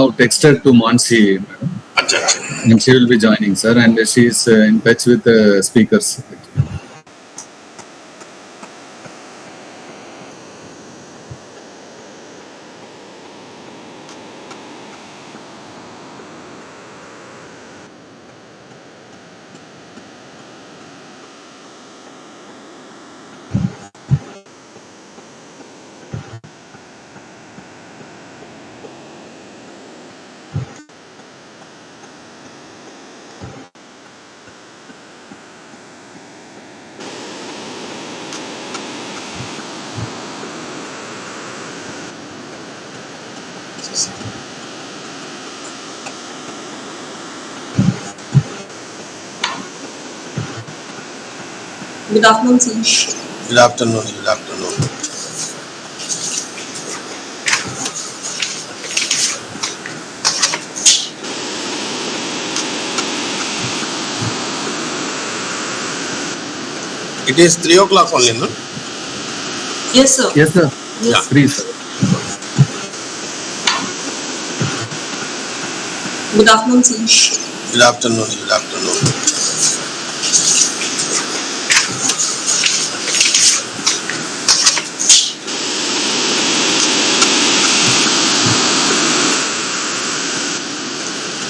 now texted to Mansi, madam, and she will be joining, sir, and she is in touch with the speakers. Good afternoon, sir. Good afternoon. Good afternoon. It is 3 o'clock only, no? Yes, sir. Yes, sir. Yes. Please, sir. Good afternoon, sir. Good afternoon. Good afternoon.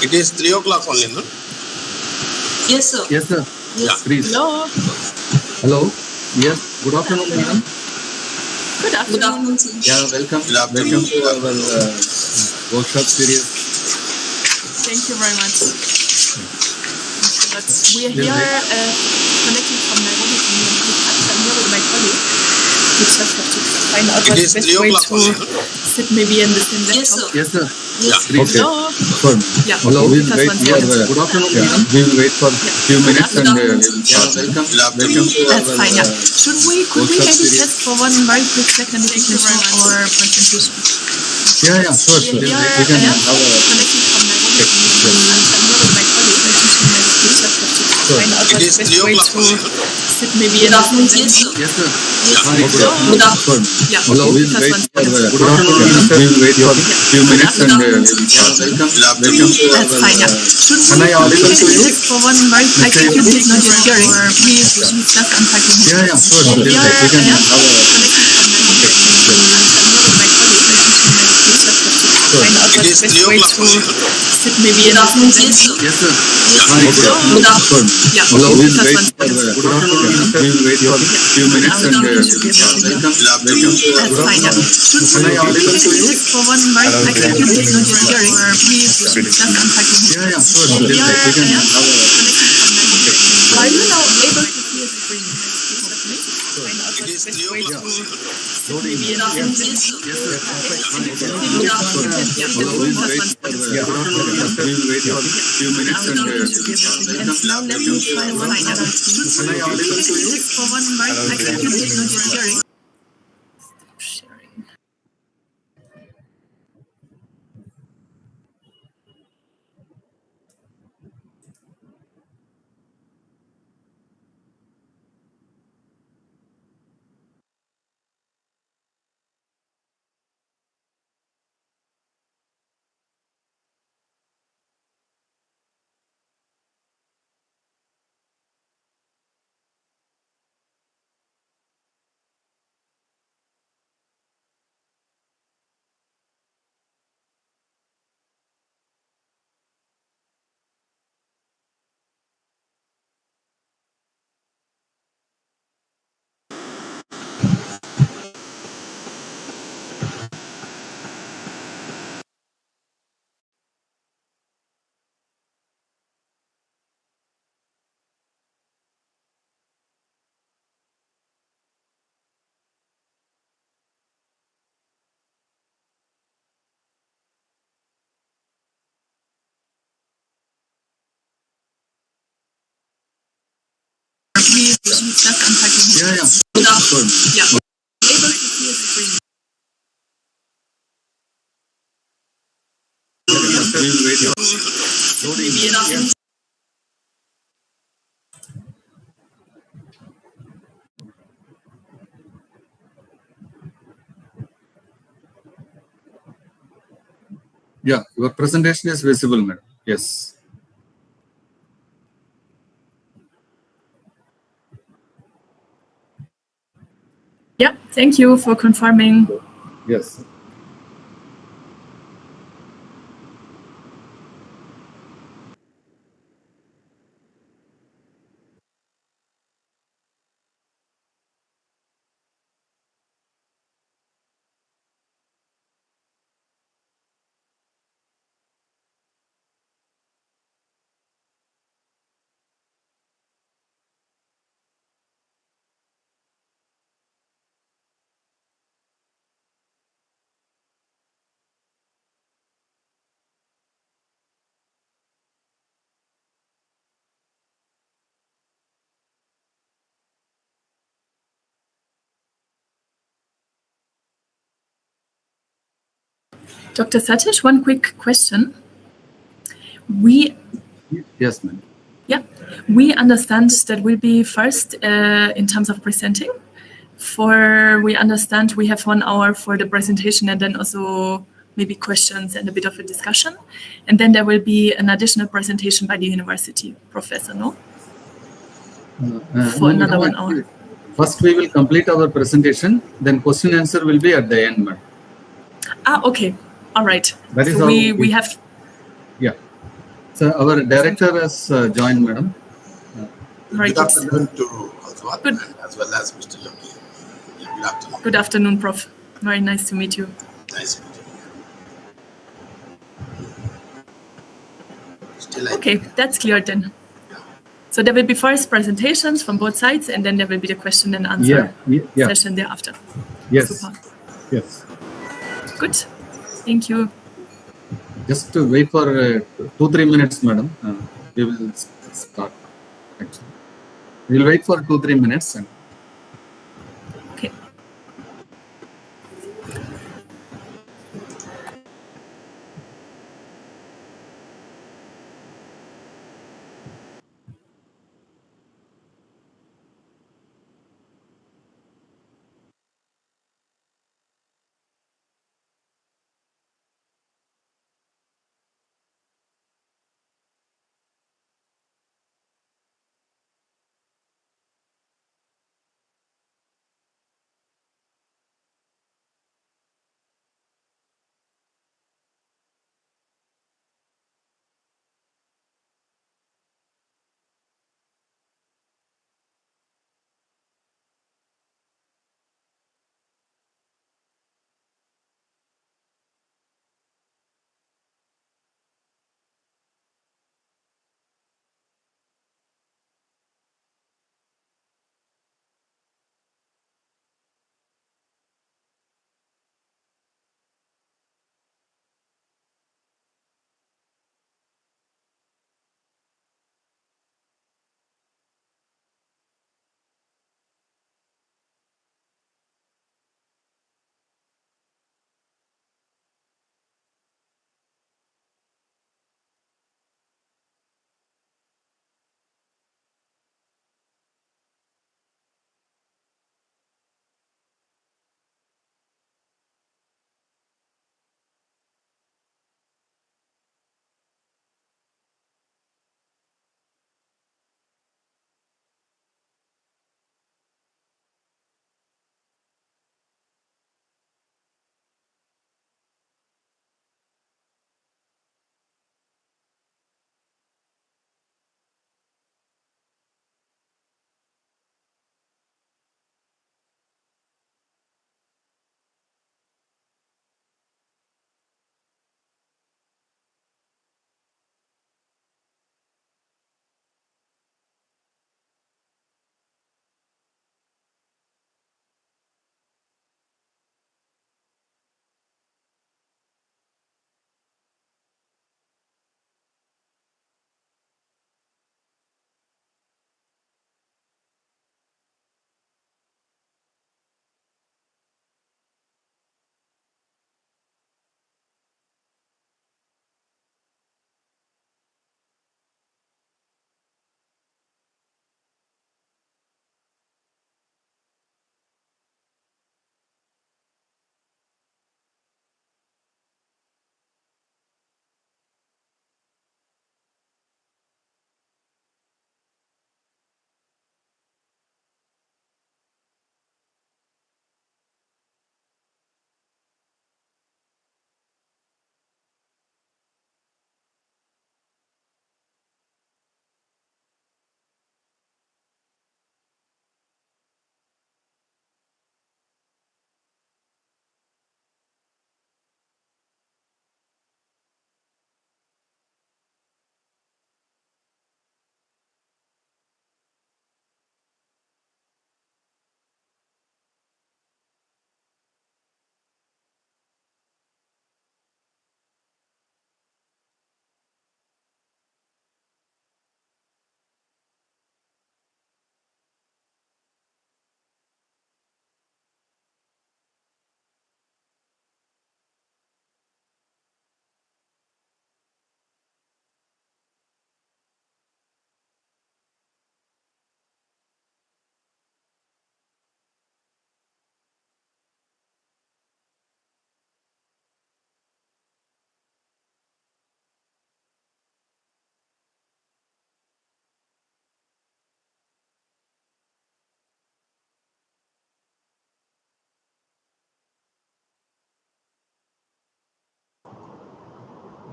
It is 3 o'clock only, no? Yes, sir. Yes, sir. Yes. Please. Hello. Hello. Yes. Good afternoon, madam. Good afternoon, sir. Yeah, welcome. Good afternoon. Welcome to our workshop series. Thank you very much. But we are here connecting from Nairobi from Nairobi. I'm here with my colleague. We just have to find out It what's is the best 3 way o'clock to only, no? sit maybe in the same Yes, laptop. sir. Yes, sir. Yes. Please. Okay. Hello. Good. Yeah. Hello. We'll Just wait one for second. good afternoon. Yeah. We will wait for a few minutes Good and afternoon. yeah, welcome. Good afternoon. Welcome to That's our fine, yeah. Could we workshop maybe series. test for one very quick second if you can show our presentation? Yeah, sure. We We are can have a connecting from Nairobi from Yes. I'm here with my colleague. I just have to find out It what's is the best 3 way o'clock to only, no? sit maybe Good in the afternoon, same sir. laptop. yes, sir. Yes. Hi, good Good afternoon. afternoon. Good. Yeah. Hello. We'll Just wait one for second. good afternoon. We'll wait for a few minutes and afternoon. yeah, welcome. Good afternoon. Welcome to That's our fine, yeah. Should Am we I audible to maybe you? test for one very quick Say second please. if not hearing? Please just unpacking. Yeah, sure. We We are can have a connecting from Nairobi. I'm here with my colleague. I just have to find out It what's is the 3 best way o'clock to only, no? sit maybe in Good the afternoon, same sir. yes, sir. Yeah. Hi, good afternoon. Good afternoon. Good. Yeah. Hello. We'll Just wait one for second. good afternoon. We'll wait for a few minutes and welcome. Welcome to That's our fine, yeah. Should Am I audible to you? test for one very quick second if not hearing? Please just unpacking. Yeah, sure. We We are can have a connecting from Nairobi. Are you now able to see a screen? Find out It what's is the 3 best way o'clock to only, no? loading. Good afternoon, sir. Yes, sir. Good afternoon. Hello. We'll wait for good afternoon. We'll wait for a few minutes and And now let me try one other. Am I audible to you? For one very quick second if not hearing. Sharing. Please just unpacking. Yeah, Good afternoon. sure. Yeah. Able to see a screen. We'll wait for loading. Good afternoon. Yeah, your presentation is visible, madam. Yes. Yeah, thank you for confirming. Yes. Dr. Satish, one quick question. We Yes, ma'am. Yeah, we understand that will be first in terms of presenting. We understand we have 1 hour for the presentation and then also maybe questions and a bit of a discussion. And then there will be an additional presentation by the university professor, no? For another 1 hour. First, we will complete our presentation. Then question answer will be at the end, madam. Okay. All right. That is so how we have. Yeah. So our director has joined, madam. Right. Good afternoon to Oswald Good. as well as Mr. Yogi. Good afternoon. Good afternoon, Prof. Very nice to meet you. Nice to meet you. Okay, that's clear then. So there will be first presentations from both sides, and then there will be the question and answer session thereafter. Yes. Super. Yes. Good. Thank you. Just to wait for 2-3 minutes, madam. We will start. Actually, we'll wait for 2-3 minutes. And Okay.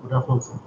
Good afternoon, sir.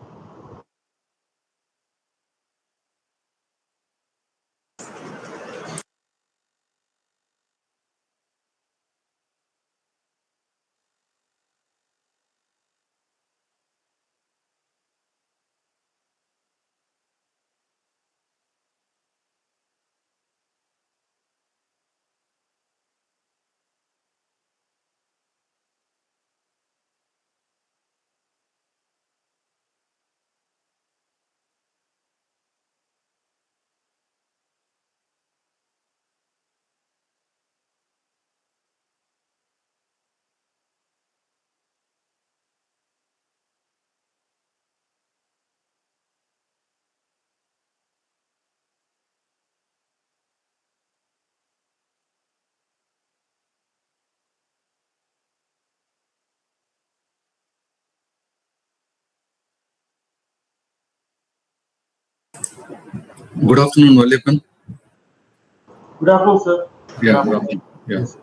Good afternoon, Valipan. Good afternoon, sir. Yeah, good afternoon. Yeah. Yes, sir.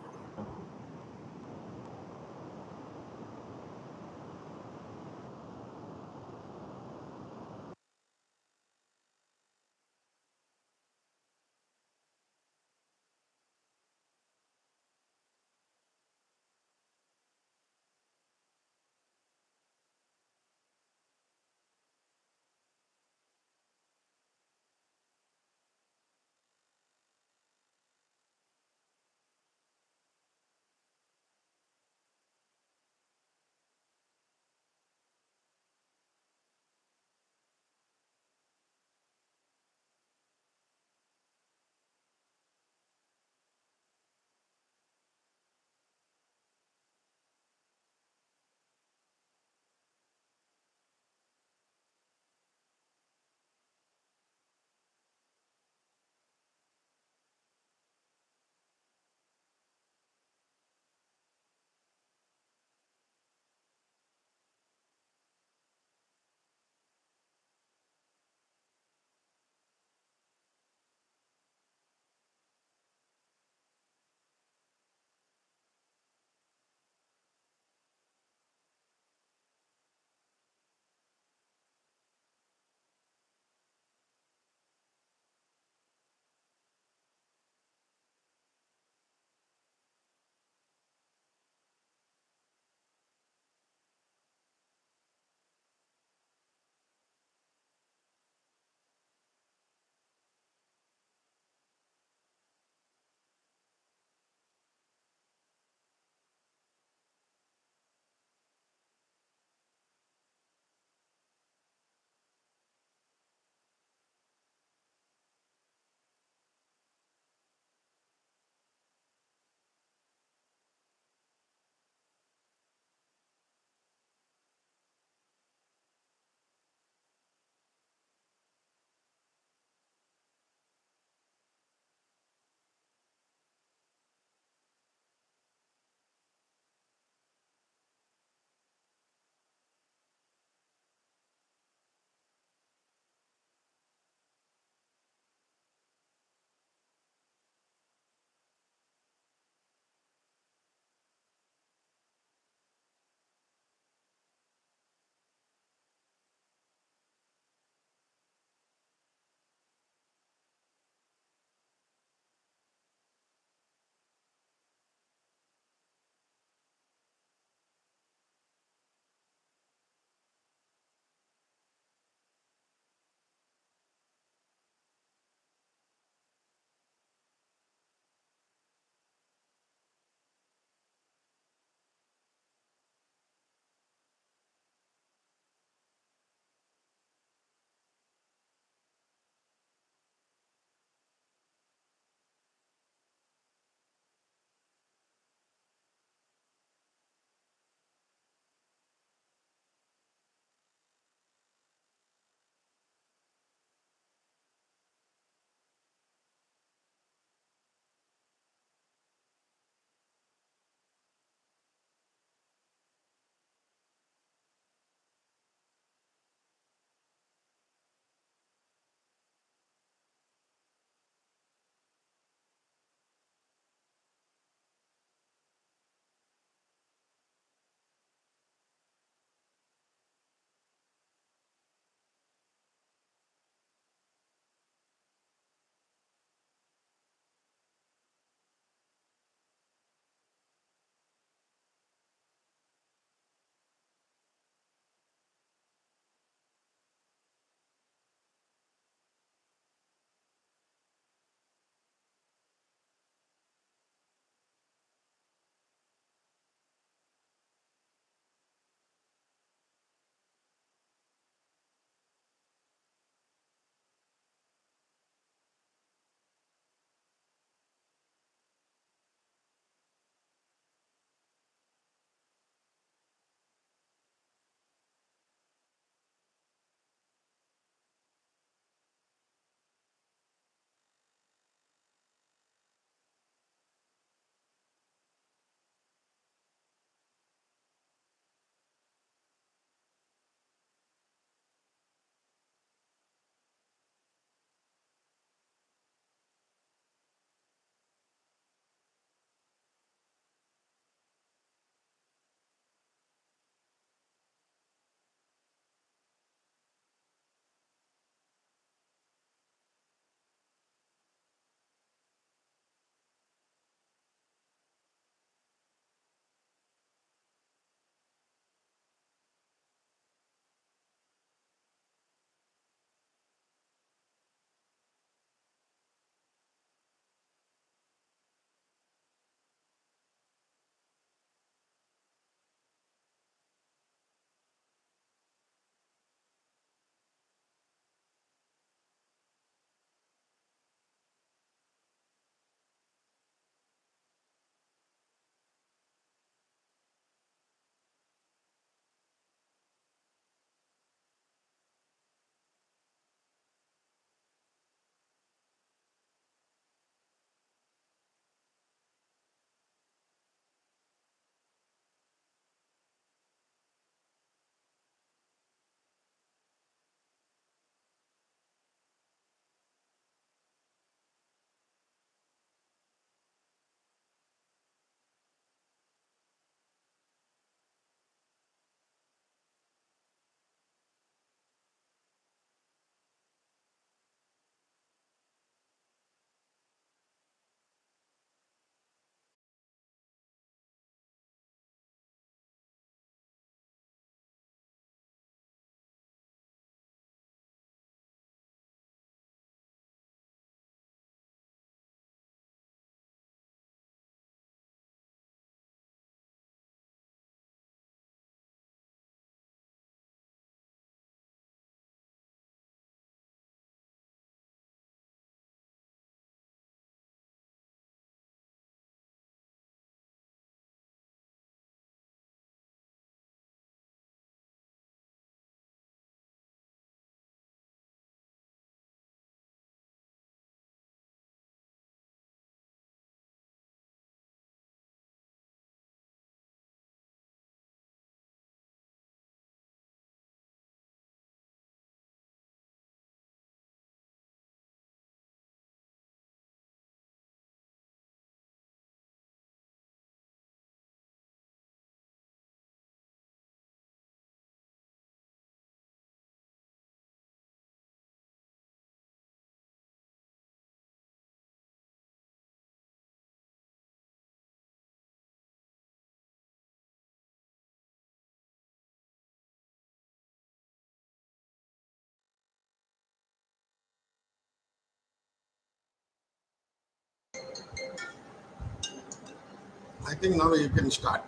I think now you can start.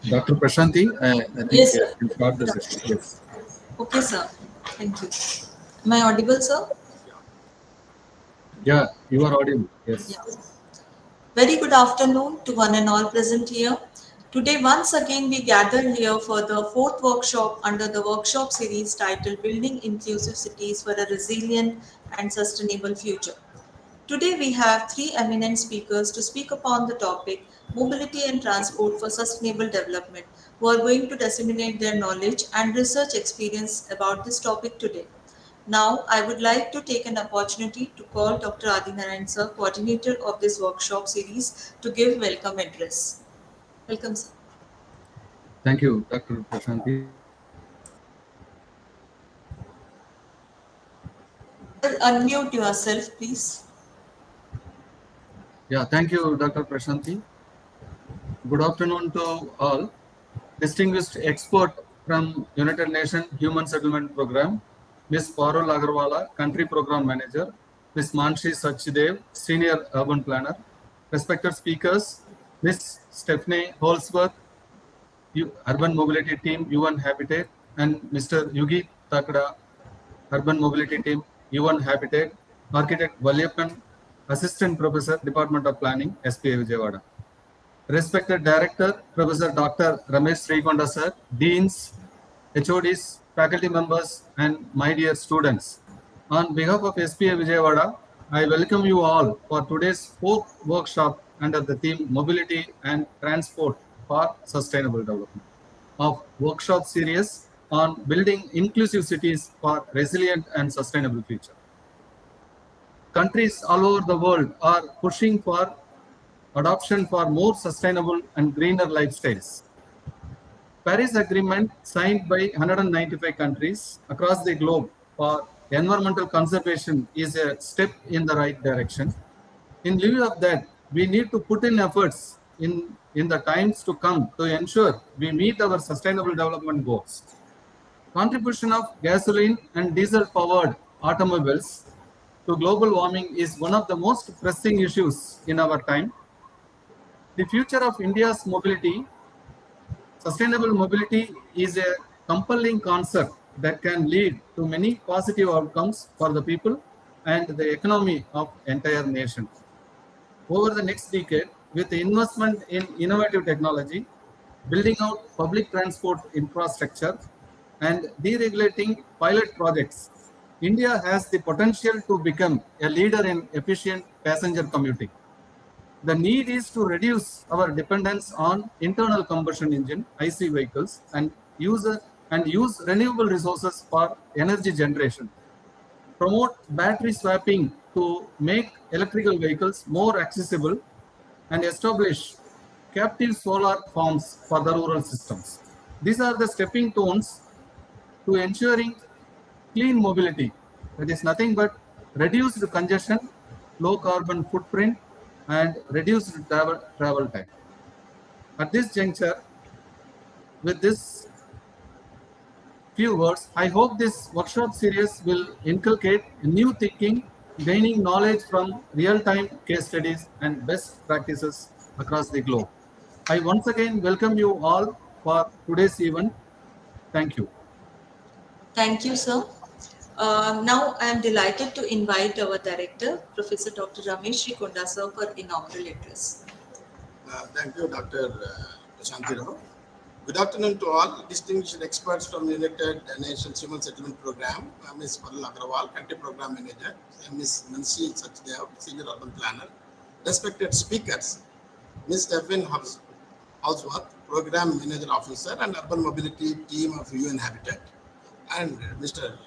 Dr. Prashanti, I think Yes, sir. you start the session. Yes. Okay, sir. Thank you. Am I audible, sir? Yeah, you are audible. Yes. Yeah. Very good afternoon to one and all present here. Today, once again, we gather here for the fourth workshop under the workshop series titled Building Inclusive Cities for a Resilient and Sustainable Future. Today, we have three eminent speakers to speak upon the topic Mobility and Transport for Sustainable Development, who are going to disseminate their knowledge and research experience about this topic today. Now, I would like to take an opportunity to call Dr. Adinarayan sir, coordinator of this workshop series, to give welcome address. Welcome, sir. Thank you, Dr. Prashanti. Sir, unmute yourself, please. Yeah, thank you, Dr. Prashanti. Good afternoon to all. Distinguished expert from United Nations Human Settlement Program, Ms. Parul Agarwala, Country Program Manager, Ms. Manshi Sachdev, Senior Urban Planner, respected speakers, Ms. Stephanie Holsworth, Urban Mobility Team, UN Habitat, and Mr. Yugi Takada, Urban Mobility Team, UN Habitat, Architect Valyappan, Assistant Professor, Department of Planning, SPA Vijayawada. Respected Director, Professor Dr. Ramesh Srikonda sir, Deans, HODs, faculty members, and my dear students. On behalf of SPA Vijayawada, I welcome you all for today's fourth workshop under the theme Mobility and Transport for Sustainable Development of workshop series on building inclusive cities for resilient and sustainable future. Countries all over the world are pushing for adoption for more sustainable and greener lifestyles. Paris Agreement signed by 195 countries across the globe for environmental conservation is a step in the right direction. In lieu of that, we need to put in efforts in the times to come to ensure we meet our sustainable development goals. Contribution of gasoline and diesel powered automobiles to global warming is one of the most pressing issues in our time. The future of India's mobility, sustainable mobility, is a compelling concept that can lead to many positive outcomes for the people and the economy of entire nation. Over the next decade, with the investment in innovative technology, building out public transport infrastructure, and deregulating pilot projects, India has the potential to become a leader in efficient passenger commuting. The need is to reduce our dependence on internal combustion engine IC vehicles and use renewable resources for energy generation. Promote battery swapping to make electrical vehicles more accessible and establish captive solar farms for the rural systems. These are the stepping stones to ensuring clean mobility. That is nothing but reduced congestion, low carbon footprint, and reduced travel time. At this juncture, with this few words, I hope this workshop series will inculcate new thinking, gaining knowledge from real-time case studies and best practices across the globe. I once again welcome you all for today's event. Thank you. Thank you, sir. Now, I am delighted to invite our director, Professor Dr. Ramesh Srikonda sir, for inaugural address. Thank you, Dr. Prashanti Rao. Good afternoon to all distinguished experts from United Nations Human Settlement Program, Ms. Parul Agarwal, Country Program Manager, Ms. Manshi Sachdev, Senior Urban Planner, respected speakers, Ms. Stephanie Holsworth, Program Manager Officer and Urban Mobility Team of UN Habitat, and Mr.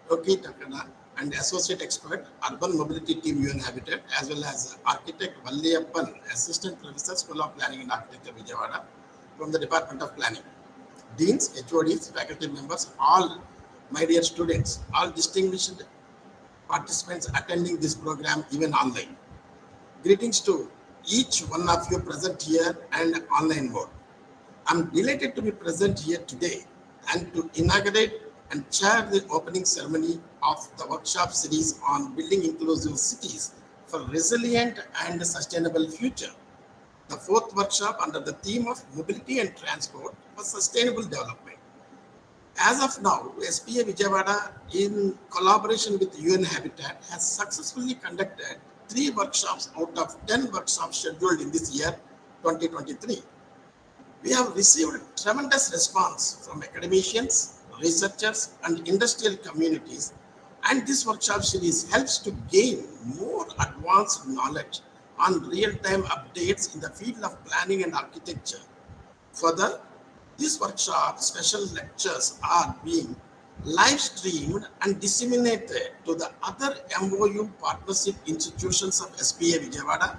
Yogi Takada, and Associate Expert, Urban Mobility Team UN Habitat, as well as Architect Valyappan, Assistant Professor, School of Planning and Architecture, Vijayawada, from the Department of Planning. Deans, HODs, faculty members, all my dear students, all distinguished participants attending this program, even online. Greetings to each one of you present here and online mode. I'm delighted to be present here today and to inaugurate and chair the opening ceremony of the workshop series on building inclusive cities for resilient and sustainable future. The fourth workshop under the theme of mobility and transport for sustainable development. As of now, SPA Vijayawada, in collaboration with UN Habitat, has successfully conducted 3 workshops out of 10 workshops scheduled in this year, 2023. We have received tremendous response from academicians, researchers, and industrial communities, and this workshop series helps to gain more advanced knowledge on real-time updates in the field of planning and architecture. Further, these workshop special lectures are being live streamed and disseminated to the other MOU partnership institutions of SPA Vijayawada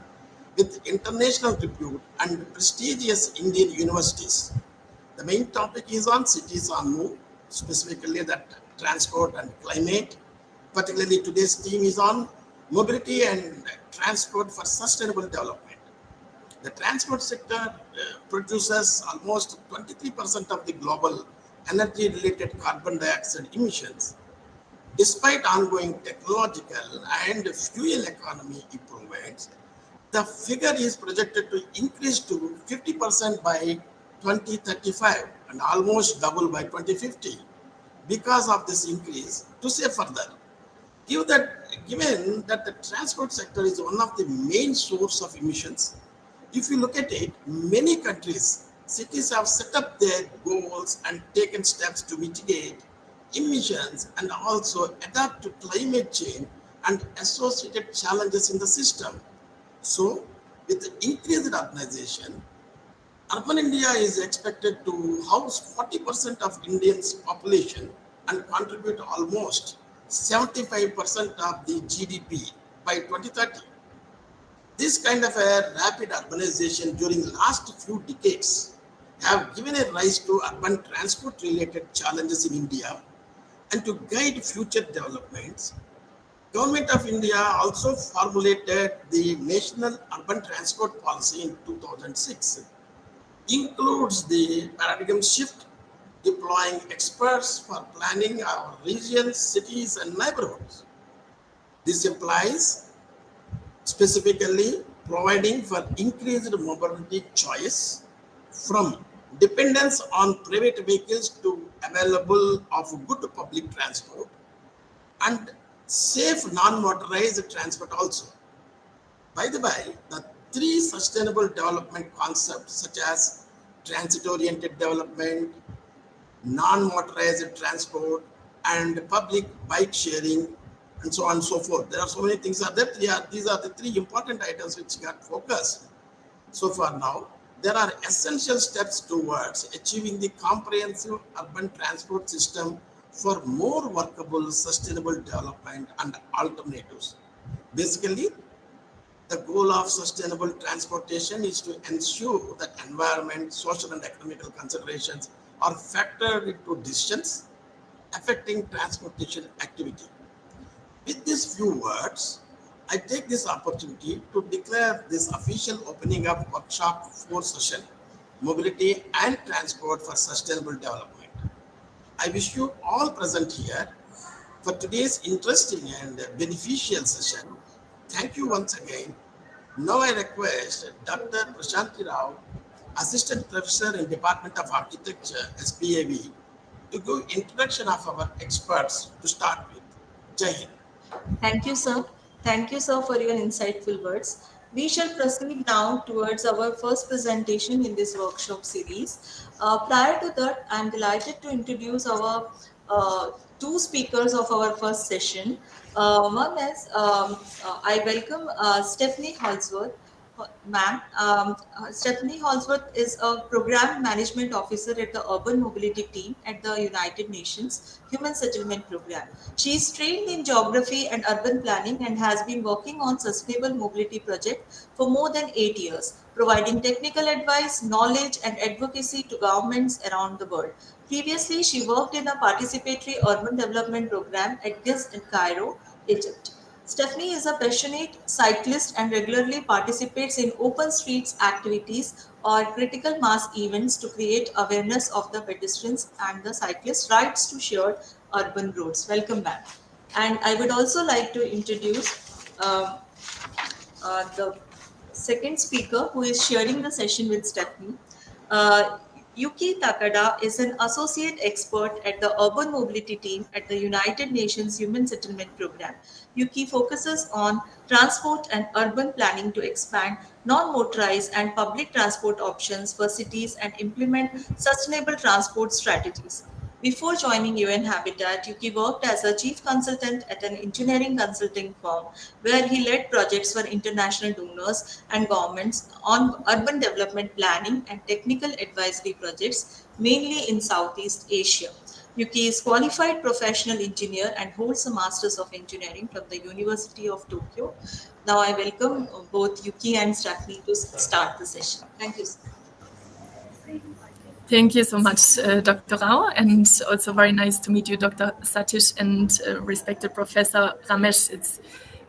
with international repute and prestigious Indian universities. The main topic is on cities on move, specifically that transport and climate. Particularly today's theme is on mobility and transport for sustainable development. The transport sector produces almost 23% of the global energy-related carbon dioxide emissions. Despite ongoing technological and fuel economy improvements, the figure is projected to increase to 50% by 2035 and almost double by 2050. Because of this increase, to say further, given that the transport sector is one of the main source of emissions, if you look at it, many countries, cities have set up their goals and taken steps to mitigate emissions and also adapt to climate change and associated challenges in the system. So, with the increased urbanization, urban India is expected to house 40% of Indians' population and contribute almost 75% of the GDP by 2030. This kind of a rapid urbanization during last few decades have given a rise to urban transport related challenges in India, and to guide future developments, Government of India also formulated the National Urban Transport Policy in 2006. Includes the paradigm shift, deploying experts for planning our regions, cities, and neighborhoods. This implies specifically providing for increased mobility choice from dependence on private vehicles to available of good public transport and safe non-motorized transport also. By the way, the 3 sustainable development concepts such as transit-oriented development, non-motorized transport, and public bike sharing, and so on and so forth. There are so many things are there. These are the 3 important items which got focused. So far now, there are essential steps towards achieving the comprehensive urban transport system for more workable, sustainable development and alternatives. Basically, the goal of sustainable transportation is to ensure that environment, social and economical considerations are factored into decisions affecting transportation activity. With these few words, I take this opportunity to declare this official opening of workshop 4 session, Mobility and Transport for Sustainable Development. I wish you all present here for today's interesting and beneficial session. Thank you once again. Now I request Dr. Prashanti Rao, Assistant Professor in Department of Architecture, SPAV, to give introduction of our experts to start with. Jai Hind. Thank you, sir. Thank you, sir, for your insightful words. We shall proceed now towards our first presentation in this workshop series. Prior to that, I'm delighted to introduce our 2 speakers of our first session. One is, I welcome Stephanie Holsworth. Ma'am, Stephanie Holsworth is a Program Management Officer at the Urban Mobility Team at the United Nations Human Settlement Program. She is trained in geography and urban planning and has been working on sustainable mobility projects for more than 8 years, providing technical advice, knowledge, and advocacy to governments around the world. Previously, she worked in a participatory urban development program at GIZ in Cairo, Egypt. Stephanie is a passionate cyclist and regularly participates in open streets activities or critical mass events to create awareness of the pedestrians and the cyclists' rights to shared urban roads. Welcome back. And I would also like to introduce the second speaker who is sharing the session with Stephanie. Yuki Takada is an associate expert at the urban mobility team at the United Nations Human Settlement Program. Yuki focuses on transport and urban planning to expand non-motorized and public transport options for cities and implement sustainable transport strategies. Before joining UN Habitat, Yuki worked as a chief consultant at an engineering consulting firm where he led projects for international donors and governments on urban development planning and technical advisory projects, mainly in Southeast Asia. Yuki is qualified professional engineer and holds a Masters of Engineering from the University of Tokyo. Now I welcome both Yuki and Stephanie to start the session. Thank you. Thank you so much, Dr. Rao, and also very nice to meet you, Dr. Satish, and respected Professor Ramesh. It's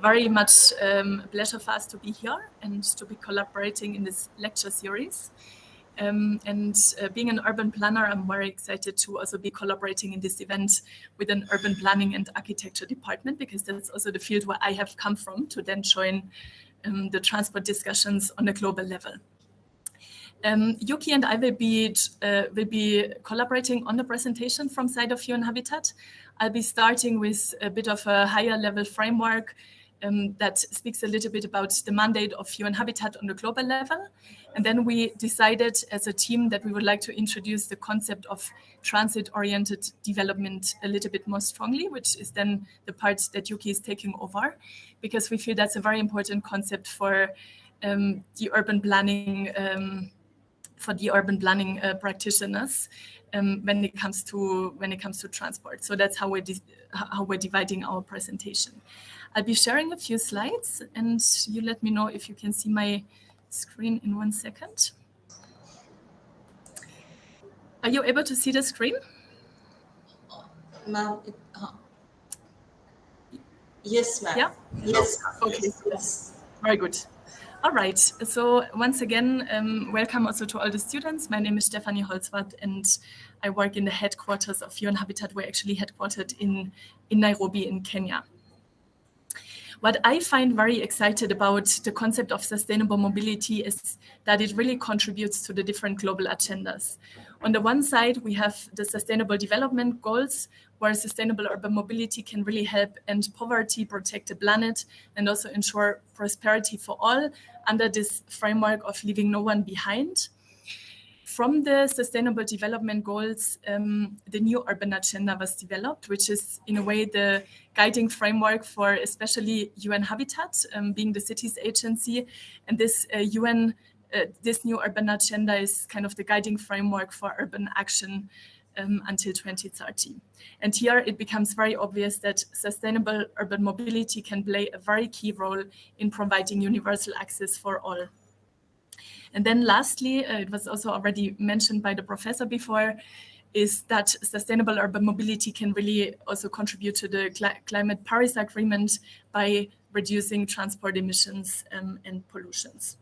very much a pleasure for us to be here and to be collaborating in this lecture series. Being an urban planner, I'm very excited to also be collaborating in this event with an urban planning and architecture department, because that's also the field where I have come from to then join the transport discussions on a global level. Yuki and I will be collaborating on the presentation from side of UN Habitat. I'll be starting with a bit of a higher level framework that speaks a little bit about the mandate of UN Habitat on the global level. And then we decided as a team that we would like to introduce the concept of transit-oriented development a little bit more strongly, which is then the part that Yuki is taking over, because we feel that's a very important concept for the urban planning practitioners when it comes to transport. So that's how we're dividing our presentation. I'll be sharing a few slides, and you let me know if you can see my screen in 1 second. Are you able to see the screen? Ma'am, yes, ma'am. Yeah. Yes. Okay. Yes. Very good. All right. So once again, welcome also to all the students. My name is Stephanie Holzwarth, and I work in the headquarters of UN Habitat. We're actually headquartered in Nairobi in Kenya. What I find very excited about the concept of sustainable mobility is that it really contributes to the different global agendas. On the one side, we have the Sustainable Development Goals, where sustainable urban mobility can really help end poverty, protect the planet, and also ensure prosperity for all under this framework of leaving no one behind. From the Sustainable Development Goals, the new urban agenda was developed, which is in a way the guiding framework for especially UN Habitat, being the cities agency. And this this new urban agenda is kind of the guiding framework for urban action until 2030. And here it becomes very obvious that sustainable urban mobility can play a very key role in providing universal access for all. And then lastly, it was also already mentioned by the professor before, is that sustainable urban mobility can really also contribute to the Climate Paris Agreement by reducing transport emissions and pollutions.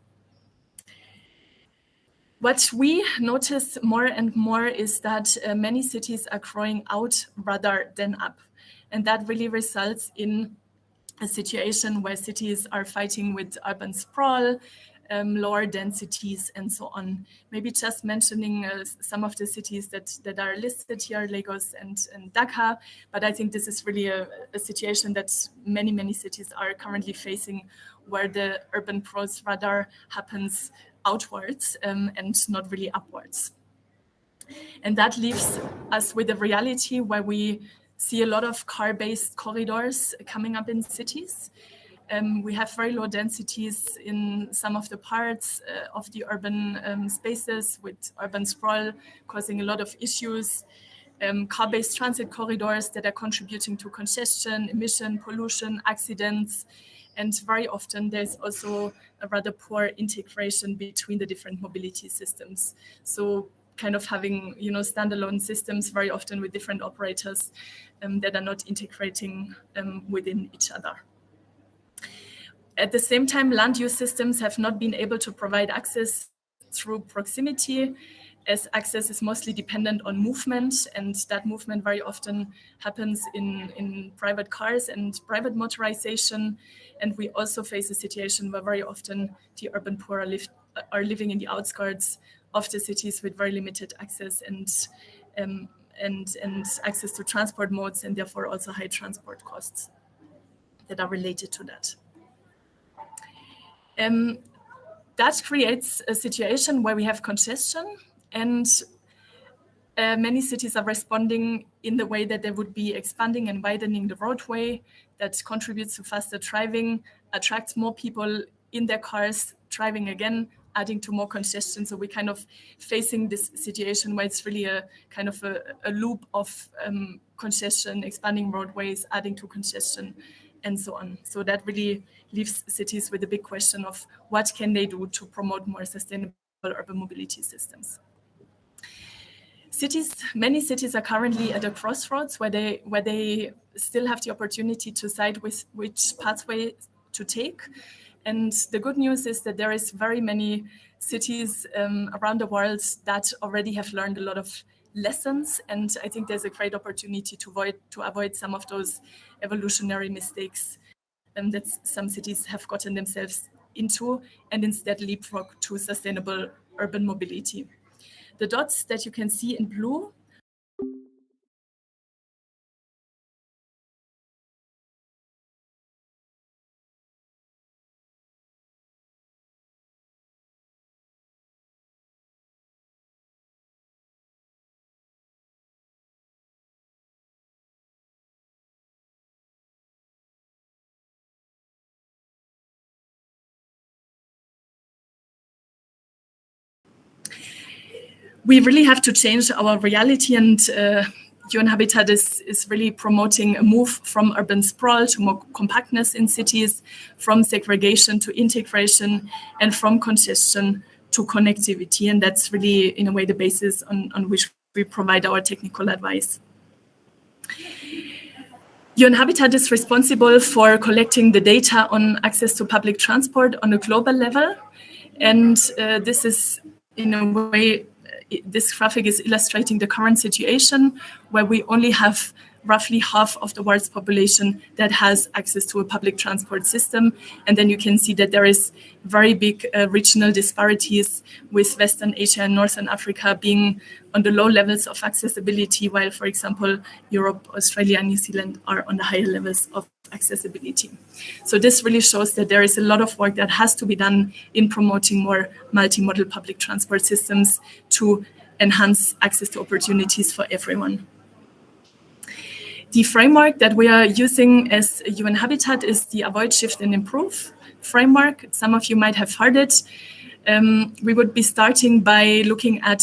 What we notice more and more is that many cities are growing out rather than up. And that really results in a situation where cities are fighting with urban sprawl, lower densities, and so on. Maybe just mentioning some of the cities that are listed here, Lagos and Dhaka, but I think this is really a situation that many cities are currently facing, where the urban growth rather happens outwards and not really upwards. And that leaves us with a reality where we see a lot of car-based corridors coming up in cities. We have very low densities in some of the parts of the urban spaces, with urban sprawl causing a lot of issues. Car-based transit corridors that are contributing to congestion, emission, pollution, accidents. And very often there's also a rather poor integration between the different mobility systems. So kind of having, standalone systems very often with different operators that are not integrating within each other. At the same time, land use systems have not been able to provide access through proximity. as access is mostly dependent on movement, and that movement very often happens in private cars and private motorization. And we also face a situation where very often the urban poor are living in the outskirts of the cities with very limited access and access to transport modes, and therefore also high transport costs that are related to that. That creates a situation where we have congestion, and many cities are responding in the way that they would be expanding and widening the roadway. That contributes to faster driving, attracts more people in their cars, driving again, adding to more congestion. So we're kind of facing this situation where it's really a kind of a loop of congestion, expanding roadways, adding to congestion, and so on. So that really leaves cities with a big question of what can they do to promote more sustainable urban mobility systems. Many cities are currently at a crossroads where they still have the opportunity to decide which pathway to take. And the good news is that there is very many cities around the world that already have learned a lot of lessons. And I think there's a great opportunity to avoid some of those evolutionary mistakes that some cities have gotten themselves into, and instead leapfrog to sustainable urban mobility. The dots that you can see in blue we really have to change our reality, and UN Habitat is really promoting a move from urban sprawl to more compactness in cities, from segregation to integration, and from congestion to connectivity. And that's really, in a way, the basis on which we provide our technical advice. UN Habitat is responsible for collecting the data on access to public transport on a global level. And this is, in a way, this graphic is illustrating the current situation where we only have roughly half of the world's population that has access to a public transport system. And then you can see that there is very big regional disparities, with Western Asia and Northern Africa being on the low levels of accessibility, while, for example, Europe, Australia, and New Zealand are on the higher levels of accessibility. So this really shows that there is a lot of work that has to be done in promoting more multimodal public transport systems to enhance access to opportunities for everyone. The framework that we are using as UN Habitat is the Avoid, Shift and Improve framework. Some of you might have heard it. We would be starting by looking at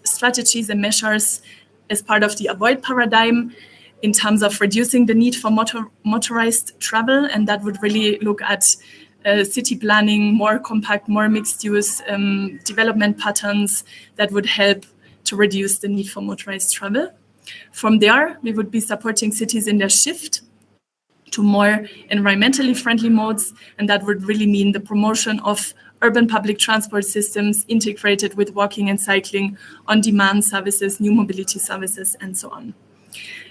strategies and measures as part of the Avoid paradigm in terms of reducing the need for motorized travel. And that would really look at city planning, more compact, more mixed use development patterns that would help to reduce the need for motorized travel. From there, we would be supporting cities in their shift to more environmentally friendly modes, and that would really mean the promotion of urban public transport systems integrated with walking and cycling, on-demand services, new mobility services, and so on.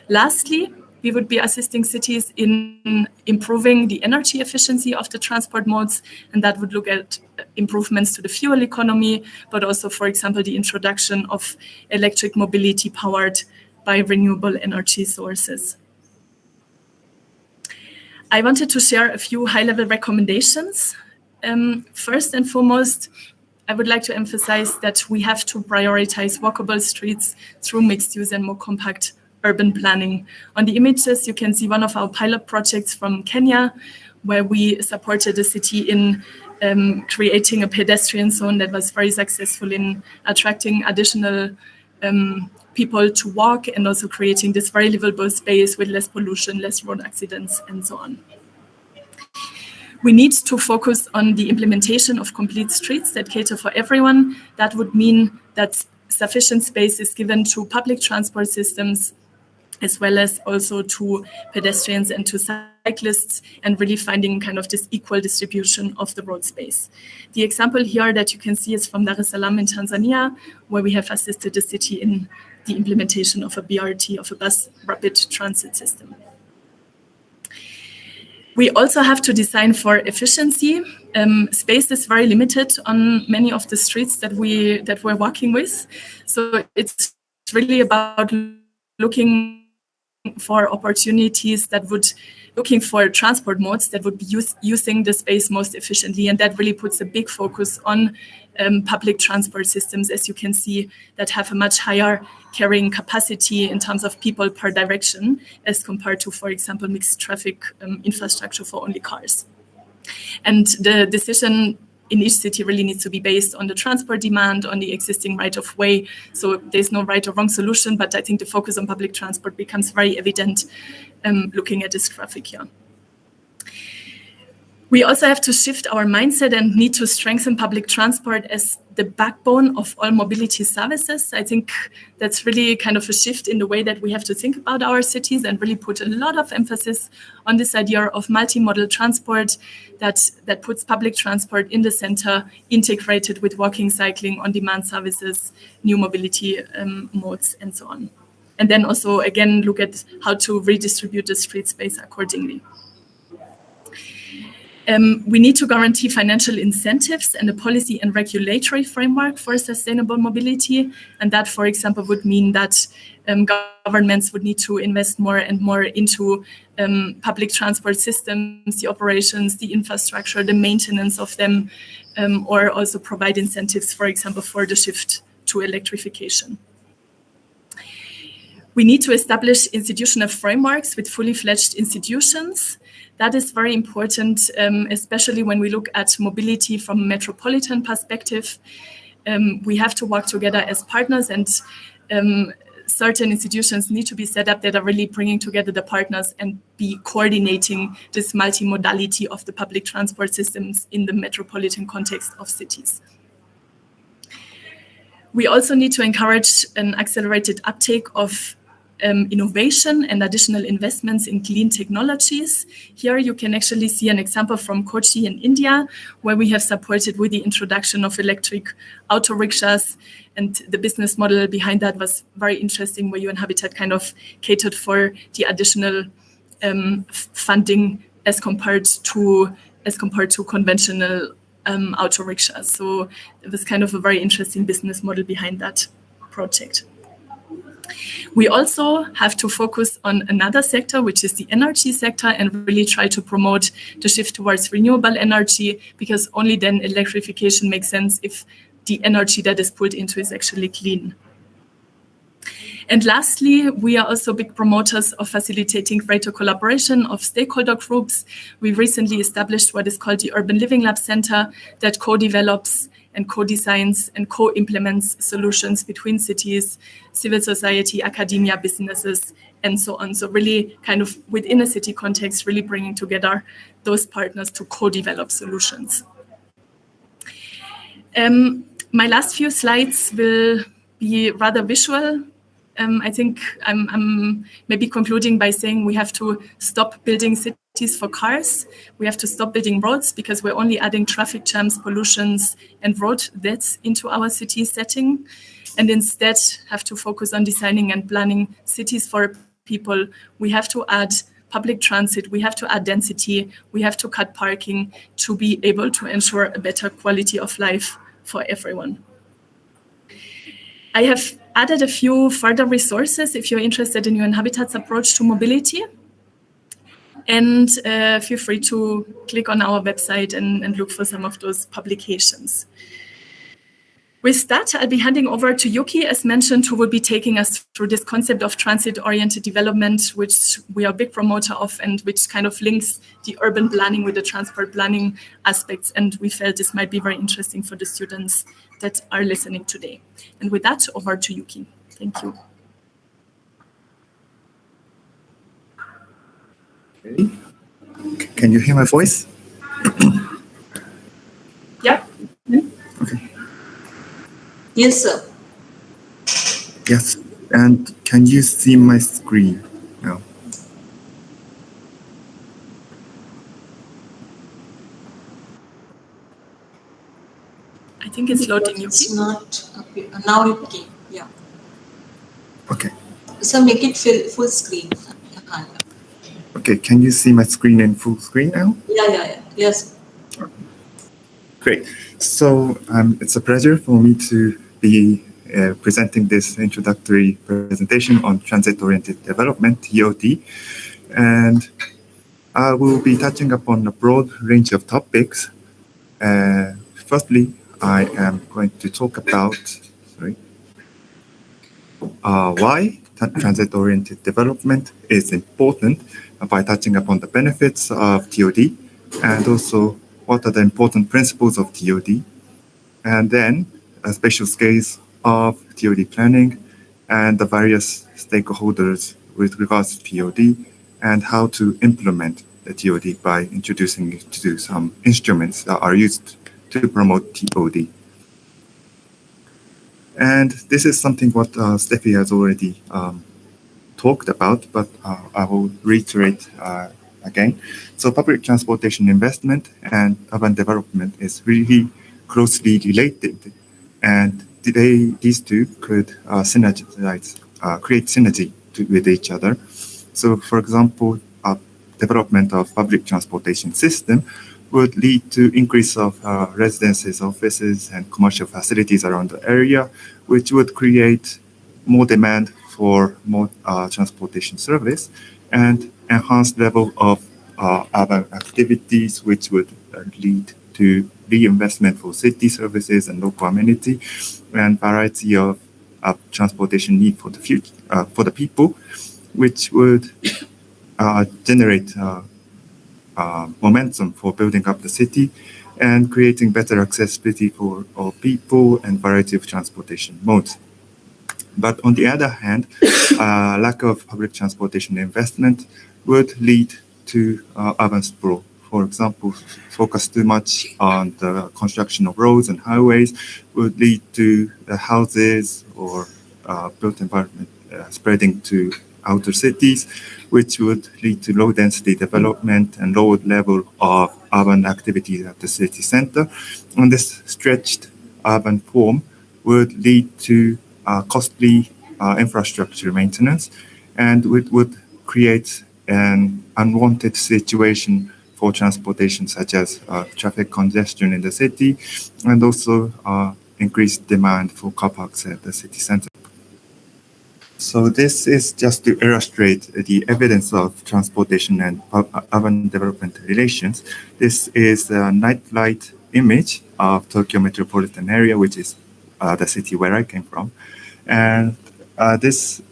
Lastly, we would be assisting cities in improving the energy efficiency of the transport modes, and that would look at improvements to the fuel economy, but also, for example, the introduction of electric mobility powered by renewable energy sources. I wanted to share a few high-level recommendations. First and foremost, I would like to emphasize that we have to prioritize walkable streets through mixed use and more compact urban planning. On the images, you can see one of our pilot projects from Kenya, where we supported a city in creating a pedestrian zone that was very successful in attracting additional people to walk, and also creating this very livable space with less pollution, less road accidents, and so on. We need to focus on the implementation of complete streets that cater for everyone. That would mean that sufficient space is given to public transport systems, as well as also to pedestrians and to cyclists and really finding kind of this equal distribution of the road space. The example here that you can see is from Dar es Salaam in Tanzania, where we have assisted the city in the implementation of a BRT, of a bus rapid transit system. We also have to design for efficiency. Space is very limited on many of the streets that we're working with. So it's really about looking for opportunities looking for transport modes that would be using the space most efficiently. And that really puts a big focus on public transport systems, as you can see, that have a much higher carrying capacity in terms of people per direction as compared to, for example, mixed traffic infrastructure for only cars. And the decision in each city really needs to be based on the transport demand, on the existing right of way. So there's no right or wrong solution, but I think the focus on public transport becomes very evident looking at this graphic here. We also have to shift our mindset and need to strengthen public transport as the backbone of all mobility services. I think that's really kind of a shift in the way that we have to think about our cities and really put a lot of emphasis on this idea of multimodal transport that puts public transport in the center, integrated with walking, cycling, on-demand services, new mobility modes, and so on. And then also, again, look at how to redistribute the street space accordingly. We need to guarantee financial incentives and a policy and regulatory framework for sustainable mobility. And that, for example, would mean that governments would need to invest more and more into public transport systems, the operations, the infrastructure, the maintenance of them, or also provide incentives, for example, for the shift to electrification. We need to establish institutional frameworks with fully fledged institutions. That is very important, especially when we look at mobility from a metropolitan perspective. We have to work together as partners, and certain institutions need to be set up that are really bringing together the partners and be coordinating this multimodality of the public transport systems in the metropolitan context of cities. We also need to encourage an accelerated uptake of innovation and additional investments in clean technologies. Here you can actually see an example from Kochi in India, where we have supported with the introduction of electric auto rickshaws. And the business model behind that was very interesting, where UN Habitat kind of catered for the additional funding as compared to conventional auto rickshaws. So it was kind of a very interesting business model behind that project. We also have to focus on another sector, which is the energy sector, and really try to promote the shift towards renewable energy, because only then electrification makes sense if the energy that is put into is actually clean. And lastly, we are also big promoters of facilitating greater collaboration of stakeholder groups. We recently established what is called the Urban Living Lab Center that co-develops and co-designs and co-implements solutions between cities, civil society, academia, businesses, and so on. So really kind of within a city context, really bringing together those partners to co-develop solutions. My last few slides will be rather visual. I think I'm maybe concluding by saying we have to stop building cities for cars. We have to stop building roads, because we're only adding traffic jams, pollutions, and road deaths into our city setting, and instead have to focus on designing and planning cities for people. We have to add public transit, we have to add density, we have to cut parking to be able to ensure a better quality of life for everyone. I have added a few further resources if you're interested in UN Habitat's approach to mobility. And feel free to click on our website and look for some of those publications. With that, I'll be handing over to Yuki, as mentioned, who will be taking us through this concept of transit-oriented development, which we are a big promoter of, and which kind of links the urban planning with the transport planning aspects. And we felt this might be very interesting for the students that are listening today. And with that, over to Yuki. Thank you. Okay. Can you hear my voice? Yeah. Okay. Yes, sir. Yes. And can you see my screen now? think it's loading, It's Yuki. not now it came. Yeah. Okay. So make it full screen. Yeah. Okay. Can you see my screen in full screen now? Yeah. Yes. Great. So it's a pleasure for me to be presenting this introductory presentation on transit-oriented development, TOD. And I will be touching upon a broad range of topics. Firstly, I am going to talk about why transit-oriented development is important by touching upon the benefits of TOD, and also what are the important principles of TOD, and then a special case of TOD planning and the various stakeholders with regards to TOD, and how to implement the TOD by introducing it to some instruments that are used to promote TOD. And this is something what Steffi has already talked about, but I will reiterate again. So public transportation investment and urban development is really closely related, and these two could synergize, create synergy with each other. So, for example, development of public transportation system would lead to increase of residences, offices, and commercial facilities around the area, which would create more demand for more transportation service and enhanced level of urban activities, which would lead to reinvestment for city services and local amenity and variety of transportation need for the future for the people, which would generate momentum for building up the city and creating better accessibility for all people and variety of transportation modes. But on the other hand, lack of public transportation investment would lead to urban sprawl. For example, focus too much on the construction of roads and highways would lead to the houses or built environment spreading to outer cities, which would lead to low density development and low level of urban activities at the city center. And this stretched urban form would lead to costly infrastructure maintenance, and it would create an unwanted situation for transportation, such as traffic congestion in the city, and also increased demand for car parks at the city center. So this is just to illustrate the evidence of transportation and urban development relations. This is a nightlight image of Tokyo metropolitan area, which is the city where I came from. And this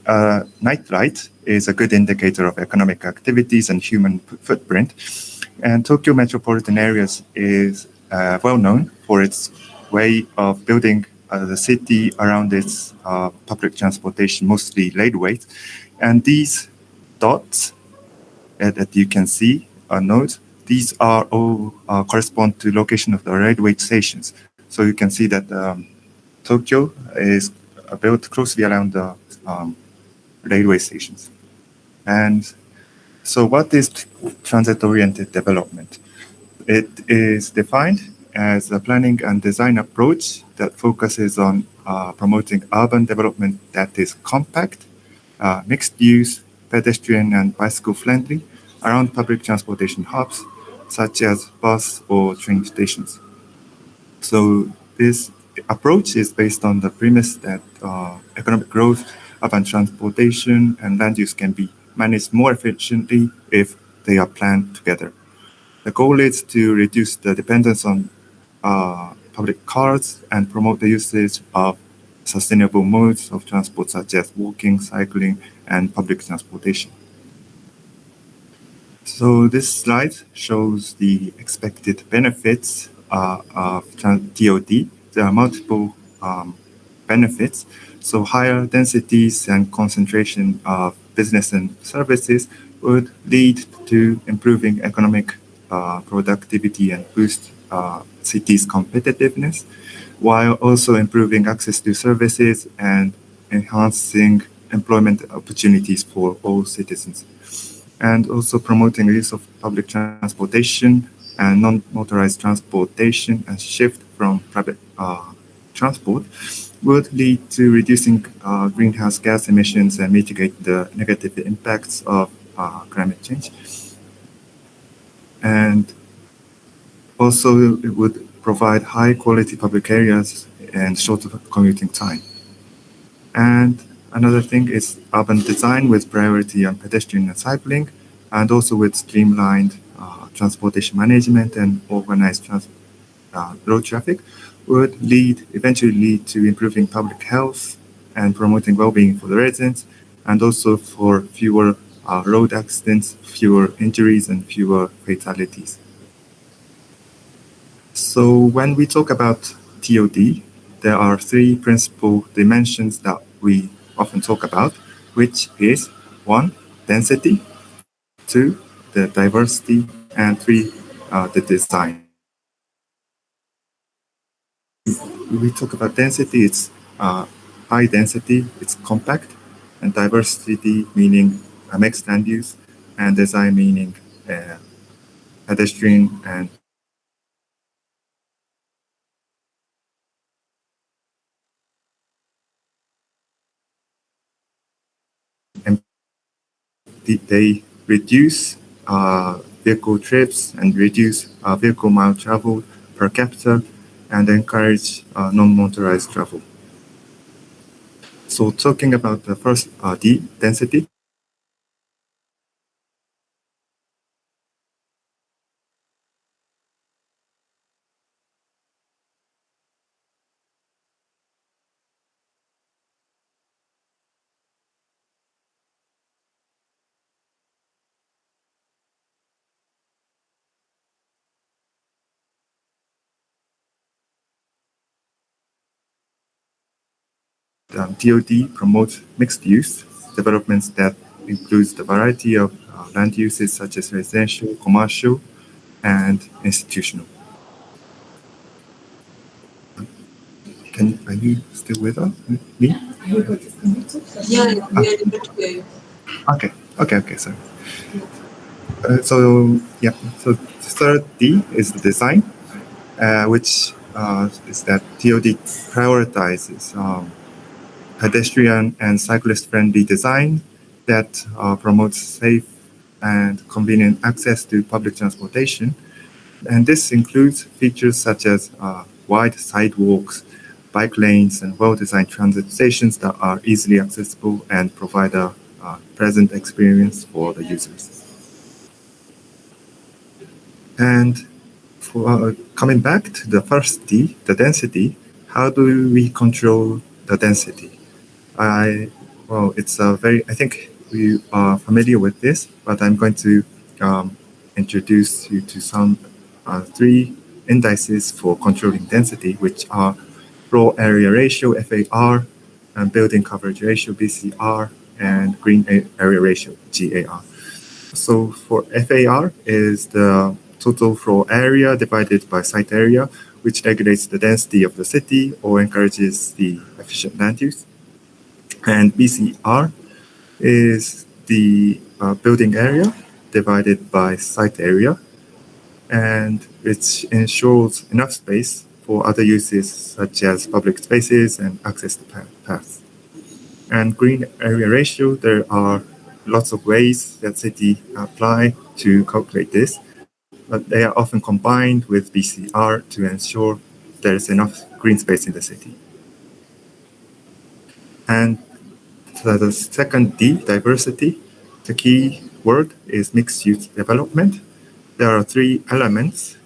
nightlight is a good indicator of economic activities and human footprint. And Tokyo metropolitan areas is well known for its way of building the city around its public transportation, mostly railways. And these dots that you can see are nodes. These are all correspond to location of the railway stations. So you can see that Tokyo is built closely around the railway stations. And so what is transit-oriented development? It is defined as a planning and design approach that focuses on promoting urban development that is compact, mixed use, pedestrian and bicycle friendly around public transportation hubs, such as bus or train stations. So this approach is based on the premise that economic growth, urban transportation, and land use can be managed more efficiently if they are planned together. The goal is to reduce the dependence on public cars and promote the usage of sustainable modes of transport, such as walking, cycling, and public transportation. So this slide shows the expected benefits of TOD. There are multiple benefits. So higher densities and concentration of business and services would lead to improving economic productivity and boost cities' competitiveness, while also improving access to services and enhancing employment opportunities for all citizens, and also promoting the use of public transportation and non-motorized transportation and shift from private transport would lead to reducing greenhouse gas emissions and mitigate the negative impacts of climate change. And also, it would provide high quality public areas and shorter commuting time. And another thing is urban design with priority on pedestrian and cycling, and also with streamlined transportation management and organized road traffic would eventually lead to improving public health and promoting well-being for the residents, and also for fewer road accidents, fewer injuries, and fewer fatalities. So when we talk about TOD, there are three principal dimensions that we often talk about, which is 1, density, 2, the diversity, and 3, the design. We talk about density, it's high density, it's compact, and diversity meaning a mixed land use, and design meaning pedestrian and they reduce vehicle trips and reduce vehicle mile travel per capita and encourage non-motorized travel. So talking about the first D, density. TOD promotes mixed use developments that includes the variety of land uses such as residential, commercial, and institutional. Are you still with us? Me? Yeah, we are able to hear you. Okay, sorry. So the third D is the design, which is that TOD prioritizes pedestrian and cyclist-friendly design that promotes safe and convenient access to public transportation. And this includes features such as wide sidewalks, bike lanes, and well-designed transit stations that are easily accessible and provide a pleasant experience for the users. And for coming back to the first D, the density, how do we control the density? I think we are familiar with this, but I'm going to introduce you to some three indices for controlling density, which are floor area ratio, FAR, and building coverage ratio, BCR, and green area ratio, GAR. So for FAR is the total floor area divided by site area, which regulates the density of the city or encourages the efficient land use. And BCR is the building area divided by site area, and it ensures enough space for other uses such as public spaces and access to paths. And green area ratio, there are lots of ways that city apply to calculate this, but they are often combined with BCR to ensure there is enough green space in the city. And so the second D, diversity, the key word is mixed use development. There are three elements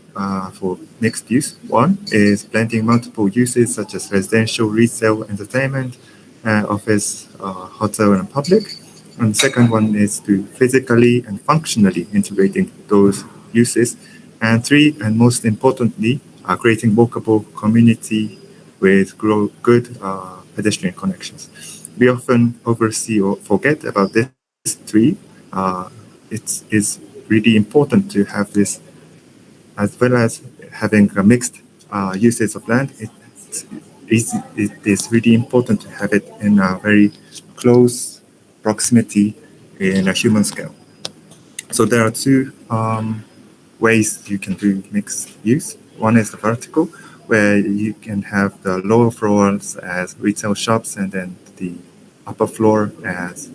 for mixed use. One is blending multiple uses such as residential, retail, entertainment, office, hotel, and public. And the second one is to physically and functionally integrating those uses. And three, and most importantly, creating walkable community with good pedestrian connections. We often oversee or forget about this three. It's really important to have this, as well as having a mixed uses of land. It is really important to have it in a very close proximity in a human scale. So there are two ways you can do mixed use. One is the vertical, where you can have the lower floors as retail shops and then the upper floor as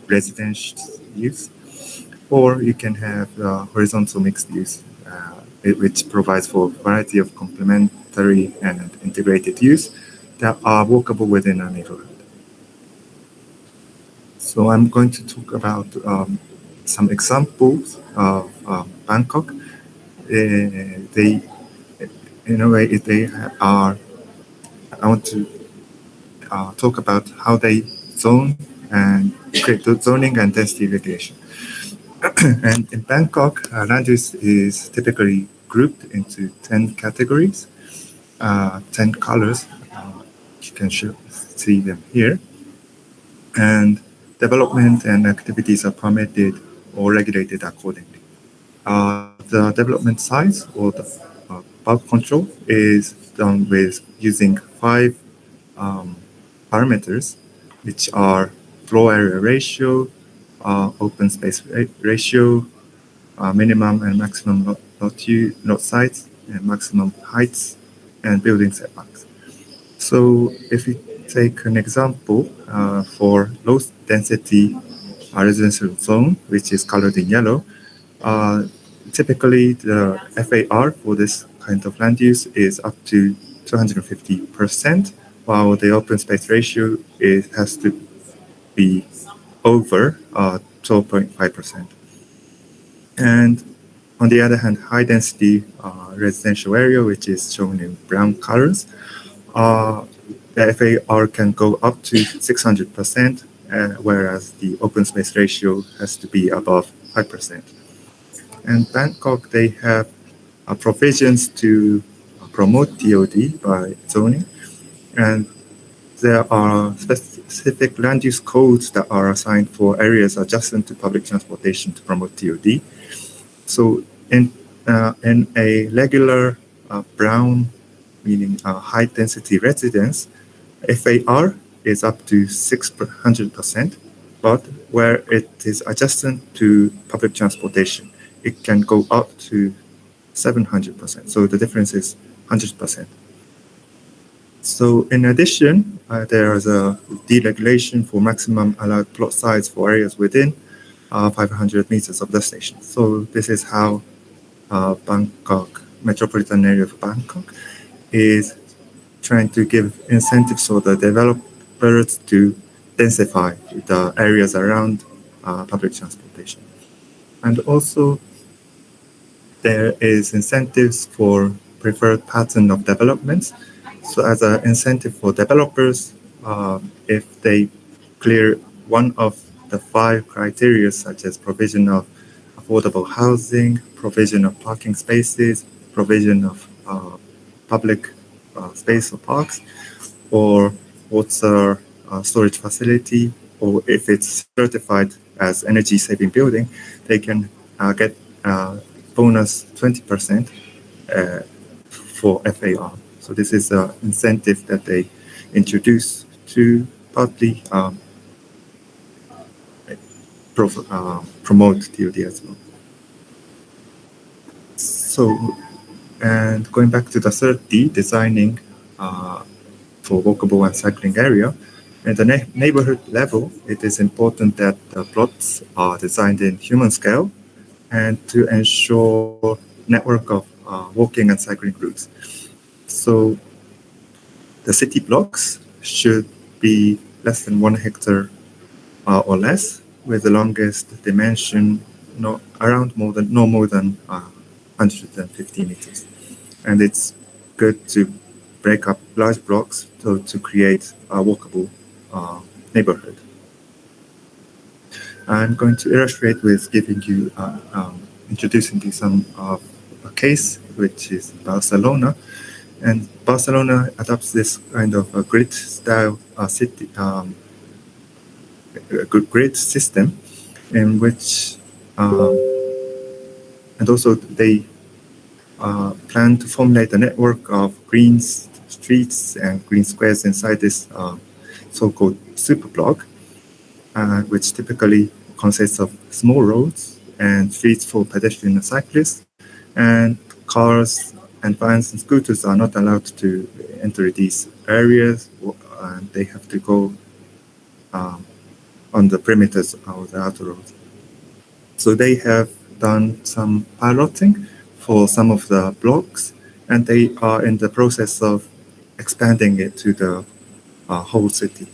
residential use. Or you can have horizontal mixed use, which provides for a variety of complementary and integrated use that are walkable within a neighborhood. So I'm going to talk about some examples of Bangkok. They, in a way, they are. I want to talk about how they zone and create the zoning and density regulation. And in Bangkok, land use is typically grouped into 10 categories, 10 colors. You can see them here. And development and activities are permitted or regulated accordingly. The development size or the bulk control is done with using 5 parameters, which are floor area ratio, open space ratio, minimum and maximum lot size, and maximum heights, and building setbacks. So if we take an example for low density residential zone, which is colored in yellow, typically the FAR for this kind of land use is up to 250%, while the open space ratio has to be over 12.5%. And on the other hand, high density residential area, which is shown in brown colors, the FAR can go up to 600%, whereas the open space ratio has to be above 5%. And Bangkok, they have provisions to promote TOD by zoning, and there are specific land use codes that are assigned for areas adjacent to public transportation to promote TOD. So in a regular brown, meaning high density residence, FAR is up to 600%, but where it is adjacent to public transportation, it can go up to 700%. So the difference is 100%. So in addition, there is a deregulation for maximum allowed plot size for areas within 500 meters of the station. So this is how Bangkok, metropolitan area of Bangkok, is trying to give incentives for the developers to densify the areas around public transportation. And also, there is incentives for preferred pattern of developments. So as an incentive for developers, if they clear one of the 5 criteria, such as provision of affordable housing, provision of parking spaces, provision of public space or parks, or water storage facility, or if it's certified as energy saving building, they can get bonus 20% for FAR. So this is an incentive that they introduce to partly promote TOD as well. So, and going back to the third D, designing for walkable and cycling area, at the neighborhood level, it is important that the plots are designed in human scale and to ensure network of walking and cycling routes. So the city blocks should be less than 1 hectare or less, with the longest dimension no more than 150 meters. And it's good to break up large blocks to create a walkable neighborhood. I'm going to illustrate with giving you introducing you some of a case, which is Barcelona. And Barcelona adopts this kind of a grid style city grid system, in which and also they plan to formulate a network of green streets and green squares inside this so-called super block, which typically consists of small roads and streets for pedestrians and cyclists, and cars and vans and scooters are not allowed to enter these areas, and they have to go on the perimeters of the outer roads. So they have done some piloting for some of the blocks, and they are in the process of expanding it to the whole city.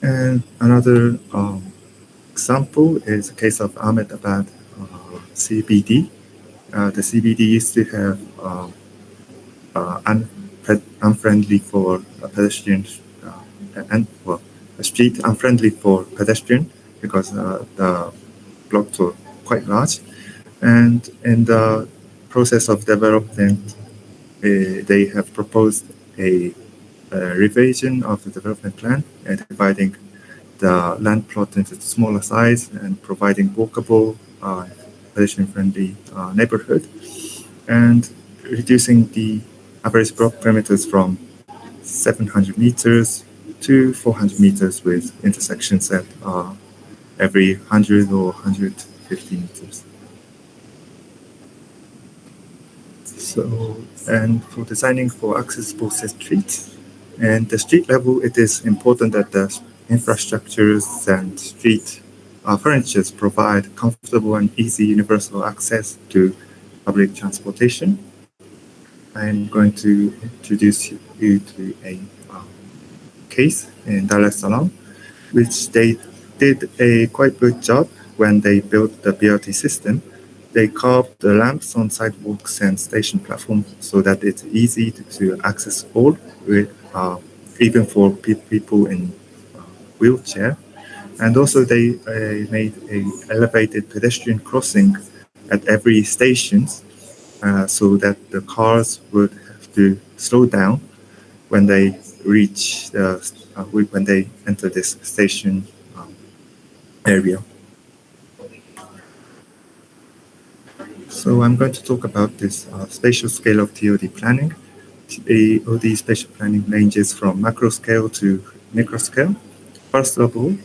And another example is the case of Ahmedabad CBD. The CBD used to have unfriendly for pedestrians a street unfriendly for pedestrian because the blocks were quite large. And in the process of development, they have proposed a revision of the development plan and dividing the land plot into smaller size and providing walkable, pedestrian-friendly neighborhood, and reducing the average block perimeters from 700 meters to 400 meters with intersections at every 100 or 150 meters. So, and for designing for accessible streets, and the street level, it is important that the infrastructures and street furnitures provide comfortable and easy universal access to public transportation. I'm going to introduce you to a case in Dar es Salaam, which they did a quite good job when they built the BRT system. They carved the lamps on sidewalks and station platforms so that it's easy to access all, even for people in wheelchair. And also they made a elevated pedestrian crossing at every station so that the cars would have to slow down when they reach when they enter this station area. So I'm going to talk about this spatial scale of TOD planning. TOD spatial planning ranges from macro scale to micro scale. First of all,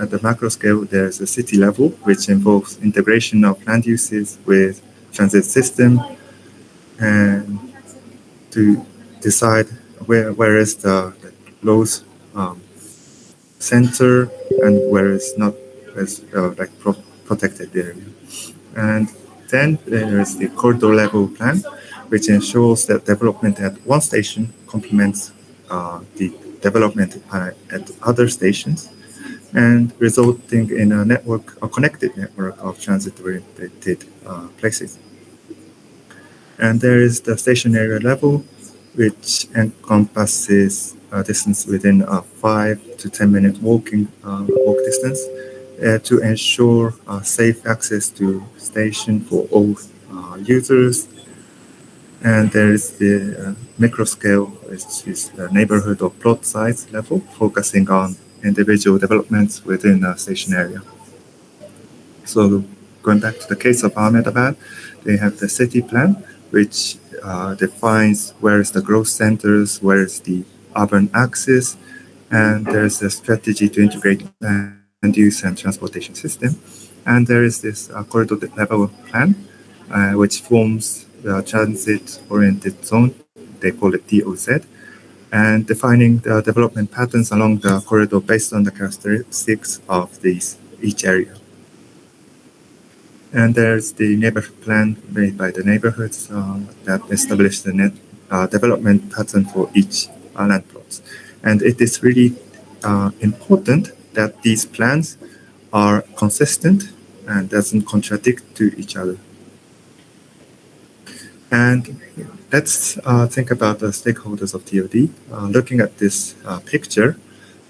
at the macro scale, there's a city level, which involves integration of land uses with transit system, and to decide where is the lowest center and where is not as protected area. And then there is the corridor level plan, which ensures that development at one station complements the development at other stations, and resulting in a connected network of transit-oriented places. And there is the station area level, which encompasses distance within a 5 to 10 minute walk distance to ensure safe access to station for all users. And there is the micro scale, which is the neighborhood or plot size level, focusing on individual developments within a station area. So going back to the case of Ahmedabad, they have the city plan, which defines where is the growth centers, where is the urban axis, and there's a strategy to integrate land use and transportation system. And there is this corridor level plan, which forms the transit-oriented zone, they call it DOZ, and defining the development patterns along the corridor based on the characteristics of each area. And there's the neighborhood plan made by the neighborhoods that establish the development pattern for each land plots. And it is really important that these plans are consistent and doesn't contradict to each other. And let's think about the stakeholders of TOD. Looking at this picture,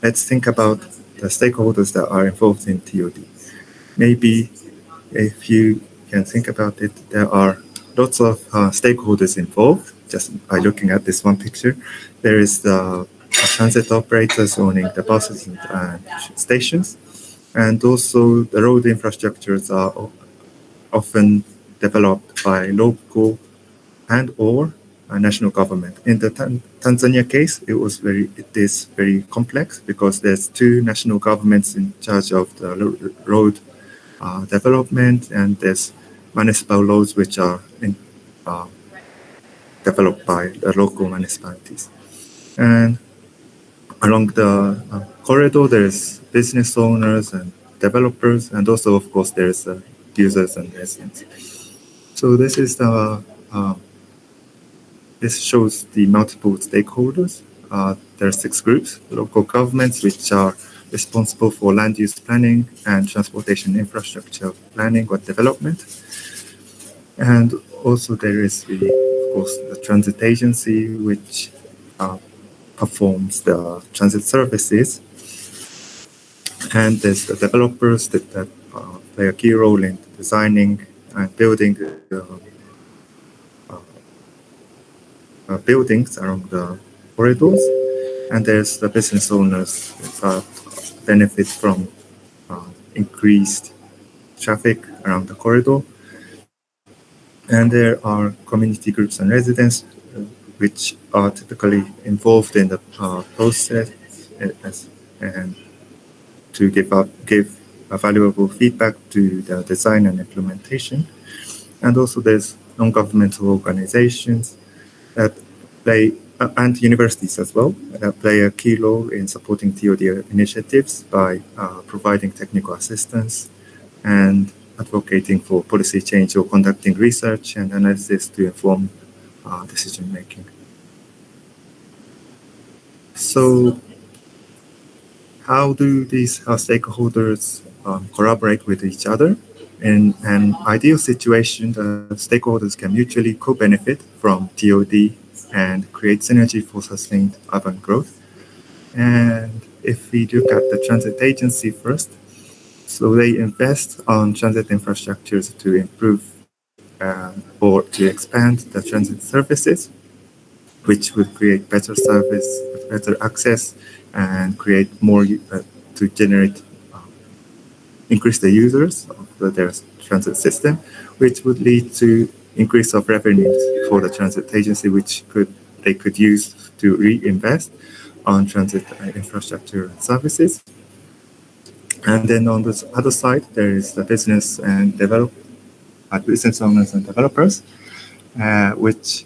let's think about the stakeholders that are involved in TOD. Maybe if you can think about it, there are lots of stakeholders involved just by looking at this one picture. There is the transit operators owning the buses and stations, and also the road infrastructures are often developed by local and or national government. In the Tanzania case, it is very complex because there's two national governments in charge of the road development, and there's municipal laws which are developed by the local municipalities. And along the corridor, there's business owners and developers, and also, of course, there's users and residents. So this is the this shows the multiple stakeholders. There are 6 groups: local governments, which are responsible for land use planning and transportation infrastructure planning or development. And also there is, of course, the transit agency, which performs the transit services. And there's the developers that play a key role in designing and building buildings along the corridors. And there's the business owners that benefit from increased traffic around the corridor. And there are community groups and residents which are typically involved in the process and to give a valuable feedback to the design and implementation. And also there's non-governmental organizations that play, and universities as well, that play a key role in supporting TOD initiatives by providing technical assistance and advocating for policy change or conducting research and analysis to inform decision making. So how do these stakeholders collaborate with each other? In an ideal situation, the stakeholders can mutually co-benefit from TOD and create synergy for sustained urban growth. And if we look at the transit agency first, so they invest on transit infrastructures to improve or to expand the transit services, which would create better service, better access, and create more to generate, increase the users of their transit system, which would lead to increase of revenues for the transit agency, which they could use to reinvest on transit infrastructure and services. And then on the other side, there is the business and business owners and developers, which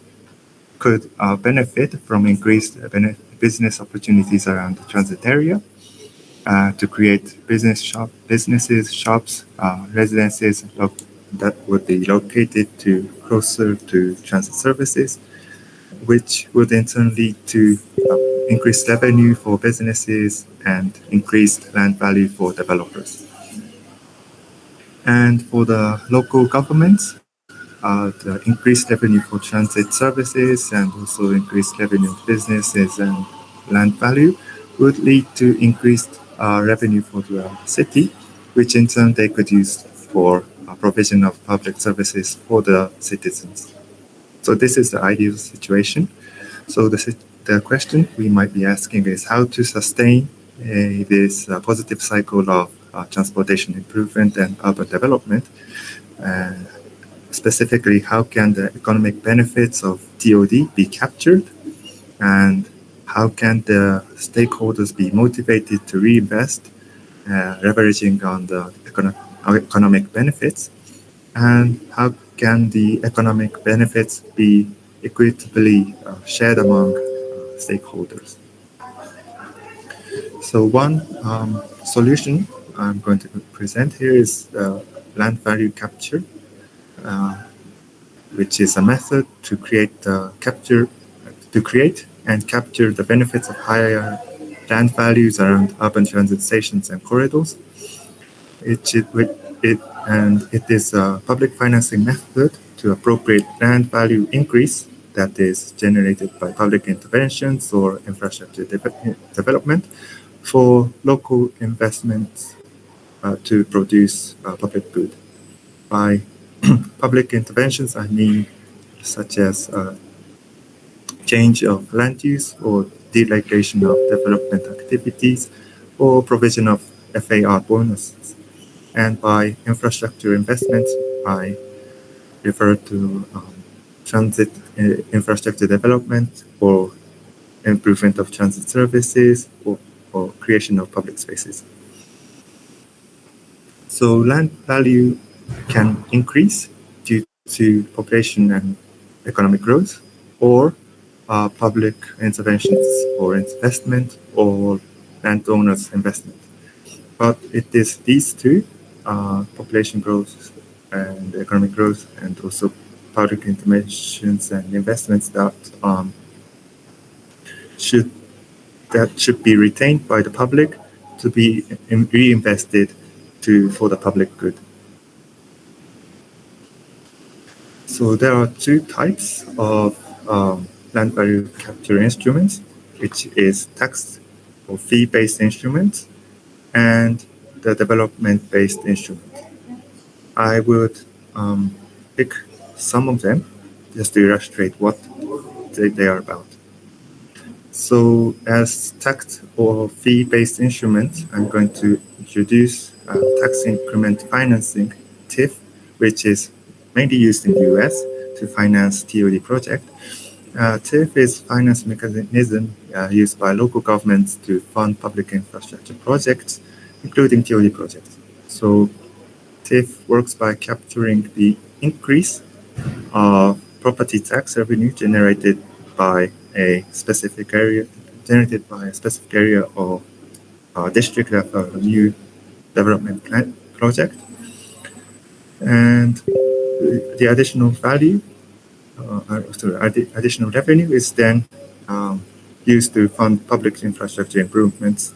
could benefit from increased business opportunities around the transit area to create businesses, shops, residences that would be located closer to transit services, which would in turn lead to increased revenue for businesses and increased land value for developers. And for the local governments, the increased revenue for transit services and also increased revenue of businesses and land value would lead to increased revenue for the city, which in turn they could use for provision of public services for the citizens. So this is the ideal situation. So the question we might be asking is how to sustain this positive cycle of transportation improvement and urban development. Specifically, how can the economic benefits of TOD be captured, and how can the stakeholders be motivated to reinvest, leveraging on the economic benefits, and how can the economic benefits be equitably shared among stakeholders. So one solution I'm going to present here is land value capture, which is a method to create and capture the benefits of higher land values around urban transit stations and corridors. It is a public financing method to appropriate land value increase that is generated by public interventions or infrastructure development for local investments to produce public good. By public interventions, I mean such as change of land use or delegation of development activities or provision of FAR bonuses. And by infrastructure investments, I refer to transit infrastructure development or improvement of transit services or creation of public spaces. So land value can increase due to population and economic growth, or public interventions for investment or landowners' investment. But it is these two, population growth and economic growth, and also public interventions and investments that should be retained by the public to be reinvested for the public good. So there are two types of land value capture instruments, which is tax or fee-based instruments and the development-based instrument. I would pick some of them just to illustrate what they are about. So as tax or fee-based instruments, I'm going to introduce tax increment financing, TIF, which is mainly used in the US to finance TOD project. TIF is finance mechanism used by local governments to fund public infrastructure projects, including TOD projects. So TIF works by capturing the increase of property tax revenue generated by a specific area or district of a new development plan project, and the additional value, additional revenue is then used to fund public infrastructure improvements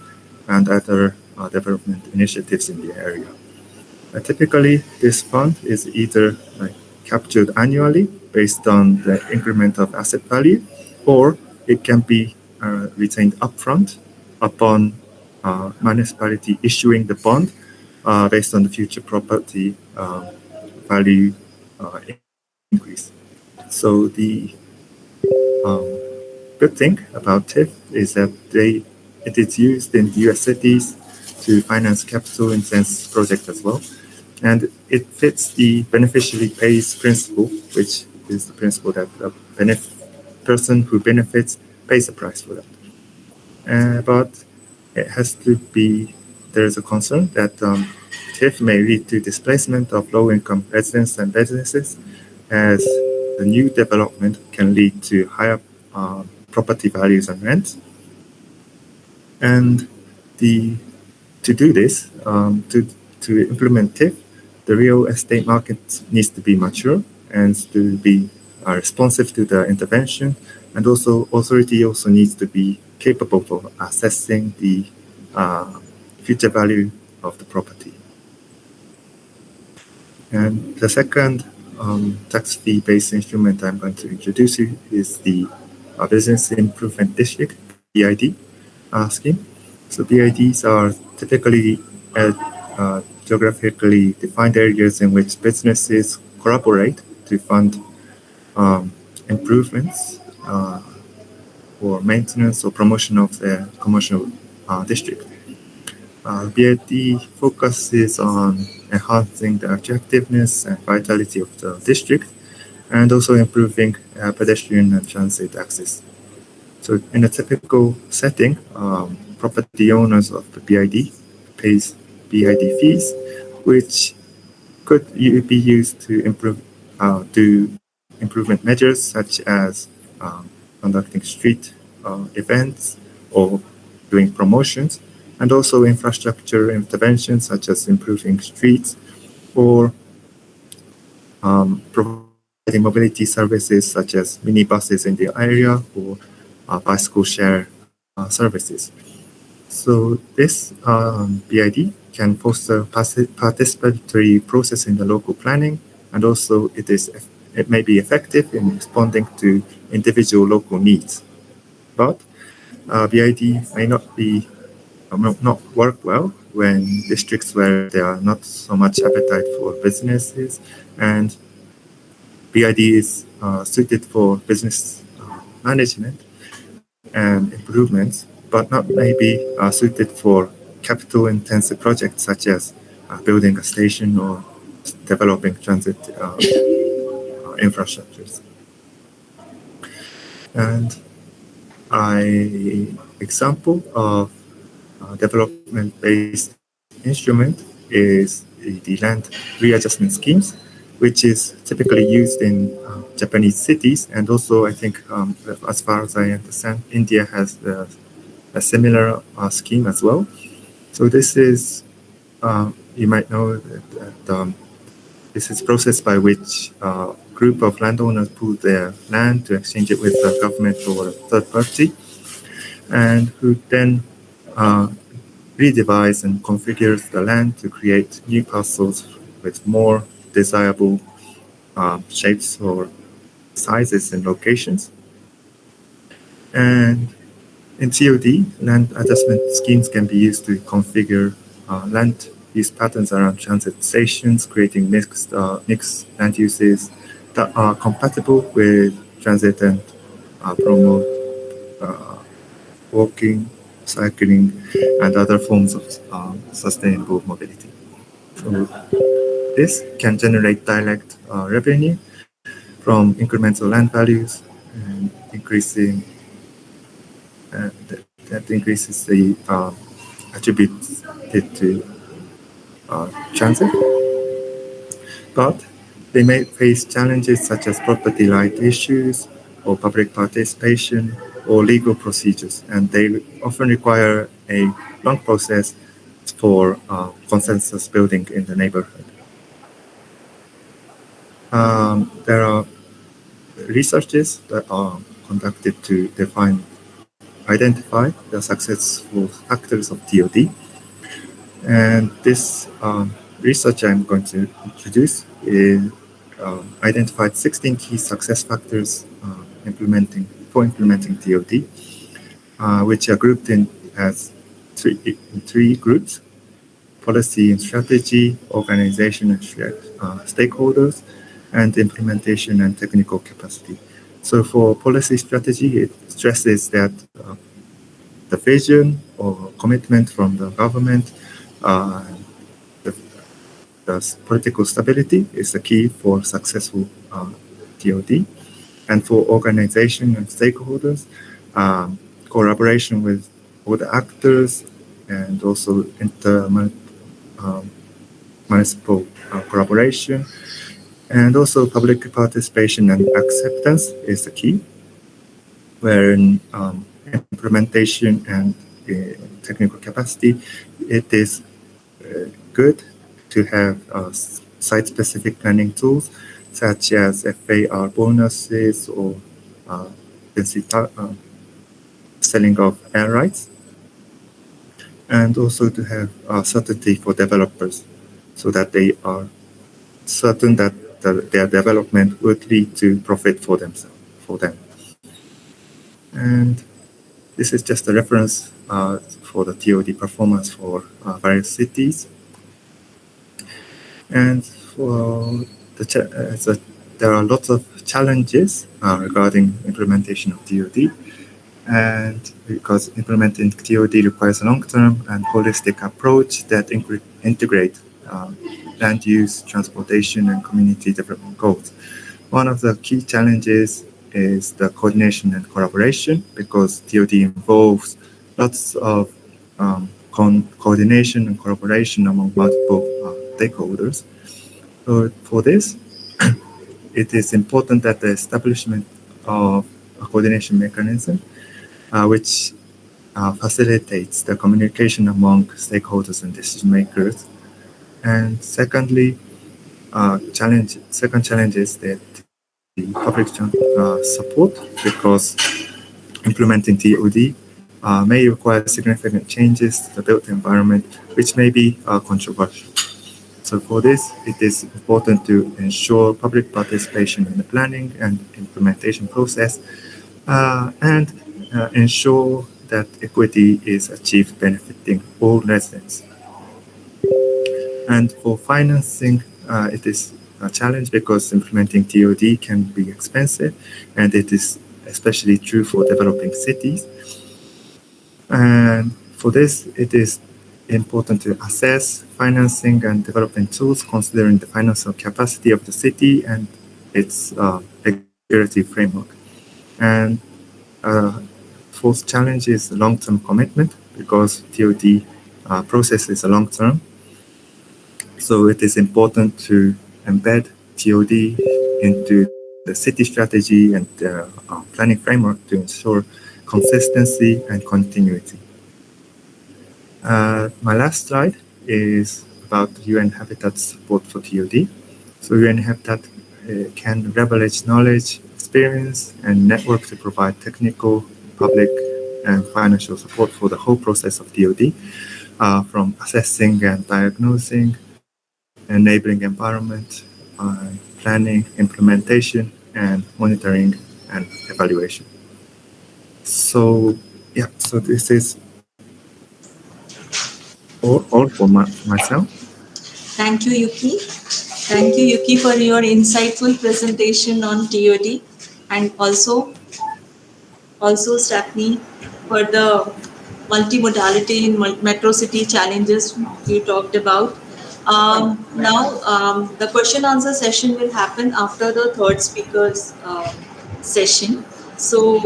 and other development initiatives in the area. Typically, this fund is either captured annually based on the increment of asset value, or it can be retained upfront upon municipality issuing the bond based on the future property value increase. So the good thing about TIF is that it is used in US cities to finance capital-intensive projects as well. And it fits the beneficiary pays principle, which is the principle that the person who benefits pays the price for that. But it has to be, there is a concern that TIF may lead to displacement of low-income residents and businesses, as the new development can lead to higher property values and rents. And to do this, to implement TIF, the real estate market needs to be mature and to be responsive to the intervention, and also authority also needs to be capable of assessing the future value of the property. And the second tax fee-based instrument I'm going to introduce you is the Business Improvement District, BID scheme. So BIDs are typically geographically defined areas in which businesses collaborate to fund improvements or maintenance or promotion of the commercial district. BID focuses on enhancing the attractiveness and vitality of the district, and also improving pedestrian and transit access. So in a typical setting, property owners of the BID pays BID fees, which could be used to do improvement measures such as conducting street events or doing promotions, and also infrastructure interventions such as improving streets or providing mobility services such as minibuses in the area or bicycle share services. So this BID can foster participatory process in the local planning, and also it may be effective in responding to individual local needs. But BID may not work well when districts where there are not so much appetite for businesses, and BID is suited for business management and improvements, but not maybe suited for capital-intensive projects such as building a station or developing transit infrastructures. And an example of development-based instrument is the land readjustment schemes. which is typically used in Japanese cities. And also, I think, as far as I understand, India has a similar scheme as well. So this is, you might know that this is a process by which a group of landowners pool their land to exchange it with the government or a third party, and who then redivise and configures the land to create new parcels with more desirable shapes or sizes and locations. And in TOD, land adjustment schemes can be used to configure land use patterns around transit stations, creating mixed land uses that are compatible with transit and promote walking, cycling, and other forms of sustainable mobility. So this can generate direct revenue from incremental land values, and that increases the attributed to transit. But they may face challenges such as property right issues or public participation or legal procedures, and they often require a long process for consensus building in the neighborhood. There are researches that are conducted to identify the successful factors of TOD. And this research I'm going to introduce is identified 16 key success factors for implementing TOD, which are grouped in as three groups: policy and strategy, organization and stakeholders, and implementation and technical capacity. So for policy strategy, it stresses that the vision or commitment from the government, the political stability is the key for successful TOD. And for organization and stakeholders, collaboration with all the actors and also municipal collaboration, and also public participation and acceptance is the key, wherein implementation and technical capacity, it is good to have site-specific planning tools such as FAR bonuses or selling of air rights, and also to have certainty for developers so that they are certain that their development would lead to profit for them. And this is just a reference for the TOD performance for various cities. And for there are lots of challenges regarding implementation of TOD. And because implementing TOD requires a long-term and holistic approach that integrate land use, transportation, and community development goals. One of the key challenges is the coordination and collaboration, because TOD involves lots of coordination and collaboration among multiple stakeholders. So for this, it is important that the establishment of a coordination mechanism which facilitates the communication among stakeholders and decision makers. And secondly, second challenge is that the public support, because implementing TOD may require significant changes to the built environment, which may be controversial. So for this, it is important to ensure public participation in the planning and implementation process, and ensure that equity is achieved benefiting all residents. And for financing, it is a challenge because implementing TOD can be expensive, and it is especially true for developing cities. And for this, it is important to assess financing and development tools considering the financial capacity of the city and its regulatory framework. And fourth challenge is long-term commitment, because TOD process is a long-term. So it is important to embed TOD into the city strategy and planning framework to ensure consistency and continuity. My last slide is about UN Habitat support for TOD. So UN Habitat can leverage knowledge, experience, and network to provide technical, public, and financial support for the whole process of TOD, from assessing and diagnosing, enabling environment, planning, implementation, and monitoring and evaluation. So yeah, so this is all for myself. Thank you, Yuki. Thank you, Yuki, for your insightful presentation on TOD, and also Stephanie for the multimodality in metro city challenges you talked about. Now, the question answer session will happen after the third speaker's session. So,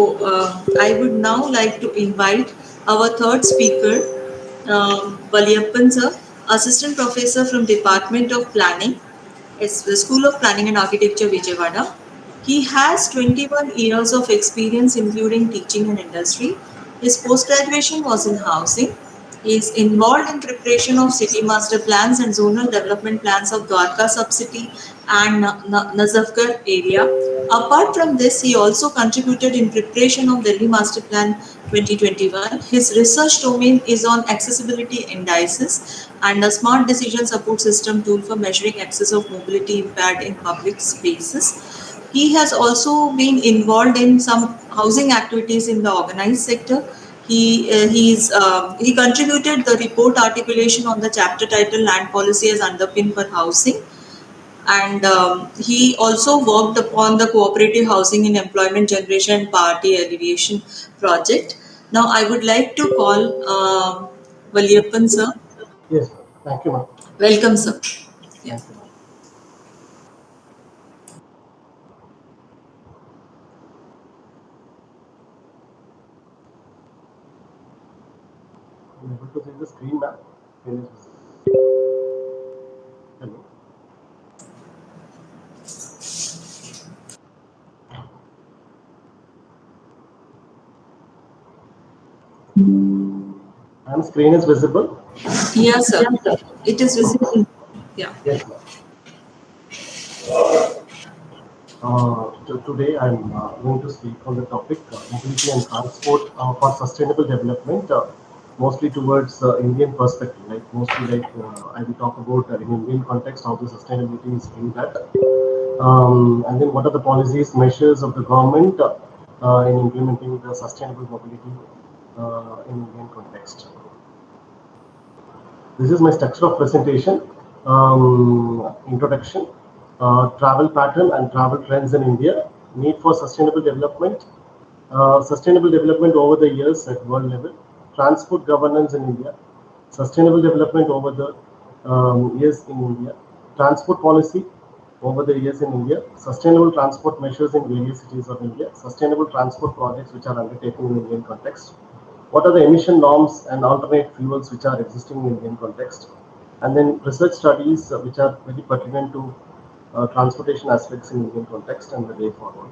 I would now like to invite our third speaker, Valiyappan sir, Assistant Professor from Department of Planning, it's the School of Planning and Architecture, Vijayawada. He has 21 years of experience, including teaching and industry. His post-graduation was in housing. He is involved in preparation of city master plans and zonal development plans of Dwarka sub-city and Nazafgarh area. Apart from this, he also contributed in preparation of Delhi Master Plan 2021. His research domain is on accessibility indices and a smart decision support system tool for measuring access of mobility impaired in public spaces. He has also been involved in some housing activities in the organized sector. He contributed the report articulation on the chapter title Land Policy as Underpin for Housing. And he also worked upon the cooperative housing in employment generation and poverty alleviation project. Now I would like to call Valiyappan sir. Yes, thank you, ma'am. Welcome, sir. Yeah. I'm able to see the screen, ma'am. Hello. And screen is visible? Yes, sir. It is visible. Yeah. Yes, ma'am. Today I'm going to speak on the topic mobility and transport for sustainable development, mostly towards Indian perspective. Like mostly, I will talk about in Indian context how the sustainability is in that, and then what are the policies, measures of the government in implementing the sustainable mobility in Indian context. This is my structure of presentation. Introduction. Travel pattern and travel trends in India, need for sustainable development over the years at world level, transport governance in India, sustainable development over the years in India, transport policy over the years in India, sustainable transport measures in various cities of India, sustainable transport projects which are undertaken in Indian context, what are the emission norms and alternate fuels which are existing in Indian context, and then research studies which are very pertinent to transportation aspects in Indian context and the way forward.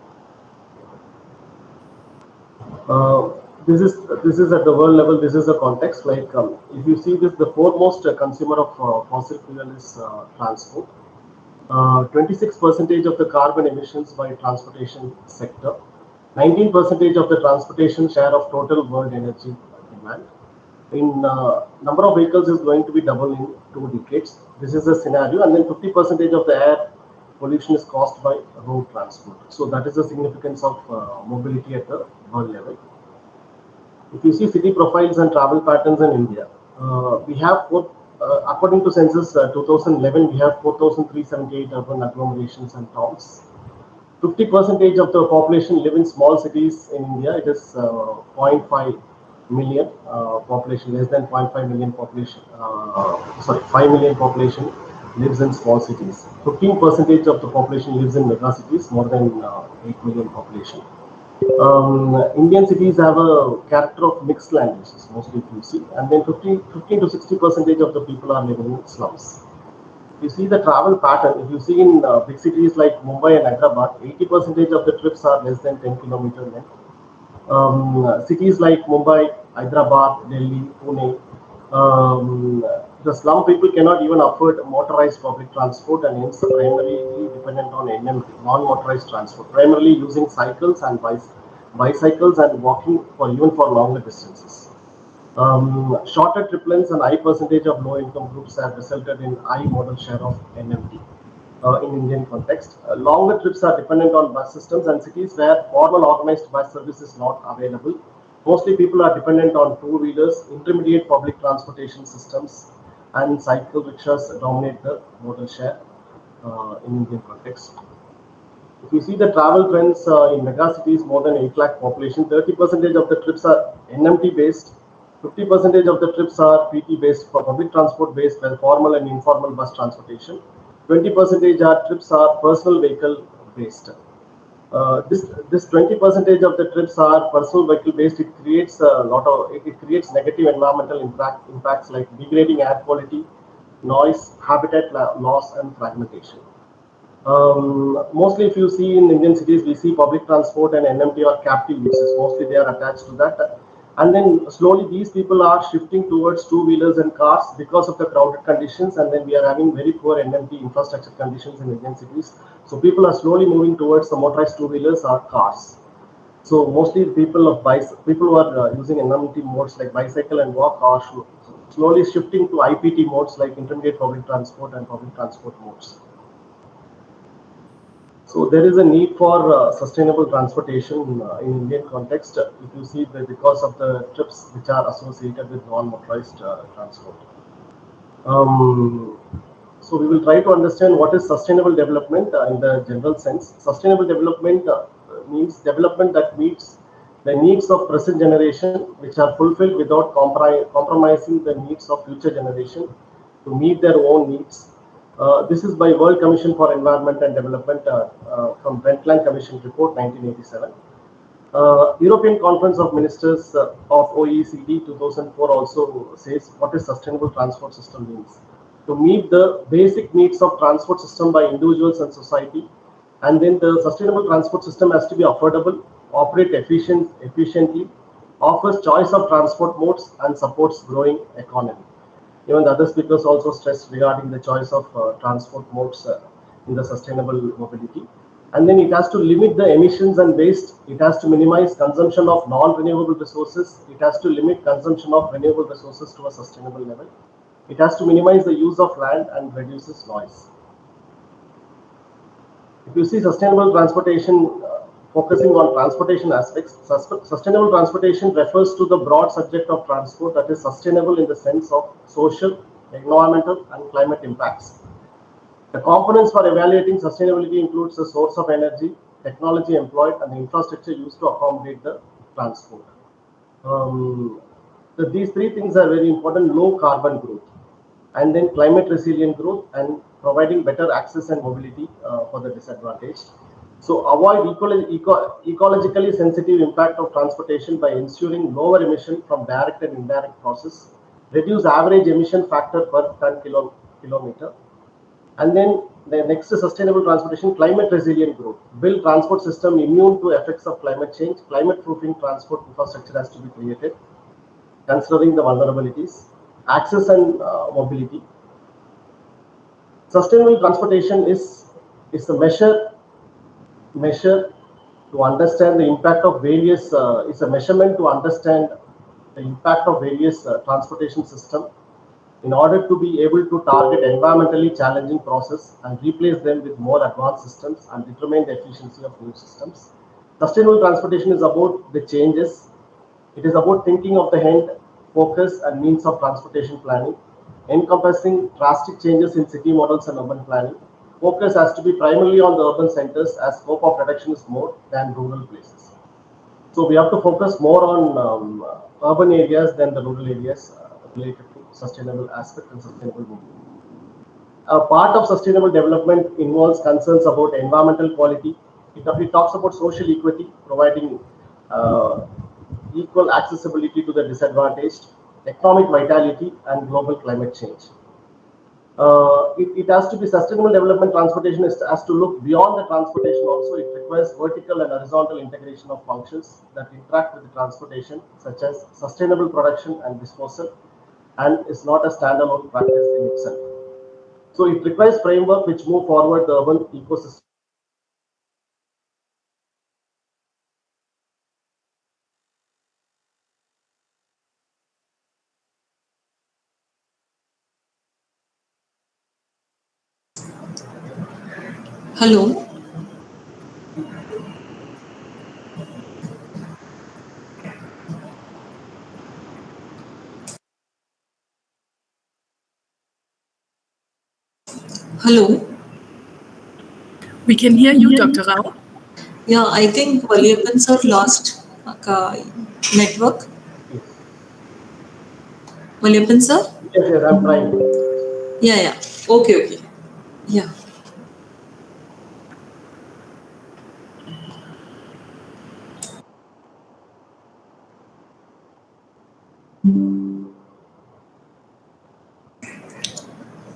This is at the world level. This is the context. Like if you see this, the foremost consumer of fossil fuel is transport. 26% of the carbon emissions by transportation sector. 19% of the transportation share of total world energy demand. In number of vehicles is going to be double in 2 decades. This is the scenario, and then 50% of the air pollution is caused by road transport. So that is the significance of mobility at the world level. If you see city profiles and travel patterns in India, we have, according to census 2011, we have 4,378 urban agglomerations and towns. 50% of the population live in small cities in India. It is 0.5 million population, less than 0.5 million population, 5 million population lives in small cities. 15% of the population lives in mega cities, more than 8 million population. Indian cities have a character of mixed land uses, mostly if you see, and then 15 to 60% of the people are living in slums. You see the travel pattern. If you see in big cities like Mumbai and Hyderabad, 80% of the trips are less than 10 kilometer length. Cities like Mumbai, Hyderabad, Delhi, Pune, the slum people cannot even afford motorized public transport and hence primarily dependent on NMT, non-motorized transport, primarily using cycles and bicycles and walking for even for longer distances. Shorter trip lengths and high percentage of low-income groups have resulted in high modal share of NMT in Indian context. Longer trips are dependent on bus systems and cities where formal organized bus service is not available. Mostly people are dependent on two-wheelers, intermediate public transportation systems, and cycle rickshaws dominate the modal share in Indian context. If you see the travel trends in mega cities, more than 8 lakh population, 30% of the trips are NMT based, 50% of the trips are PT based, for public transport based, while formal and informal bus transportation. 20% are trips are personal vehicle based. This 20% of the trips are personal vehicle based. It creates it creates negative environmental impacts like degrading air quality, noise, habitat loss, and fragmentation. Mostly, if you see in Indian cities, we see public transport and NMT are captive uses. Mostly, they are attached to that. And then slowly, these people are shifting towards two-wheelers and cars because of the crowded conditions. And then we are having very poor NMT infrastructure conditions in Indian cities. So people are slowly moving towards the motorized two-wheelers or cars. So mostly people who are using NMT modes like bicycle and walk are slowly shifting to IPT modes like intermediate public transport and public transport modes. So there is a need for sustainable transportation in Indian context. If you see because of the trips which are associated with non-motorized transport. So we will try to understand what is sustainable development in the general sense. Sustainable development means development that meets the needs of present generation, which are fulfilled without compromising the needs of future generation to meet their own needs. This is by World Commission for Environment and Development from Brundtland Commission report 1987. European Conference of Ministers of OECD 2004 also says what is sustainable transport system means. To meet the basic needs of transport system by individuals and society, and then the sustainable transport system has to be affordable, operate efficiently, offers choice of transport modes, and supports growing economy. Even the other speakers also stressed regarding the choice of transport modes in the sustainable mobility. And then it has to limit the emissions and waste. It has to minimize consumption of non-renewable resources. It has to limit consumption of renewable resources to a sustainable level. It has to minimize the use of land and reduces noise. If you see sustainable transportation, focusing on transportation aspects, sustainable transportation refers to the broad subject of transport that is sustainable in the sense of social, environmental, and climate impacts. The components for evaluating sustainability includes the source of energy, technology employed, and the infrastructure used to accommodate the transport. These three things are very important: low carbon growth, and then climate resilient growth, and providing better access and mobility for the disadvantaged. So avoid ecologically sensitive impact of transportation by ensuring lower emission from direct and indirect process, reduce average emission factor per ton kilometer. And then the next is sustainable transportation, climate resilient growth. Build transport system immune to effects of climate change. Climate proofing transport infrastructure has to be created, considering the vulnerabilities. Access and mobility. Sustainable transportation is a measure to understand the impact of various, is a measurement to understand the impact of various transportation system in order to be able to target environmentally challenging process and replace them with more advanced systems and determine the efficiency of new systems. Sustainable transportation is about the changes. It is about thinking of the end, focus, and means of transportation planning, encompassing drastic changes in city models and urban planning. Focus has to be primarily on the urban centers as scope of reduction is more than rural places. So we have to focus more on urban areas than the rural areas related to sustainable aspect and sustainable movement. A part of sustainable development involves concerns about environmental quality. It talks about social equity, providing equal accessibility to the disadvantaged, economic vitality, and global climate change. It has to be sustainable development. Transportation has to look beyond the transportation also. It requires vertical and horizontal integration of functions that interact with the transportation, such as sustainable production and disposal, and is not a standalone practice in itself. So it requires framework which move forward the urban ecosystem. Hello. Hello. We can hear you, Dr. Rao. Yeah, I think Valiappan sir lost network. Yes. Valiappan sir? Yes, I'm trying. Yeah. Okay. Yeah.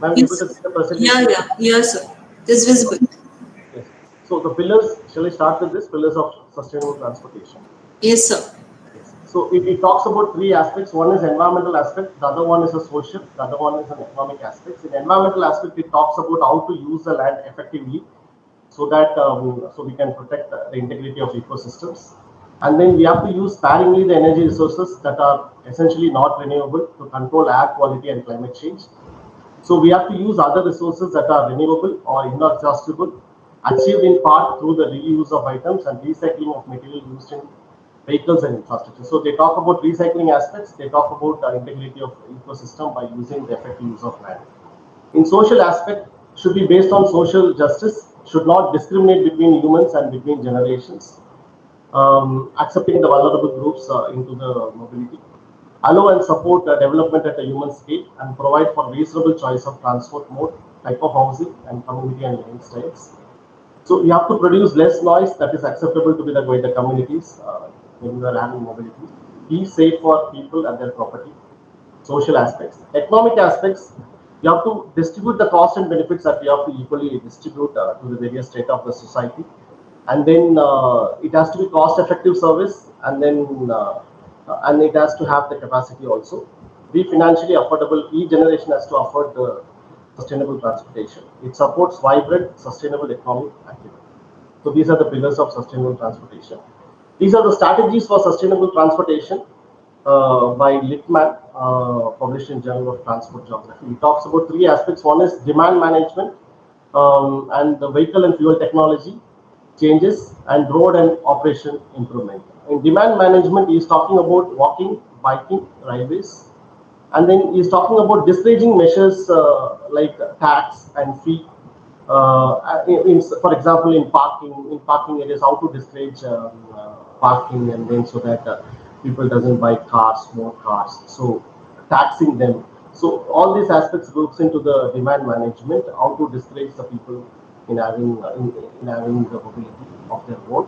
Ma'am, able to see the presentation? Yes, sir. It's visible. Yes. So the pillars, shall we start with this? Pillars of sustainable transportation. Yes, sir. Yes. So it talks about three aspects. One is environmental aspect, the other one is a social, the other one is an economic aspect. In environmental aspect, it talks about how to use the land effectively so that so we can protect the integrity of ecosystems. And then we have to use sparingly the energy resources that are essentially not renewable to control air quality and climate change. So we have to use other resources that are renewable or inexhaustible, achieved in part through the reuse of items and recycling of material used in vehicles and infrastructure. So they talk about recycling aspects, they talk about the integrity of ecosystem by using the effective use of land. In social aspect, should be based on social justice, should not discriminate between humans and between generations, accepting the vulnerable groups into the mobility, allow and support development at a human scale, and provide for reasonable choice of transport mode, type of housing, and community and living styles. So you have to produce less noise that is acceptable to be by the communities when you are having mobility. Be safe for people and their property. Social aspects. Economic aspects, you have to distribute the cost and benefits that you have to equally distribute to the various state of the society. And then it has to be cost effective service, and then and it has to have the capacity also. Be financially affordable. Each generation has to afford the sustainable transportation. It supports vibrant, sustainable economic activity. So these are the pillars of sustainable transportation. These are the strategies for sustainable transportation by Lippmann, published in Journal of Transport Geography. It talks about three aspects. One is demand management and the vehicle and fuel technology changes, and road and operation improvement. In demand management, he is talking about walking, biking, railways, and then he is talking about discouraging measures like tax and fee. For example, in parking areas, how to discourage parking, and then so that people doesn't buy more cars. So taxing them. So all these aspects goes into the demand management, how to discourage the people in having the mobility of their own.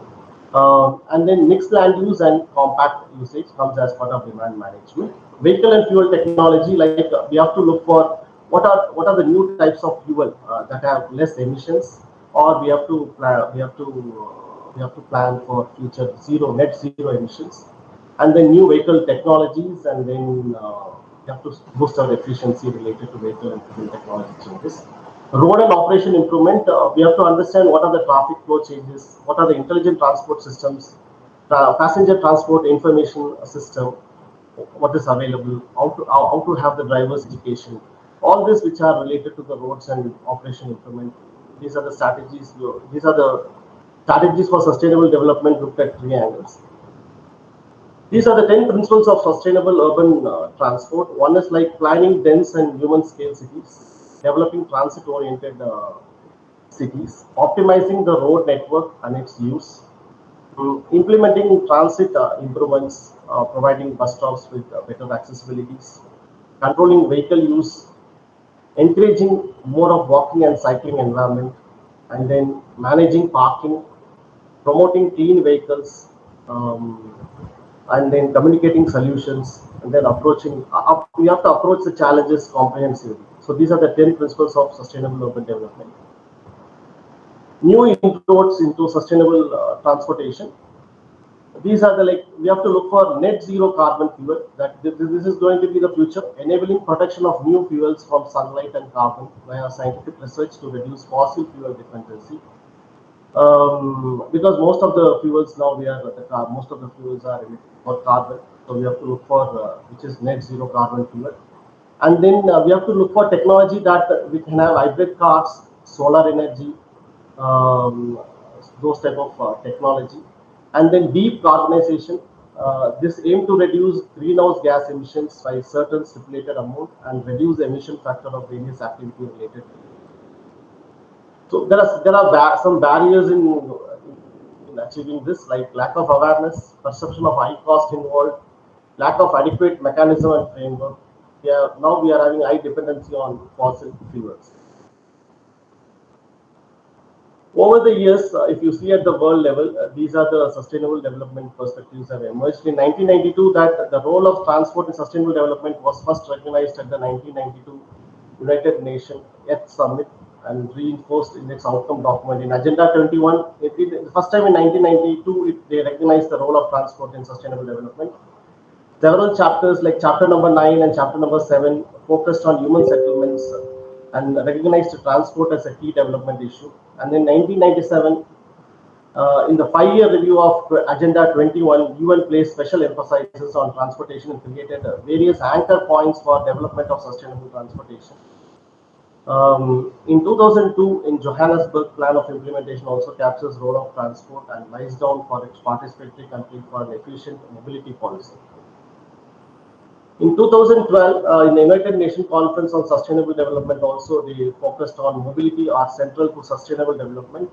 And then mixed land use and compact usage comes as part of demand management. Vehicle and fuel technology, like we have to look for what are the new types of fuel that have less emissions, or we have to plan for future net zero emissions, and then new vehicle technologies, and then we have to boost our efficiency related to vehicle and fuel technology changes. Road and operation improvement, we have to understand what are the traffic flow changes, what are the intelligent transport systems, passenger transport information system, what is available, how to have the driver's education, all this which are related to the roads and operation improvement. These are the strategies. These are the strategies for sustainable development looked at three angles. These are the 10 principles of sustainable urban transport. One is like planning dense and human scale cities, developing transit oriented cities, optimizing the road network and its use, implementing transit improvements, providing bus stops with better accessibilities, controlling vehicle use, encouraging more of walking and cycling environment, and then managing parking, promoting clean vehicles, and then communicating solutions, and then approaching. We have to approach the challenges comprehensively. So these are the 10 principles of sustainable urban development. New inroads into sustainable transportation. These are we have to look for net zero carbon fuel. That this is going to be the future, enabling production of new fuels from sunlight and carbon via scientific research to reduce fossil fuel dependency. Because most of the fuels now most of the fuels are for carbon, so we have to look for which is net zero carbon fuel. And then we have to look for technology that we can have hybrid cars, solar energy, those type of technology. And then deep carbonization. This aim to reduce greenhouse gas emissions by a certain stipulated amount and reduce the emission factor of various activity related. So there are some barriers in achieving this, like lack of awareness, perception of high cost involved, lack of adequate mechanism and framework. Now we are having high dependency on fossil fuels. Over the years, if you see at the world level, these are the sustainable development perspectives that have emerged. In 1992, that the role of transport in sustainable development was first recognized at the 1992 United Nations Earth Summit and reinforced in its outcome document. In Agenda 21, the first time in 1992, they recognized the role of transport in sustainable development. Several chapters like chapter number 9 and chapter number 7 focused on human settlements and recognized transport as a key development issue. And in 1997, in the 5-year review of Agenda 21, UN placed special emphasis on transportation and created various anchor points for development of sustainable transportation. In 2002, in Johannesburg, Plan of Implementation also captures role of transport and lies down for its participatory country for an efficient mobility policy. In 2012, in the United Nations Conference on Sustainable Development, also they focused on mobility are central to sustainable development,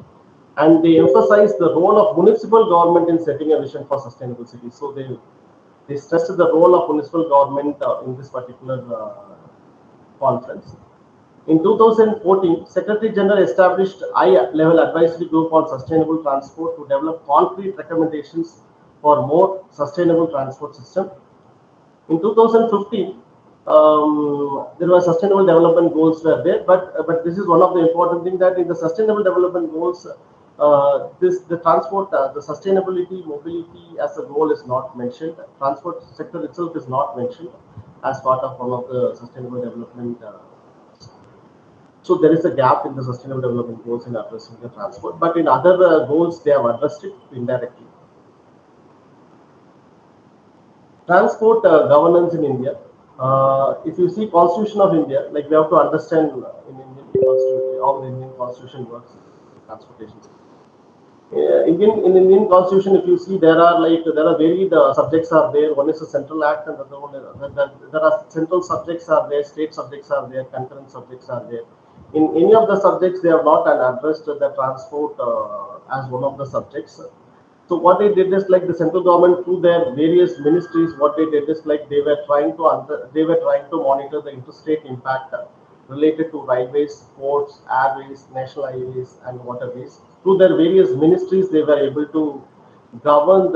and they emphasized the role of municipal government in setting a vision for sustainable cities. So they stressed the role of municipal government in this particular conference. In 2014, Secretary General established high-level advisory group on sustainable transport to develop concrete recommendations for more sustainable transport system. In 2015, there were sustainable development goals were there, but this is one of the important things that in the sustainable development goals, the transport, the sustainability, mobility as a goal is not mentioned. Transport sector itself is not mentioned as part of one of the sustainable development. So there is a gap in the sustainable development goals in addressing the transport, but in other goals they have addressed it indirectly. Transport governance in India. If you see Constitution of India, like we have to understand in Indian Constitution how the Indian Constitution works, transportation. In Indian Constitution, if you see, there are varied subjects are there. One is a central act, and the other one there are central subjects are there, state subjects are there, concurrent subjects are there. In any of the subjects, they have not addressed the transport as one of the subjects. So what they did is like the central government through their various ministries, what they did is like they were trying to monitor the interstate impact related to railways, ports, airways, national highways, and waterways. Through their various ministries, they were able to govern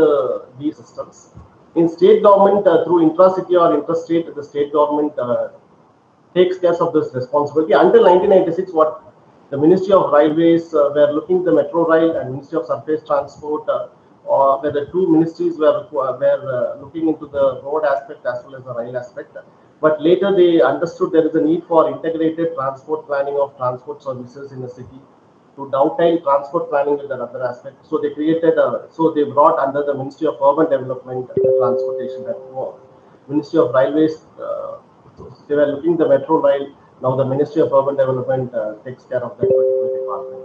these systems. In state government, through intra-city or interstate, the state government takes care of this responsibility. Until 1996, what the Ministry of Railways were looking the Metro Rail and Ministry of Surface Transport, where the two ministries were looking into the road aspect as well as the rail aspect. But later they understood there is a need for integrated transport planning of transport services in a city to dovetail transport planning with another aspect. So they they brought under the Ministry of Urban Development and Transportation, that Ministry of Railways. They were looking the Metro Rail. Now the Ministry of Urban Development takes care of that particular department.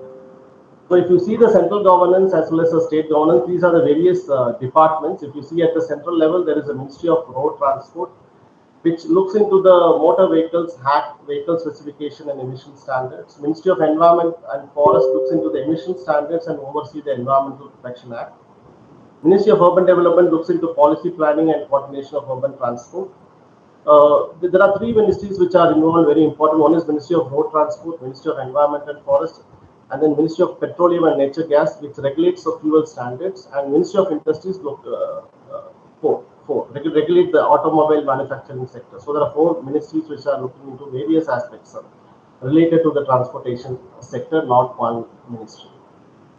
So if you see the central governance as well as the state governance, these are the various departments. If you see at the central level, there is a Ministry of Road Transport, which looks into the motor vehicles, vehicle specification and emission standards. Ministry of Environment and Forest looks into the emission standards and oversees the Environmental Protection Act. Ministry of Urban Development looks into policy planning and coordination of urban transport. There are three ministries which are involved, very important. One is Ministry of Road Transport, Ministry of Environment and Forest, and then Ministry of Petroleum and Natural Gas, which regulates the fuel standards, and Ministry of Industries, Port. regulate the automobile manufacturing sector. So there are 4 ministries which are looking into various aspects related to the transportation sector, not one ministry.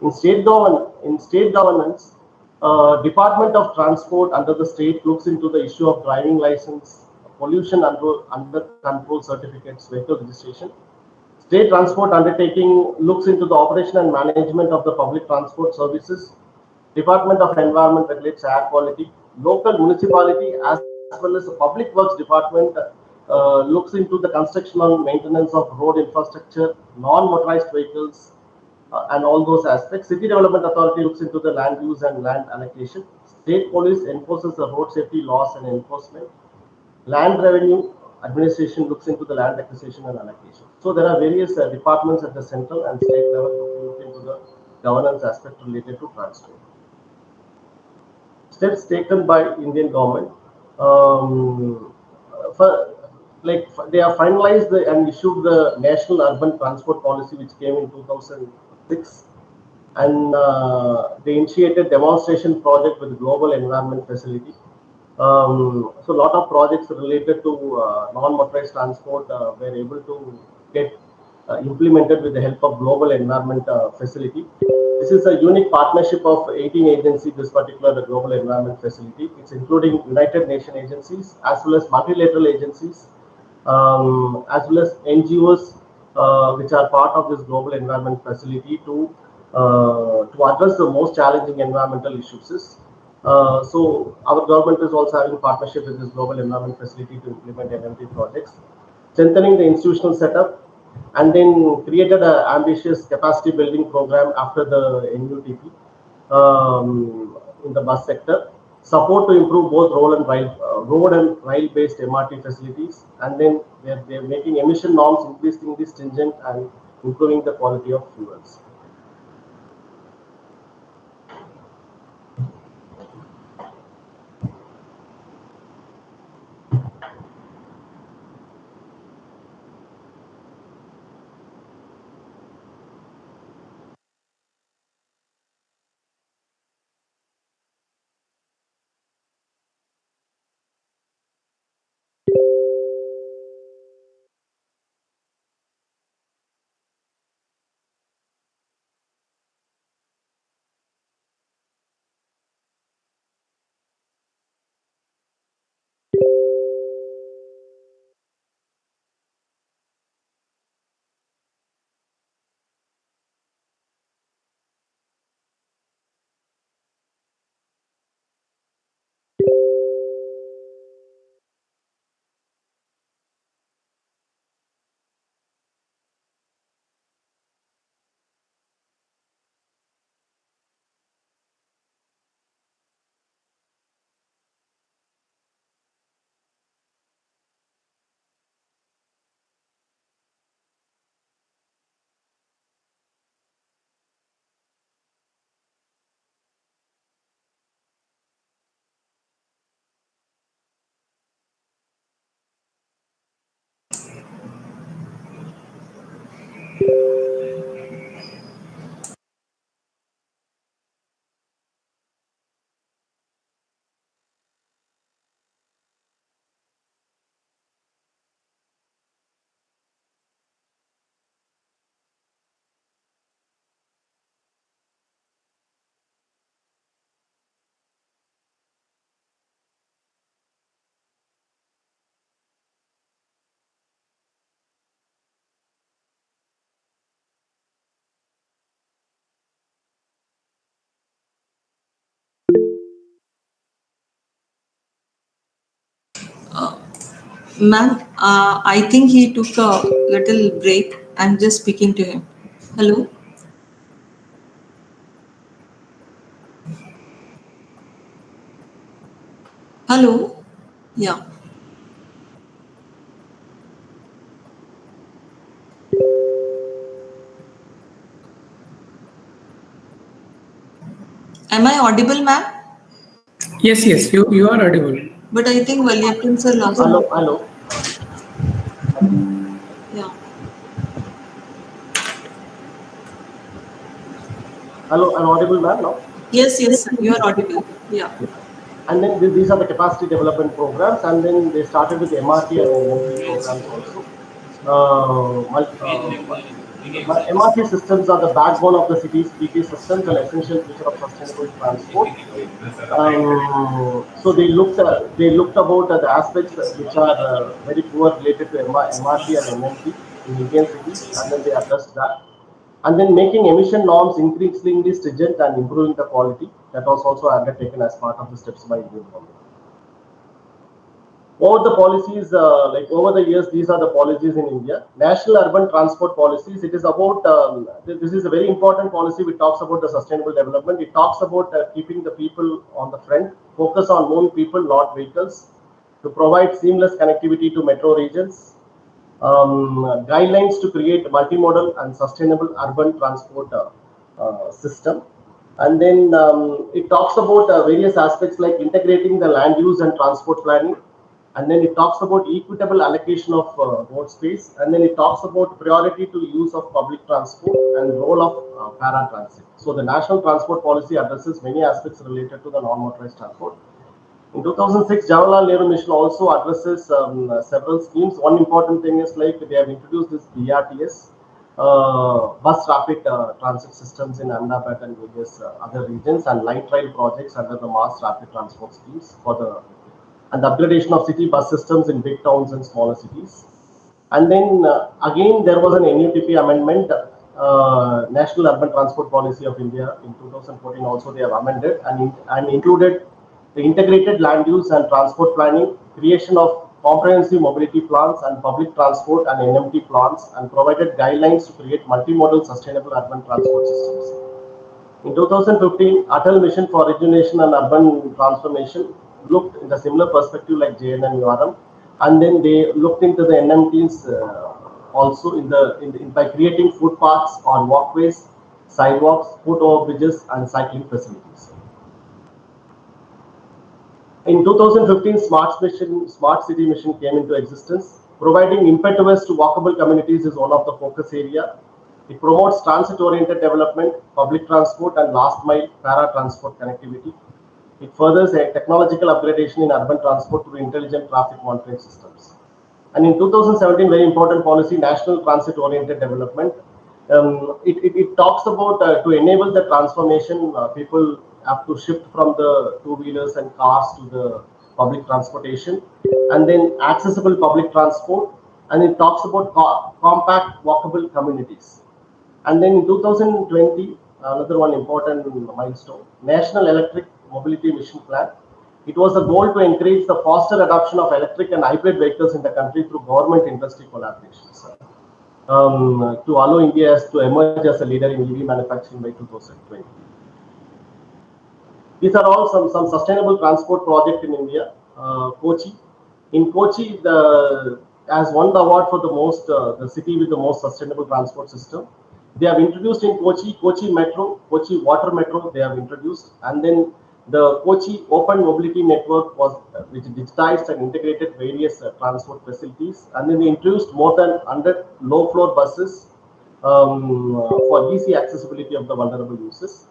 In state governance, Department of Transport under the state looks into the issue of driving license, pollution under control certificates, vehicle registration. State transport undertaking looks into the operation and management of the public transport services. Department of Environment regulates air quality. Local municipality as well as the Public Works Department looks into the construction and maintenance of road infrastructure, non-motorized vehicles, and all those aspects. City Development Authority looks into the land use and land allocation. State Police enforces the road safety laws and enforcement. Land Revenue Administration looks into the land acquisition and allocation. So there are various departments at the central and state level to look into the governance aspect related to transport. Steps taken by Indian government. They have finalized and issued the National Urban Transport Policy, which came in 2006, and they initiated demonstration project with Global Environment Facility. So a lot of projects related to non-motorized transport were able to get implemented with the help of Global Environment Facility. This is a unique partnership of 18 agencies, this particular Global Environment Facility. It's including United Nations agencies as well as multilateral agencies, as well as NGOs which are part of this Global Environment Facility to address the most challenging environmental issues. So our government is also having partnership with this Global Environment Facility to implement NMT projects, strengthening the institutional setup, and then created an ambitious capacity building program after the NUTP in the bus sector. Support to improve both road and rail based MRT facilities, and then they're making emission norms increasingly stringent and improving the quality of fuels. Ma'am, I think he took a little break. I'm just speaking to him. Hello? Hello? Yeah. Am I audible, ma'am? Yes, you are audible. But I think Valiappan sir lost. Hello. Yeah. Hello, I'm audible, ma'am, now? Yes, you are audible. Yeah. And then these are the capacity development programs, and then they started with MRT and NMT programs also. MRT systems are the backbone of the city's PT systems and essential feature of sustainable transport. So they looked about the aspects which are very poor related to MRT and NMT in Indian cities, and then they addressed that. And then making emission norms increasingly stringent and improving the quality, that was also undertaken as part of the steps by Indian government. Over the policies, over the years, these are the policies in India. National Urban Transport Policies, it is about, this is a very important policy which talks about the sustainable development. It talks about keeping the people on the front, focus on moving people, not vehicles, to provide seamless connectivity to metro regions, guidelines to create multimodal and sustainable urban transport system. And then it talks about various aspects like integrating the land use and transport planning. And then it talks about equitable allocation of road space. And then it talks about priority to use of public transport and role of paratransit. So the National Transport Policy addresses many aspects related to the non-motorized transport. In 2006, Jawaharlal Nehru Mission also addresses several schemes. One important thing is like they have introduced this BRTS, bus rapid transit systems in Ahmedabad and various other regions, and light rail projects under the mass rapid transport schemes for the upgradation of city bus systems in big towns and smaller cities. And then again, there was an NUTP amendment, National Urban Transport Policy of India in 2014 also they have amended and included the integrated land use and transport planning, creation of comprehensive mobility plans and public transport and NMT plans, and provided guidelines to create multimodal sustainable urban transport systems. In 2015, Atal Mission for Rejuvenation and Urban Transformation looked in the similar perspective like JNNURM, and then they looked into the NMTs also by creating footpaths on walkways, sidewalks, foot over bridges, and cycling facilities. In 2015, Smart City Mission came into existence. Providing impetus to walkable communities is one of the focus area. It promotes transit-oriented development, public transport, and last-mile para-transport connectivity. It furthers a technological upgradation in urban transport through intelligent traffic monitoring systems. And in 2017, very important policy, National Transit-Oriented Development. It talks about to enable the transformation, people have to shift from the two-wheelers and cars to the public transportation, and then accessible public transport. And it talks about compact walkable communities. And then in 2020, another one important milestone, National Electric Mobility Mission Plan. It was a goal to encourage the faster adoption of electric and hybrid vehicles in the country through government-industry collaborations to allow India to emerge as a leader in EV manufacturing by 2020. These are all some sustainable transport project in India. Kochi. In Kochi, has won the award for the city with the most sustainable transport system. They have introduced in Kochi Metro, Kochi Water Metro, they have introduced, and then the Kochi Open Mobility Network was which digitized and integrated various transport facilities, and then they introduced more than 100 low-floor buses for DC accessibility of the vulnerable users.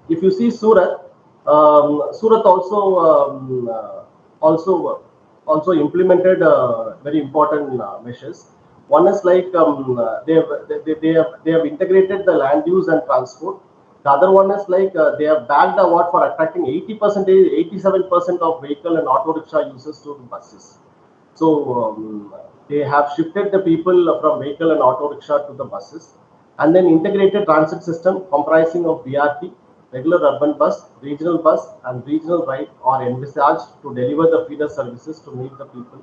If you see Surat, Surat also implemented very important measures. One is like they have integrated the land use and transport. The other one is like they have bagged the award for attracting 87% of vehicle and auto rickshaw users to buses. So they have shifted the people from vehicle and auto rickshaw to the buses, and then integrated transit system comprising of BRT, regular urban bus, regional bus, and regional ride are envisaged to deliver the feeder services to meet the people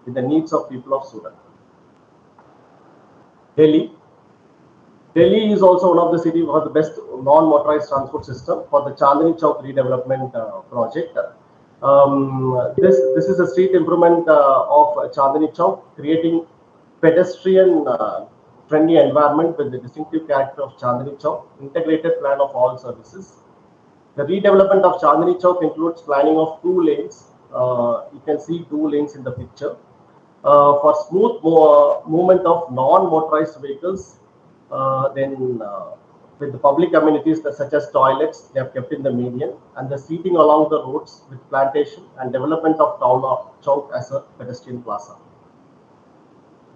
with the needs of people of Surat. Delhi is also one of the cities with the best non-motorized transport system for the Chandni Chowk redevelopment project. This is a street improvement of Chandni Chowk, creating pedestrian friendly environment with the distinctive character of Chandni Chowk, integrated plan of all services. The redevelopment of Chandni Chowk includes planning of 2 lanes. You can see 2 lanes in the picture for smooth movement of non-motorized vehicles. Then with the public amenities such as toilets, they have kept in the median, and the seating along the roads with plantation and development of town chowk as a pedestrian plaza.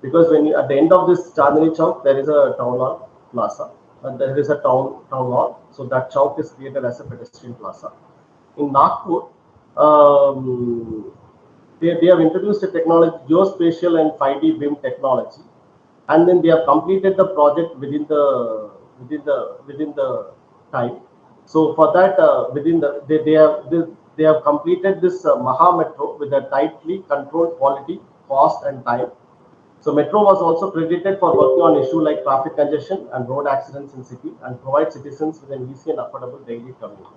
Because when you, at the end of this Chandni Chowk, there is a town hall plaza, and there is a town hall, so that chowk is created as a pedestrian plaza. In Nagpur, they have introduced a technology, geospatial and 5D BIM technology, and then they have completed the project within the time. So for that, they have completed this Maha Metro with a tightly controlled quality, cost, and time. So Metro was also credited for working on issues like traffic congestion and road accidents in city, and provide citizens with an easy and affordable daily commute.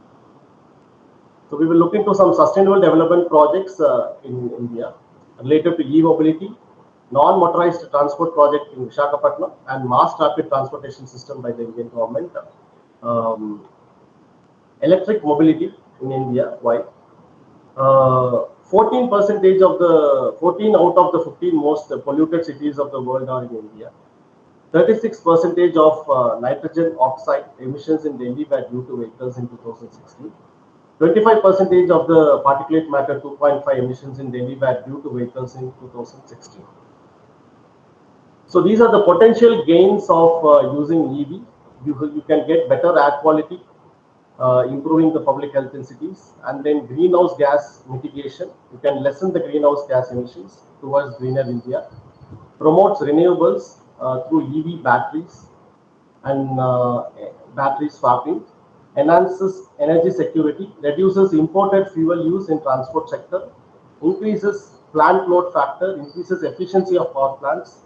So we will look into some sustainable development projects in India related to e-mobility, non-motorized transport project in Visakhapatnam, and mass rapid transportation system by the Indian government. Electric mobility in India, why? 14% of the 14 out of the 15 most polluted cities of the world are in India. 36% of nitrogen oxide emissions in Delhi were due to vehicles in 2016. 25% of the particulate matter 2.5 emissions in Delhi were due to vehicles in 2016. So these are the potential gains of using EV. You can get better air quality, improving the public health in cities, and then greenhouse gas mitigation. You can lessen the greenhouse gas emissions towards greener India. Promotes renewables through EV batteries and battery swapping. Enhances energy security, reduces imported fuel use in transport sector, increases plant load factor, increases efficiency of power plants,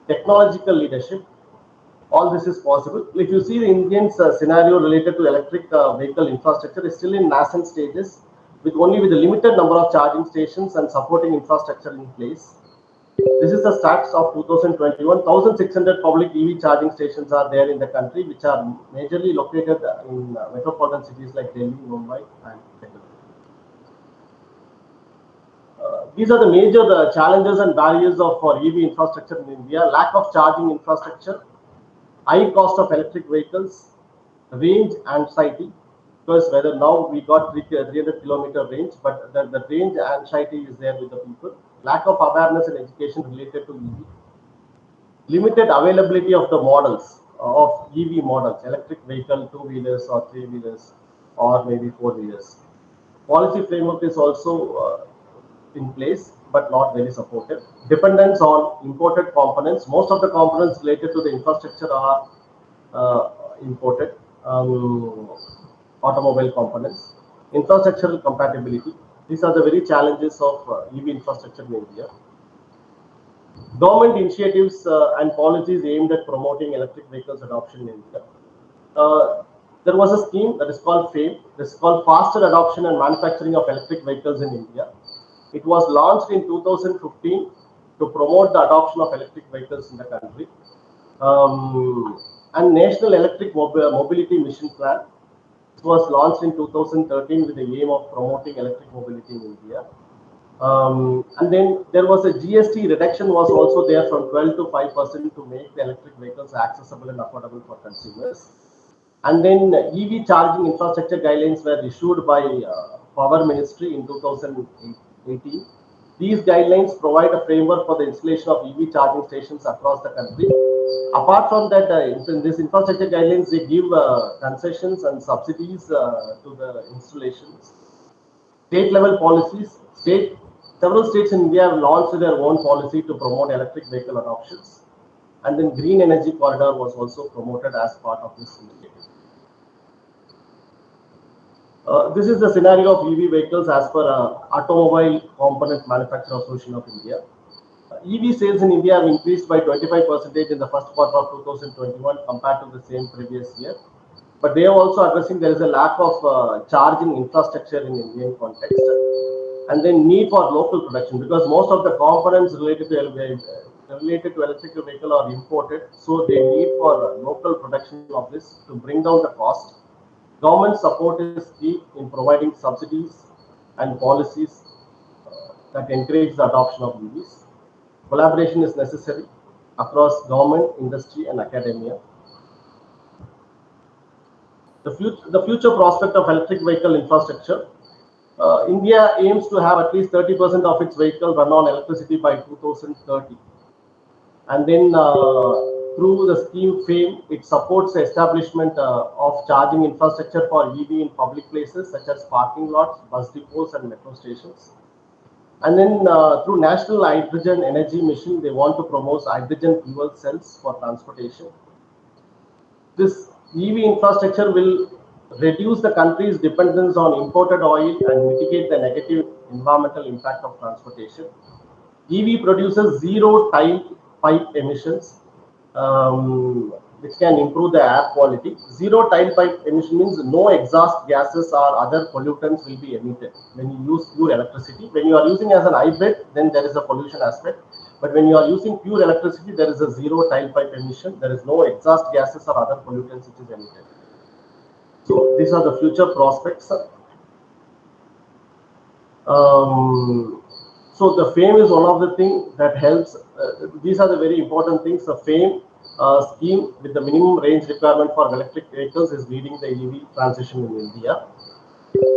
technological leadership. All this is possible. If you see the Indian scenario related to electric vehicle infrastructure is still in nascent stages, with a limited number of charging stations and supporting infrastructure in place. This is the stats of 2021. 1,600 public EV charging stations are there in the country, which are majorly located in metropolitan cities like Delhi, Mumbai, and Bengaluru. These are the major challenges and barriers for EV infrastructure in India: lack of charging infrastructure, high cost of electric vehicles, range anxiety, because whether now we got 300 kilometer range, but the range anxiety is there with the people. Lack of awareness and education related to EV. Limited availability of the models, of EV models, electric vehicle, 2-wheelers or 3-wheelers or maybe 4-wheelers. Policy framework is also in place, but not very supportive. Dependence on imported components. Most of the components related to the infrastructure are imported, automobile components. Infrastructural compatibility. These are the very challenges of EV infrastructure in India. Government initiatives and policies aimed at promoting electric vehicles adoption in India. There was a scheme that is called FAME. This is called Faster Adoption and Manufacturing of Electric Vehicles in India. It was launched in 2015 to promote the adoption of electric vehicles in the country. And National Electric Mobility Mission Plan. It was launched in 2013 with the aim of promoting electric mobility in India. And then there was a GST reduction was also there from 12 to 5% to make the electric vehicles accessible and affordable for consumers. And then EV charging infrastructure guidelines were issued by Power Ministry in 2018. These guidelines provide a framework for the installation of EV charging stations across the country. Apart from that, in this infrastructure guidelines, they give concessions and subsidies to the installations. State level policies. Several states in India have launched their own policy to promote electric vehicle adoptions. And then Green Energy Corridor was also promoted as part of this initiative. This is the scenario of EV vehicles as per Automobile Component Manufacturer Association of India. EV sales in India have increased by 25% in the first quarter of 2021 compared to the same previous year. But they are also addressing there is a lack of charging infrastructure in Indian context. And then need for local production, because most of the components related to electric vehicle are imported. So they need for local production of this to bring down the cost. Government support is key in providing subsidies and policies that encourage the adoption of EVs. Collaboration is necessary across government, industry, and academia. The future prospect of electric vehicle infrastructure. India aims to have at least 30% of its vehicles run on electricity by 2030. And then through the scheme FAME, it supports the establishment of charging infrastructure for EV in public places such as parking lots, bus depots, and metro stations. And then through National Hydrogen Energy Mission, they want to promote hydrogen fuel cells for transportation. This EV infrastructure will reduce the country's dependence on imported oil and mitigate the negative environmental impact of transportation. EV produces zero tailpipe emissions, which can improve the air quality. Zero tailpipe emission means no exhaust gases or other pollutants will be emitted when you use pure electricity. When you are using as an hybrid, then there is a pollution aspect. But when you are using pure electricity, there is a zero tailpipe emission. There is no exhaust gases or other pollutants which is emitted. So these are the future prospects. So the FAME is one of the things that helps. These are the very important things. The FAME scheme with the minimum range requirement for electric vehicles is leading the EV transition in India.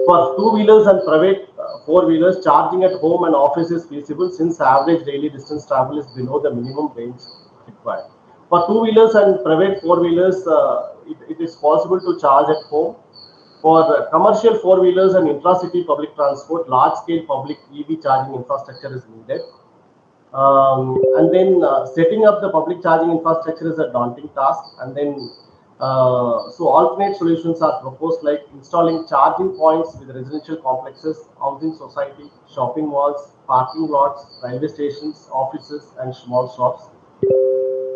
For two-wheelers and private four-wheelers, charging at home and office is feasible since average daily distance travel is below the minimum range required. For two-wheelers and private four-wheelers, it is possible to charge at home. For commercial four-wheelers and intra-city public transport, large-scale public EV charging infrastructure is needed. And then setting up the public charging infrastructure is a daunting task. And then so alternate solutions are proposed, like installing charging points with residential complexes, housing society, shopping malls, parking lots, railway stations, offices, and small shops.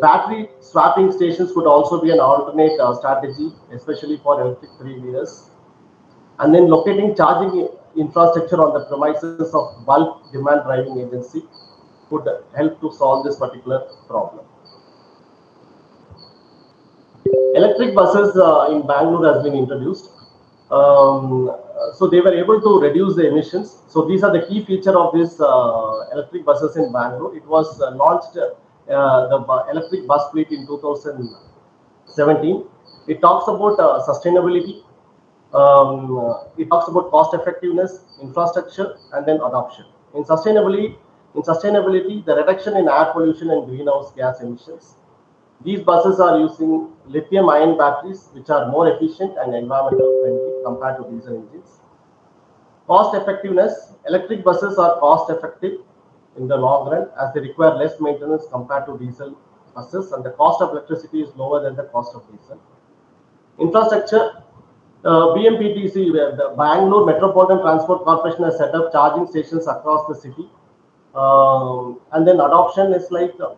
Battery swapping stations could also be an alternate strategy, especially for electric three-wheelers. And then locating charging infrastructure on the premises of bulk demand driving agency could help to solve this particular problem. Electric buses in Bangalore has been introduced. So they were able to reduce the emissions. So these are the key feature of this electric buses in Bangalore. It was launched, the electric bus fleet in 2017. It talks about sustainability. It talks about cost effectiveness, infrastructure, and then adoption. In sustainability, the reduction in air pollution and greenhouse gas emissions. These buses are using lithium-ion batteries, which are more efficient and environmental friendly compared to diesel engines. Cost effectiveness: electric buses are cost effective in the long run as they require less maintenance compared to diesel buses, and the cost of electricity is lower than the cost of diesel. Infrastructure: BMPTC, the Bangalore Metropolitan Transport Corporation, has set up charging stations across the city. And then adoption is like the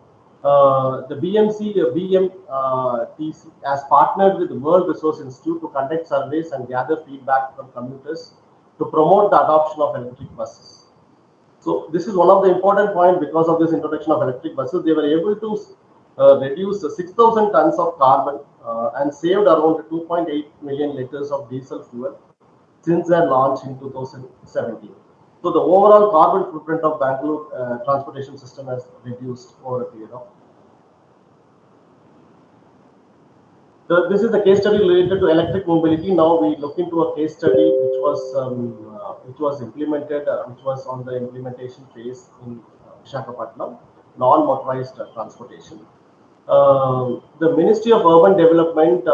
BMTC has partnered with the World Resource Institute to conduct surveys and gather feedback from commuters to promote the adoption of electric buses. So this is one of the important points. Because of this introduction of electric buses, they were able to reduce 6,000 tons of carbon and saved around 2.8 million liters of diesel fuel since their launch in 2017. So the overall carbon footprint of Bangalore transportation system has reduced over a period of. This is the case study related to electric mobility. Now we look into a case study which was implemented, which was on the implementation phase in Visakhapatnam, non-motorized transportation. The Ministry of Urban Development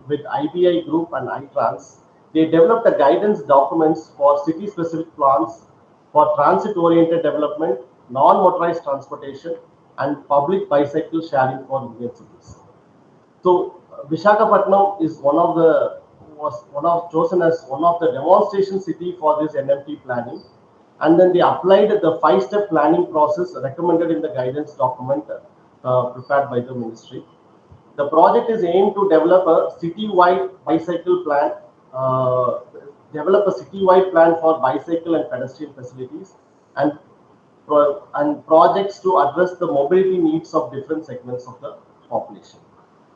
with IBI Group and iTrans, they developed a guidance documents for city-specific plans for transit-oriented development, non-motorized transportation, and public bicycle sharing for Indian cities. So Visakhapatnam is chosen as one of the demonstration city for this NMT planning, and then they applied the 5-step planning process recommended in the guidance document prepared by the ministry. The project is aimed to develop a city-wide bicycle plan. Develop a city-wide plan for bicycle and pedestrian facilities and projects to address the mobility needs of different segments of the population.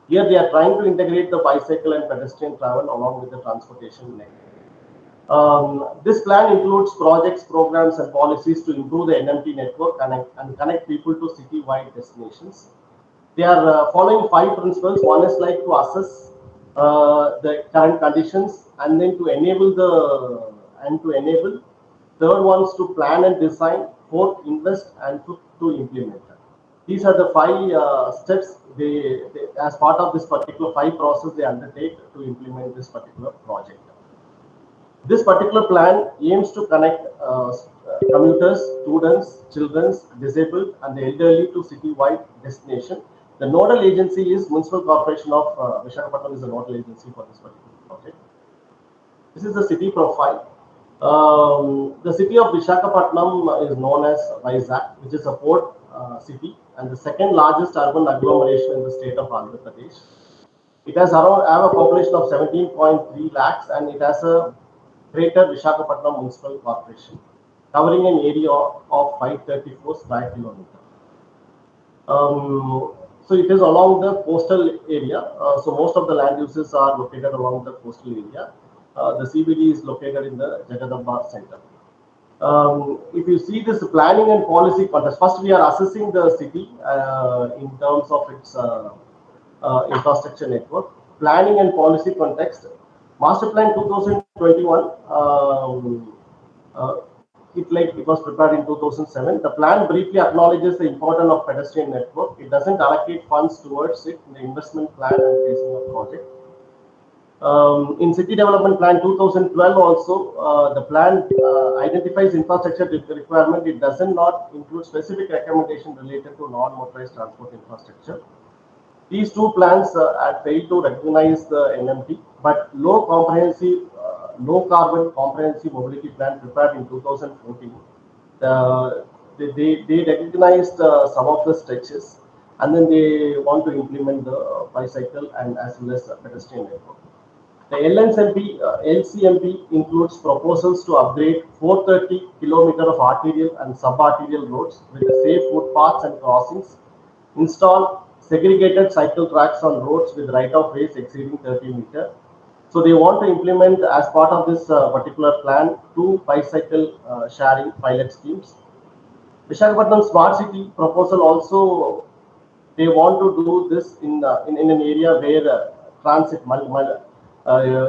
Here they are trying to integrate the bicycle and pedestrian travel along with the transportation network. This plan includes projects, programs, and policies to improve the NMT network and connect people to city-wide destinations. They are following 5 principles. One is like to assess the current conditions, and then to enable third ones to plan and design, fourth invest, and fifth to implement. These are the five steps they, as part of this particular five process they undertake to implement this particular project. This particular plan aims to connect commuters, students, children, disabled, and the elderly to city-wide destination. The nodal agency is Municipal Corporation of Visakhapatnam is the nodal agency for this particular project. This is the city profile. The city of Visakhapatnam is known as Vizag, which is a port city and the second largest urban agglomeration in the state of Andhra Pradesh. It has around have a population of 17.3 lakhs and it has a greater Visakhapatnam Municipal Corporation, covering an area of 534 square kilometers. So it is along the coastal area. So most of the land uses are located along the coastal area. The CBD is located in the Jagadamba center. If you see this planning and policy context, first we are assessing the city in terms of its infrastructure network. Planning and policy context, Master Plan 2021, it was prepared in 2007. The plan briefly acknowledges the importance of pedestrian network. It doesn't allocate funds towards it in the investment plan and phasing of project. In City Development Plan 2012 also, the plan identifies infrastructure requirement. It does not include specific recommendation related to non-motorized transport infrastructure. These two plans had failed to recognize the NMT, but low carbon comprehensive mobility plan prepared in 2014, they recognized some of the stretches, and then they want to implement the bicycle and as well as pedestrian network. The LCMP includes proposals to upgrade 430 km of arterial and sub-arterial roads with safe footpaths and crossings, install segregated cycle tracks on roads with right-of-ways exceeding 30 meters. So they want to implement as part of this particular plan 2 bicycle sharing pilot schemes. Visakhapatnam Smart City proposal also, they want to do this in an area where transit,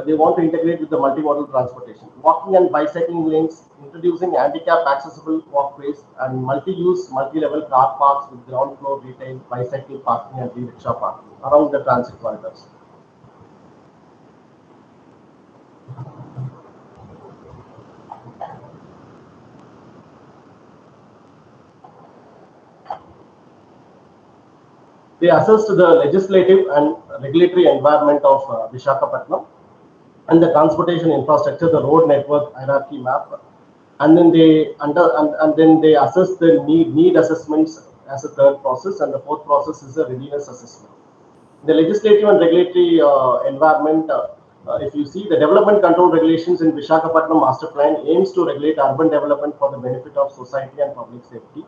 they want to integrate with the multimodal transportation. Walking and bicycling lanes, introducing handicap accessible walkways and multi-use, multi-level car parks with ground floor retail, bicycle parking and e-rickshaw parking around the transit corridors. They assessed the legislative and regulatory environment of Visakhapatnam and the transportation infrastructure, the road network hierarchy map, and then they assess the need assessments as a third process, and the fourth process is a readiness assessment. The legislative and regulatory environment, if you see the development control regulations in Visakhapatnam Master Plan aims to regulate urban development for the benefit of society and public safety.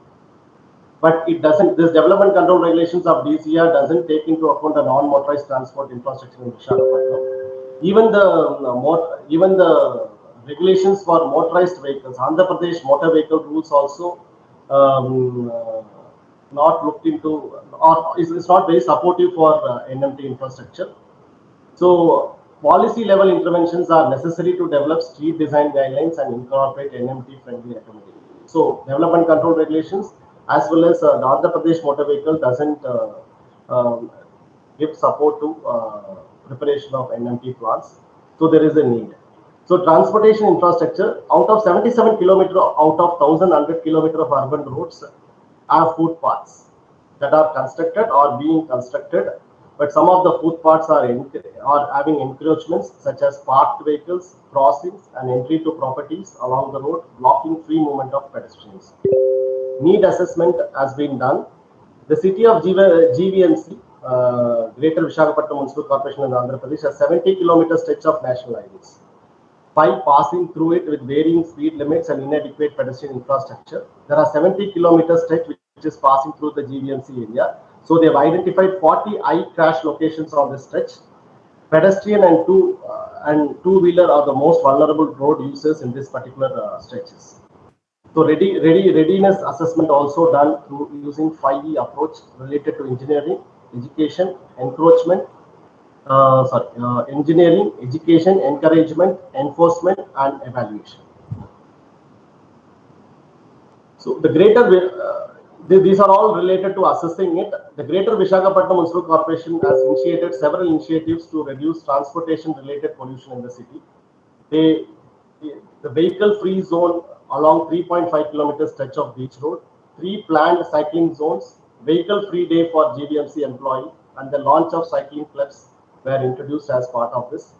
But it doesn't, this development control regulations of DCR doesn't take into account the non-motorized transport infrastructure in Visakhapatnam. Even the regulations for motorized vehicles, Andhra Pradesh motor vehicle rules also not looked into, or is not very supportive for NMT infrastructure. So policy level interventions are necessary to develop street design guidelines and incorporate NMT friendly recommendations. So development control regulations as well as the Andhra Pradesh motor vehicle doesn't give support to preparation of NMT plans. So there is a need. So transportation infrastructure, out of 77 kilometers out of 1,100 kilometers of urban roads are footpaths that are constructed or being constructed, but some of the footpaths are having encroachments such as parked vehicles, crossings and entry to properties along the road, blocking free movement of pedestrians. Need assessment has been done. The city of GVMC, Greater Visakhapatnam Municipal Corporation in Andhra Pradesh, has 70 kilometer stretch of national highways. By passing through it with varying speed limits and inadequate pedestrian infrastructure, there are 70 kilometer stretch which is passing through the GVMC area. So they've identified 40 high crash locations on this stretch. Pedestrian and two-wheeler are the most vulnerable road users in this particular stretches. So readiness assessment also done through using 5E approach related to engineering, education, encroachment, engineering, education, encouragement, enforcement, and evaluation. So the these are all related to assessing it. The Greater Visakhapatnam Municipal Corporation has initiated several initiatives to reduce transportation-related pollution in the city. The vehicle-free zone along 3.5 kilometers stretch of beach road, 3 planned cycling zones, vehicle-free day for GVMC employee, and the launch of cycling clubs were introduced as part of this.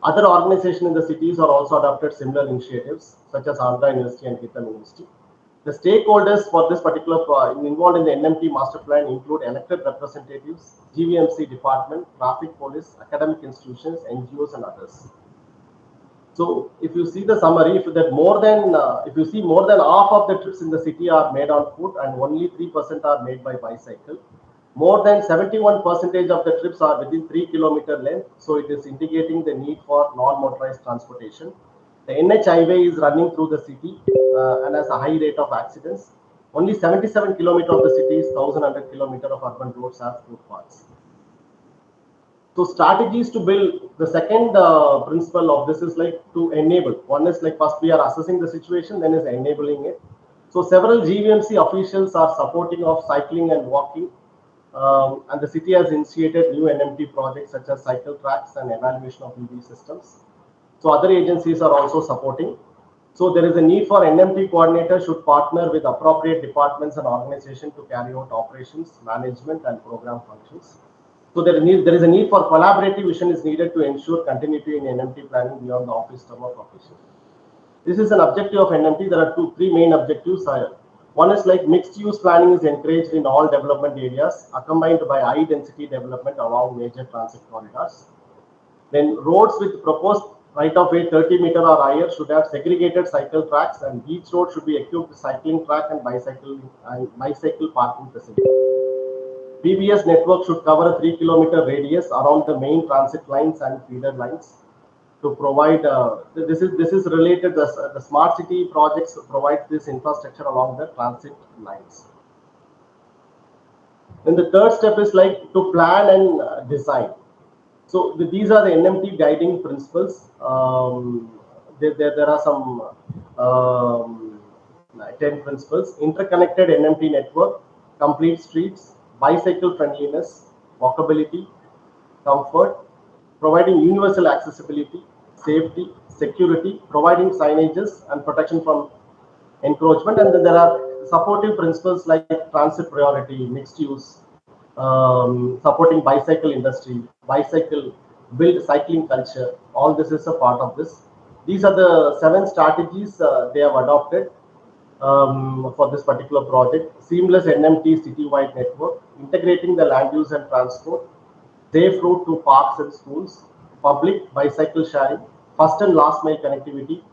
Other organizations in the cities are also adopted similar initiatives, such as Andhra University and Gitam University. The stakeholders for this particular involved in the NMT master plan include elected representatives, GVMC department, traffic police, academic institutions, NGOs, and others. So, if you see the summary, if you see more than half of the trips in the city are made on foot and only 3% are made by bicycle. More than 71% of the trips are within 3 kilometer length, so it is indicating the need for non-motorized transportation. The NH highway is running through the city and has a high rate of accidents. Only 77 kilometers of the city's 1,100 kilometers of urban roads have footpaths. So strategies to build, the second principle of this is like to enable. One is like first we are assessing the situation, then is enabling it. So several GVMC officials are supporting of cycling and walking. And the city has initiated new NMT projects such as cycle tracks and evaluation of EV systems. So other agencies are also supporting. So there is a need for NMT coordinator should partner with appropriate departments and organizations to carry out operations, management, and program functions. So there is a need for collaborative vision is needed to ensure continuity in NMT planning beyond the office term of officials. This is an objective of NMT. There are three main objectives. One is like mixed use planning is encouraged in all development areas, accompanied by high density development along major transit corridors. Then roads with proposed right of way 30 meters or higher should have segregated cycle tracks, and each road should be equipped with cycling track and bicycle parking facility. PBS network should cover a 3 kilometer radius around the main transit lines and feeder lines to provide. This is related. The smart city projects provide this infrastructure along the transit lines. Then the third step is like to plan and design. So these are the NMT guiding principles. There are some 10 principles: interconnected NMT network, complete streets, bicycle friendliness, walkability, comfort, providing universal accessibility, safety, security, providing signages and protection from encroachment. And then there are supportive principles like transit priority, mixed use, supporting bicycle industry, bicycle build cycling culture. All this is a part of this. These are the 7 strategies they have adopted for this particular project. Seamless NMT citywide network, integrating the land use and transport, safe route to parks and schools, public bicycle sharing, first and last mile connectivity,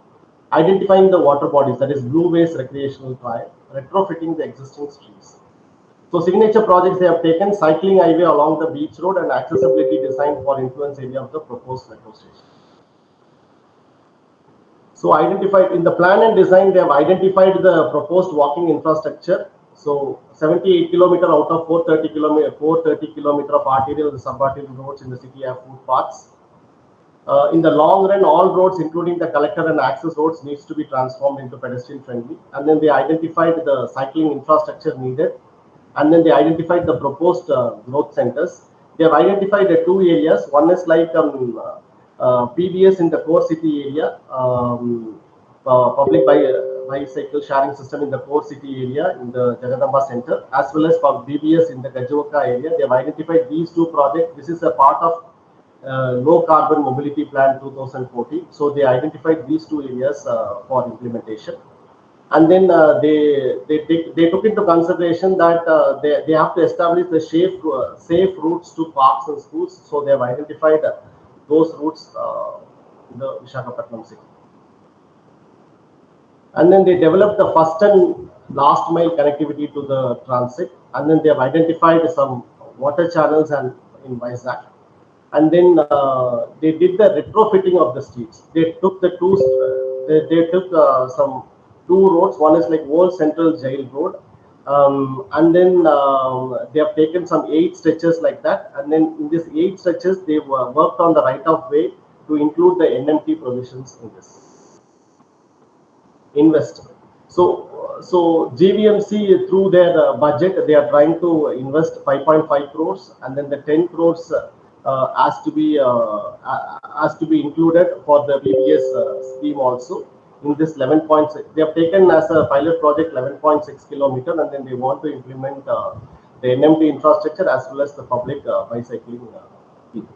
identifying the water bodies, that is blue waste recreational trail, retrofitting the existing streets. So signature projects they have taken: cycling highway along the beach road and accessibility design for influence area of the proposed metro station. So identified in the plan and design, they have identified the proposed walking infrastructure. So 78 kilometer out of 430 kilometer of arterial and subarterial roads in the city have footpaths. In the long run, all roads, including the collector and access roads, needs to be transformed into pedestrian friendly. And then they identified the cycling infrastructure needed. And then they identified the proposed growth centers. They have identified 2 areas. One is like PBS in the core city area, public bicycle sharing system in the core city area in the Jagadamba Center, as well as for BBS in the Gajivaka area. They have identified these 2 projects. This is a part of low carbon mobility plan 2014. So they identified these 2 areas for implementation. And then they took into consideration that they have to establish the safe routes to parks and schools. So they have identified those routes in the Visakhapatnam city. And then they developed the first and last mile connectivity to the transit. And then they have identified some water channels and in Vizag. And then they did the retrofitting of the streets. They took some 2 roads. One is like Old Central Jail Road, And then they have taken some 8 stretches like that, and then in these 8 stretches they worked on the right of way to include the NMT provisions in this investment. So GVMC through their budget, they are trying to invest 5.5 crores, and then the 10 crores has to be included for the BBS scheme also. In this 11.6, they have taken as a pilot project 11.6 kilometer, and then they want to implement the NMT infrastructure as well as the public bicycling scheme.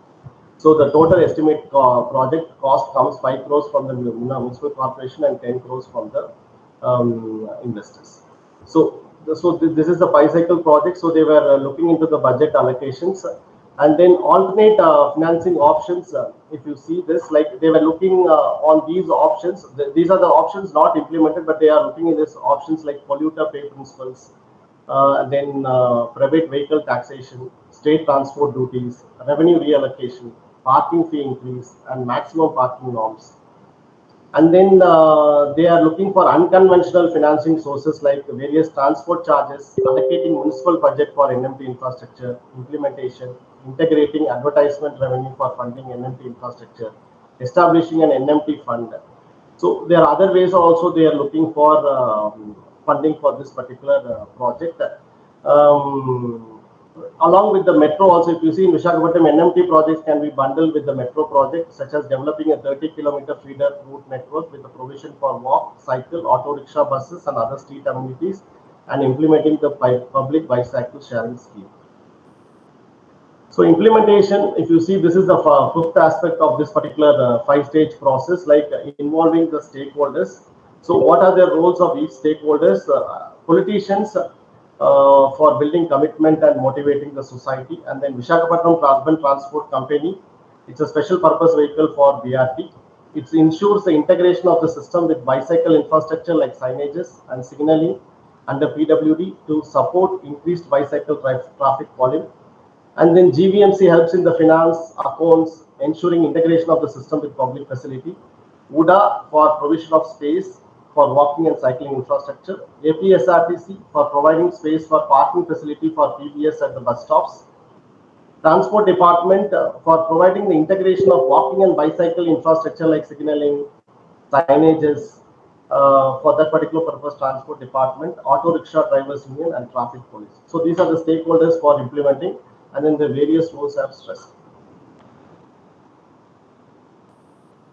So the total estimate project cost comes 5 crores from the municipal corporation and 10 crores from the investors. So this is the bicycle project. So they were looking into the budget allocations, and then alternate financing options. If you see this, like they were looking on these options. These are the options not implemented, but they are looking in these options like polluter pay principles, and then private vehicle taxation, state transport duties, revenue reallocation, parking fee increase, and maximum parking norms. And then they are looking for unconventional financing sources like various transport charges, allocating municipal budget for NMT infrastructure implementation, integrating advertisement revenue for funding NMT infrastructure, establishing an NMT fund. So there are other ways also they are looking for funding for this particular project. Along with the metro also, if you see in Visakhapatnam, NMT projects can be bundled with the metro project, such as developing a 30-kilometer feeder route network with the provision for walk, cycle, auto rickshaw buses and other street amenities, and implementing the public bicycle sharing scheme. So implementation, if you see, this is the 5th aspect of this particular 5-stage process, like involving the stakeholders. So what are the roles of each stakeholders? Politicians, for building commitment and motivating the society, and then Visakhapatnam Urban Transport Company. It's a special purpose vehicle for BRT. It ensures the integration of the system with bicycle infrastructure like signages and signaling under PWD to support increased bicycle traffic volume. And then GVMC helps in the finance, accounts, ensuring integration of the system with public facility. UDA for provision of space for walking and cycling infrastructure, APSRTC for providing space for parking facility for PBS at the bus stops, Transport Department for providing the integration of walking and bicycle infrastructure like signaling, signages, for that particular purpose, Transport Department, Auto Rickshaw Drivers Union and Traffic Police. So these are the stakeholders for implementing, and then the various roles have stressed.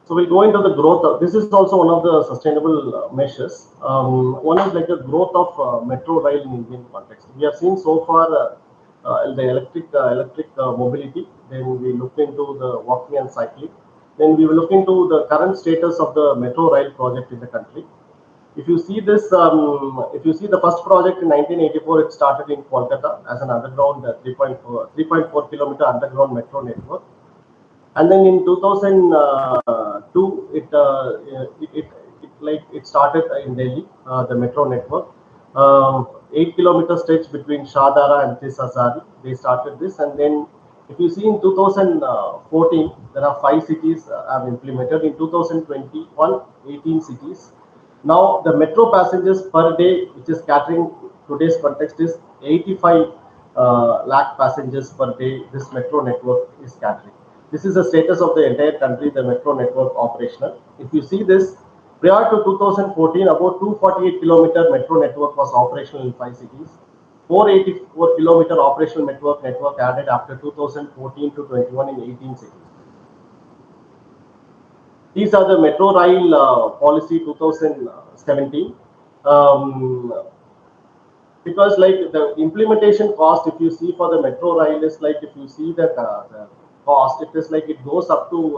So we'll go into the growth. This is also one of the sustainable measures. One is like the growth of metro rail in Indian context. We have seen so far the electric mobility. Then we looked into the walking and cycling. Then we will look into the current status of the metro rail project in the country. If you see this, if you see the first project in 1984, it started in Kolkata as an underground 3.4 kilometer underground metro network. And then in 2002, it started in Delhi, the metro network. 8-kilometer stretch between Shahadara and Tisazari. They started this, and then if you see in 2014, there are 5 cities have implemented. In 2021, 18 cities. Now the metro passengers per day, which is catering today's context, is 85 lakh passengers per day. This metro network is catering. This is the status of the entire country, the metro network operational. If you see this, prior to 2014, about 248 kilometer metro network was operational in 5 cities. 484 kilometer operational network added after 2014 to 21 in 18 cities. These are the metro rail policy 2017. Because like the implementation cost, if you see for the metro rail is like, if you see the cost, it is like it goes up to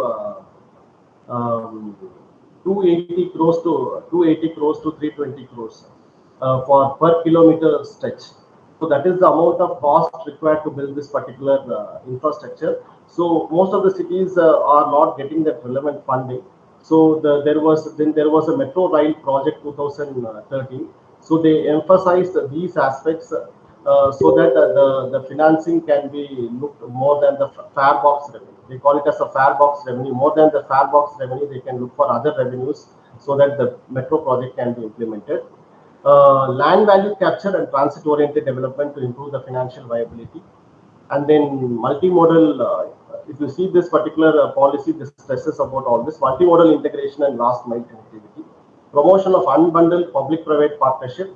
280 crores to 320 crores for per kilometer stretch. So that is the amount of cost required to build this particular infrastructure. So most of the cities are not getting that relevant funding. So there was a metro rail project 2013. So they emphasized these aspects so that the financing can be looked more than the fare box revenue. They call it as a fare box revenue. More than the fare box revenue, they can look for other revenues so that the metro project can be implemented. land value capture and transit-oriented development to improve the financial viability. And then multimodal, if you see this particular policy, this stresses about all this, multimodal integration and last mile connectivity, promotion of unbundled public-private partnership,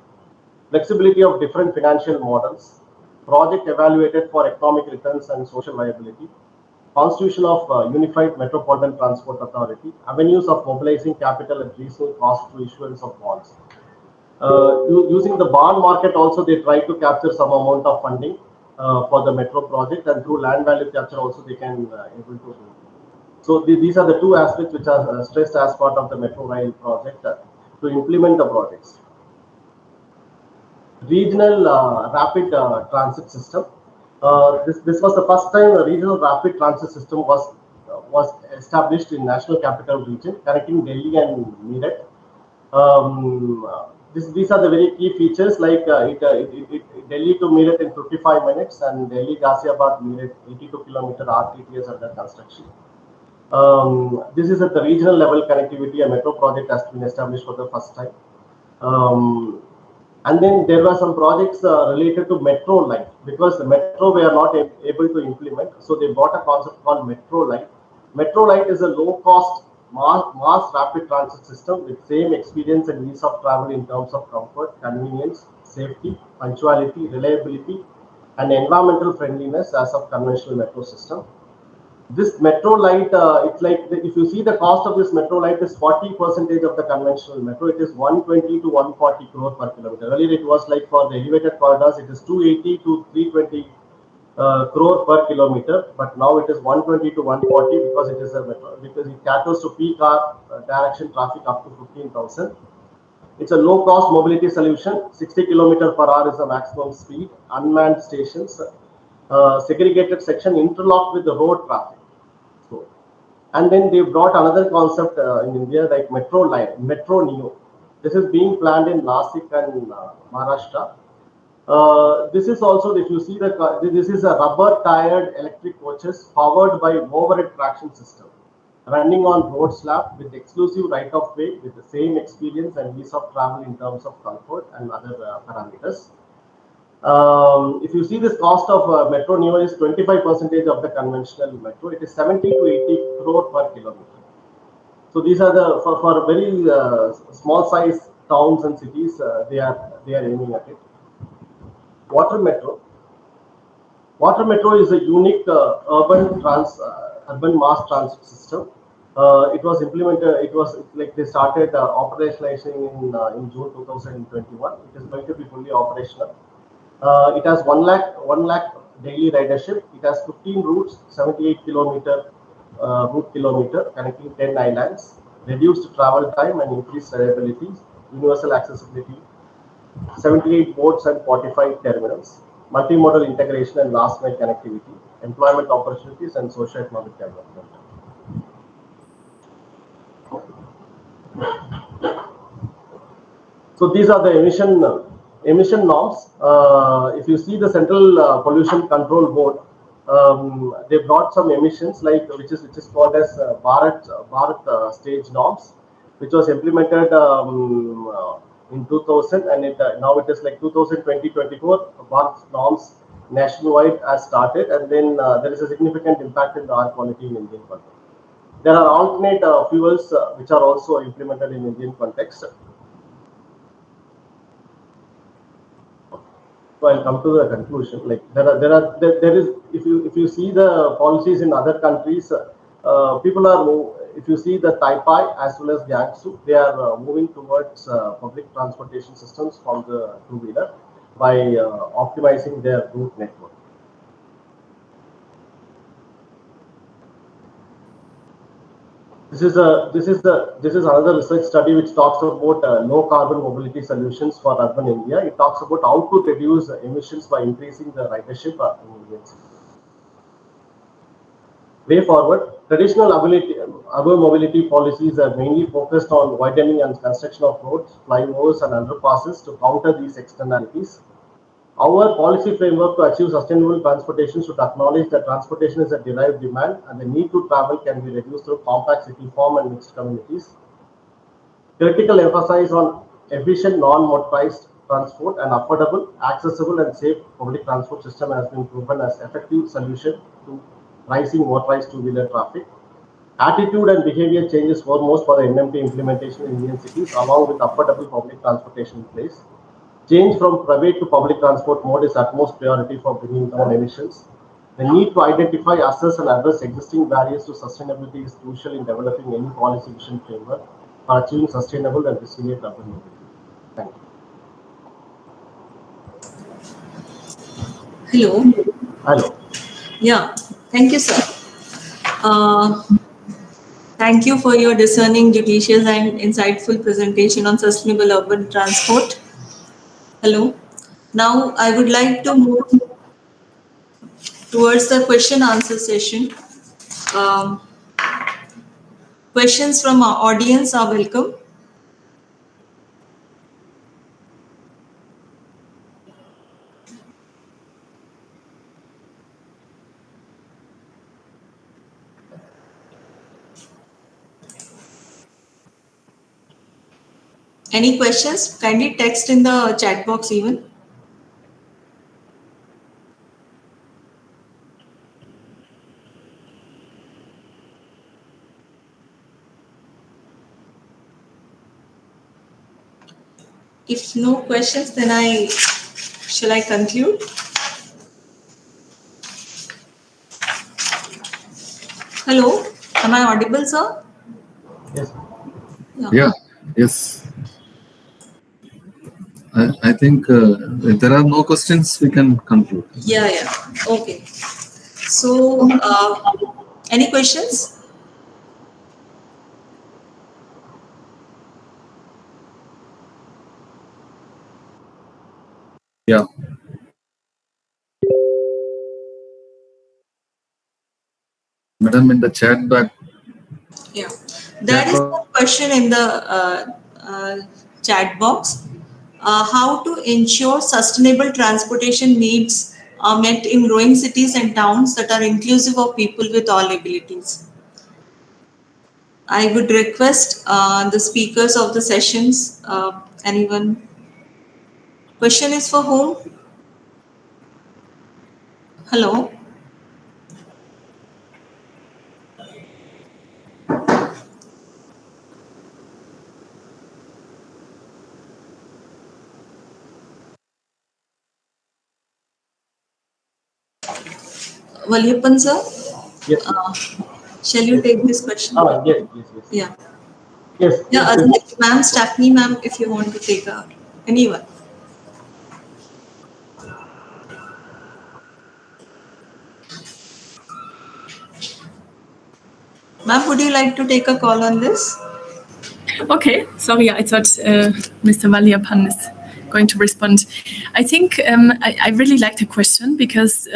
flexibility of different financial models, project evaluated for economic returns and social viability, constitution of Unified Metropolitan Transport Authority, avenues of mobilizing capital at reasonable cost through issuance of bonds. Using the bond market also, they try to capture some amount of funding for the metro project, and through land value capture also they can able to do. So these are the two aspects which are stressed as part of the Metro Rail project to implement the projects. Regional rapid transit system. This was the first time a regional rapid transit system was established in National Capital Region, connecting Delhi and Meerut. These are the very key features, like Delhi to Meerut in 55 minutes and Delhi Ghaziabad Meerut 82 kilometer RTTS under construction. This is at the regional level connectivity. A metro project has been established for the first time. And then there were some projects related to Metro Light, because the Metro we are not able to implement. So they brought a concept called Metro Light. Metro Light is a low-cost mass rapid transit system with same experience and ease of travel in terms of comfort, convenience, safety, punctuality, reliability, and environmental friendliness as of conventional metro system. This Metro Light, it's like, if you see the cost of this Metro Light is 40% of the conventional metro. It is 120 to 140 crore per kilometer. Earlier it was like for the elevated corridors, it is 280 to 320 crore per kilometer, but now it is 120 to 140 because it is a metro, because it caters to peak hour direction traffic up to 15,000. It's a low-cost mobility solution. 60 km per hour is the maximum speed. Unmanned stations, segregated section interlocked with the road traffic. So, and then they brought another concept in India, like Metro Line, Metro Neo. This is being planned in Nasik and Maharashtra. This is also, if you see this is a rubber-tired electric coaches powered by overhead traction system, running on road slab with exclusive right-of-way with the same experience and ease of travel in terms of comfort and other parameters. If you see this cost of Metro Neo is 25% of the conventional metro. It is 70 to 80 crore per kilometer. So these are the for very small size towns and cities. They are aiming at it. Water Metro. Water Metro is a unique urban mass transit system. It was implemented. It was like they started operationalizing in June 2021. It is going to be fully operational. It has 1 lakh daily ridership. It has 15 routes, 78 kilometer route kilometer, connecting 10 islands, reduced travel time and increased reliability, universal accessibility, 78 boats and 45 terminals, multimodal integration and last mile connectivity, employment opportunities and socio-economic development. So these are the emission norms. If you see the Central Pollution Control Board, they brought some emissions, like which is called as Bharat stage norms, which was implemented in 2000, and now it is like 2020-24. Bharat norms nationwide has started, and then there is a significant impact in the air quality in Indian context. There are alternate fuels which are also implemented in Indian context. So I'll come to the conclusion. Like there is if you see the policies in other countries, people are if you see the Taipei as well as Jiangsu, they are moving towards public transportation systems from the two-wheeler by optimizing their route network. This is another research study which talks about low carbon mobility solutions for urban India. It talks about how to reduce emissions by increasing the ridership in Indian cities. Way forward, traditional urban mobility policies are mainly focused on widening and construction of roads, flyovers, and underpasses to counter these externalities. Our policy framework to achieve sustainable transportation should acknowledge that transportation is a derived demand and the need to travel can be reduced through compact city form and mixed communities. Critical emphasis on efficient, non-motorized transport and affordable, accessible and safe public transport system has been proven as effective solution to rising motorized two-wheeler traffic. Attitude and behavior changes foremost for the NMT implementation in Indian cities, along with affordable public transportation in place. Change from private to public transport mode is utmost priority for bringing down emissions. The need to identify, assess, and address existing barriers to sustainability is crucial in developing any policy vision framework for achieving sustainable and resilient urban mobility. Thank you. Hello. Hello. Yeah, thank you, sir. Thank you for your discerning, judicious, and insightful presentation on sustainable urban transport. Hello. Now, I would like to move towards the question answer session. Questions from our audience are welcome. Any questions? Kindly text in the chat box even. If no questions, then shall I conclude? Hello, am I audible, sir? Yes. Yeah, yes. I think if there are no questions, we can conclude. Yeah. Okay. So, any questions? Yeah. Madam, in the chat back. Yeah. There is a question in the chat box. How to ensure sustainable transportation needs are met in growing cities and towns that are inclusive of people with all abilities? I would request the speakers of the sessions, anyone. Question is for whom? Hello. Valiyappan sir? Yes. Shall you take this question? Yes. Yeah. Yes. Yeah, ma'am, Stephanie ma'am, if you want to take out. Anyone. Ma'am, would you like to take a call on this? Okay, sorry, I thought Mr. Valiyappan is going to respond. I think I really like the question because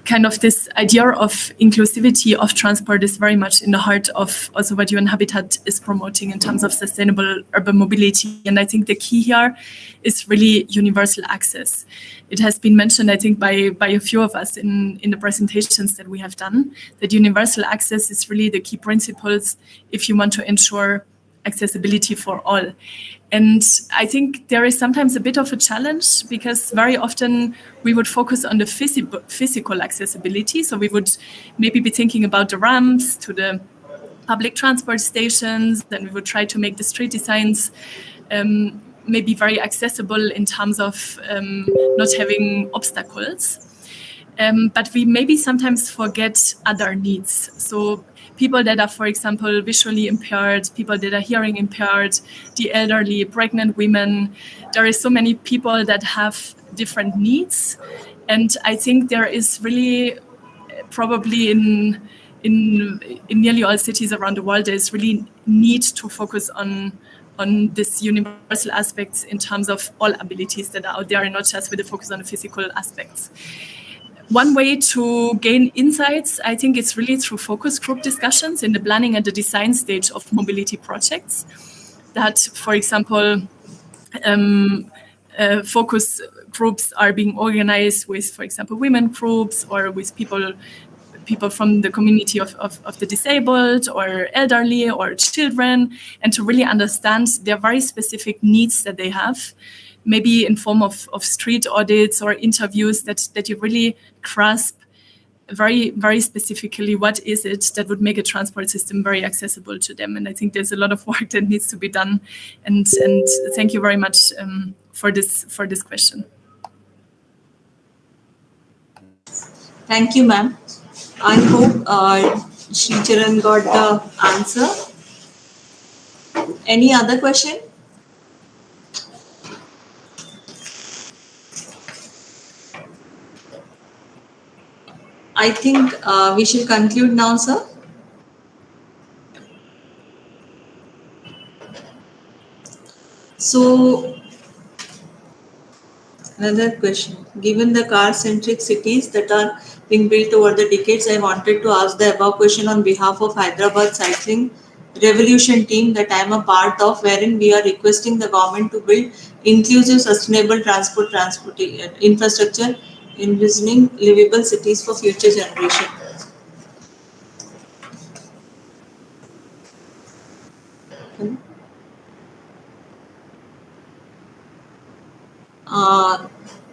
kind of this idea of inclusivity of transport is very much in the heart of also what UN Habitat is promoting in terms of sustainable urban mobility. And I think the key here is really universal access. It has been mentioned, I think, by a few of us in the presentations that we have done, that universal access is really the key principles if you want to ensure accessibility for all. And I think there is sometimes a bit of a challenge because very often we would focus on the physical accessibility. So we would maybe be thinking about the ramps to the public transport stations, then we would try to make the street designs maybe very accessible in terms of not having obstacles. But we maybe sometimes forget other needs. So people that are, for example, visually impaired, people that are hearing impaired, the elderly, pregnant women. There are so many people that have different needs. And I think there is really probably in nearly all cities around the world, there's really need to focus on this universal aspects in terms of all abilities that are out there and not just with a focus on the physical aspects. One way to gain insights, I think, is really through focus group discussions in the planning and the design stage of mobility projects. That, for example, focus groups are being organized with, for example, women groups or with people people from the community of the disabled or elderly or children, and to really understand their very specific needs that they have, maybe in form of street audits or interviews that you really grasp very, very specifically what is it that would make a transport system very accessible to them. And I think there's a lot of work that needs to be done. And thank you very much for this question. Thank you, ma'am. I hope Sricharan got the answer. Any other question? I think we shall conclude now, sir. So, another question. Given the car-centric cities that are being built over the decades, I wanted to ask the above question on behalf of Hyderabad Cycling Revolution team that I am a part of, wherein we are requesting the government to build inclusive, sustainable transport infrastructure, envisioning livable cities for future generation.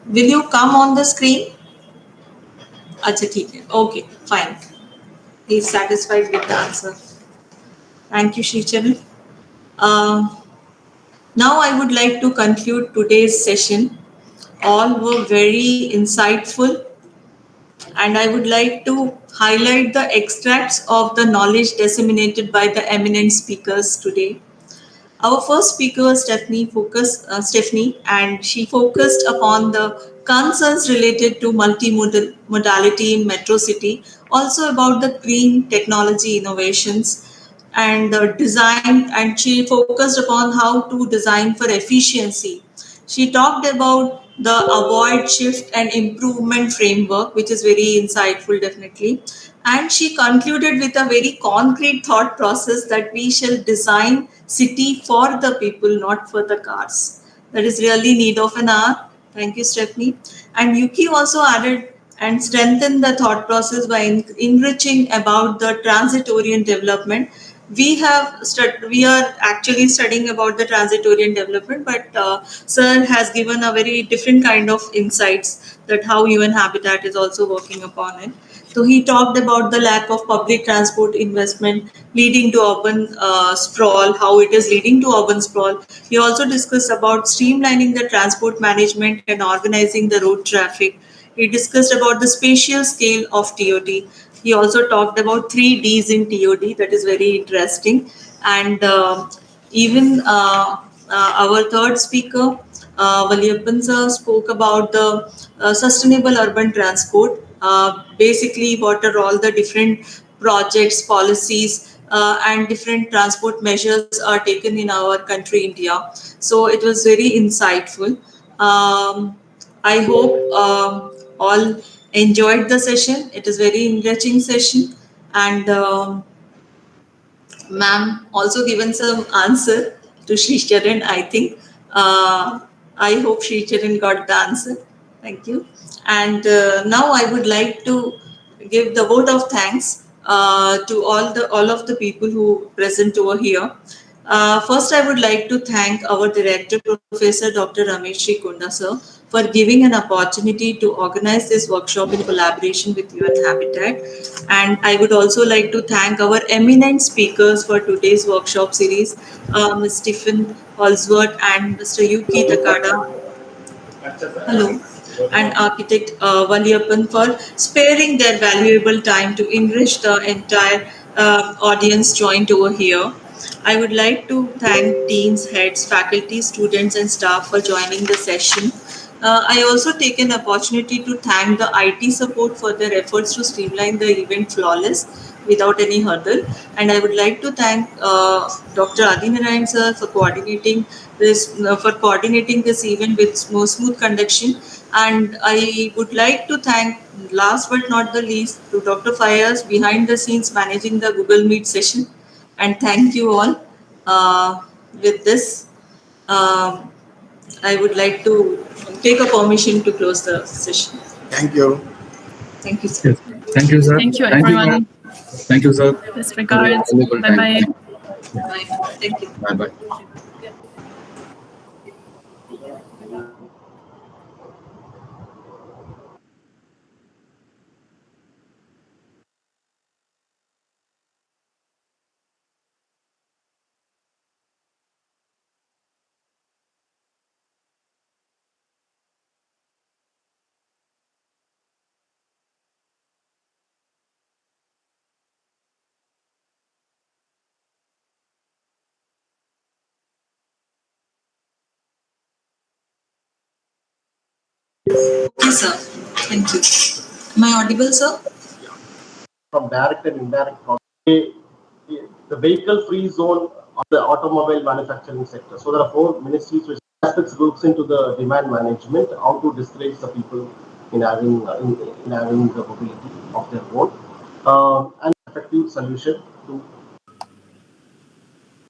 Will you come on the screen? Acha, theek hai. Okay, fine. He is satisfied with the answer. Thank you, Sricharan. Now I would like to conclude today's session. All were very insightful, and I would like to highlight the extracts of the knowledge disseminated by the eminent speakers today. Our first speaker was Stephanie, and she focused upon the concerns related to multimodality in Metro City, also about the green technology innovations and the design, and she focused upon how to design for efficiency. She talked about the avoid, shift and improvement framework, which is very insightful, definitely. And she concluded with a very concrete thought process that we shall design city for the people, not for the cars. That is really need of an hour. Thank you, Stephanie. And Yuki also added and strengthened the thought process by enriching about the transit-oriented development. We are actually studying about the transit-oriented development, but Sir has given a very different kind of insights that how UN Habitat is also working upon it. So he talked about the lack of public transport investment leading to urban sprawl, how it is leading to urban sprawl. He also discussed about streamlining the transport management and organizing the road traffic. He discussed about the spatial scale of TOT. He also talked about 3 Ds in TOD. That is very interesting. And even our third speaker, Valiyappan sir, spoke about the sustainable urban transport. Basically, what are all the different projects, policies, and different transport measures are taken in our country, India. So it was very insightful. I hope all enjoyed the session. It is very enriching session, and ma'am also given some answer to Sricharan. I think I hope Sricharan got the answer. Thank you. And now I would like to give the vote of thanks to all of the people who present over here. First, I would like to thank our director, Professor Dr. Ramesh Kunda sir, for giving an opportunity to organize this workshop in collaboration with UN Habitat. And I would also like to thank our eminent speakers for today's workshop series, Ms. Stephen Holsworth and Mr. Yuki Takada. Hello. And architect Valiyappan for sparing their valuable time to enrich the entire audience joined over here. I would like to thank deans, heads, faculty, students and staff for joining the session. I also take an opportunity to thank the IT support for their efforts to streamline the event flawless without any hurdle. And I would like to thank Dr. Adinarayan sir for coordinating this event with smooth conduction. And I would like to thank, last but not the least, to Dr. Fayaz behind the scenes managing the Google Meet session. And thank you all. With this, I would like to take a permission to close the session. Thank you. Thank you, sir. Yes. Thank you, sir. Thank you, Thank you, everyone. ma'am. Thank you, sir. Best regards. Valuable Bye time. bye. Bye. Thank you. Bye bye. Okay, sir. Thank you. Am I audible, sir? From direct and indirect costs. The vehicle-free zone of the automobile manufacturing sector. So there are 4 ministries which aspects looks into the demand management, how to discourage the people in having the mobility of their own, and effective solution to.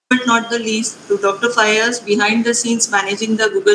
But not the least, to Dr. Fayaz, behind the scenes managing the Google.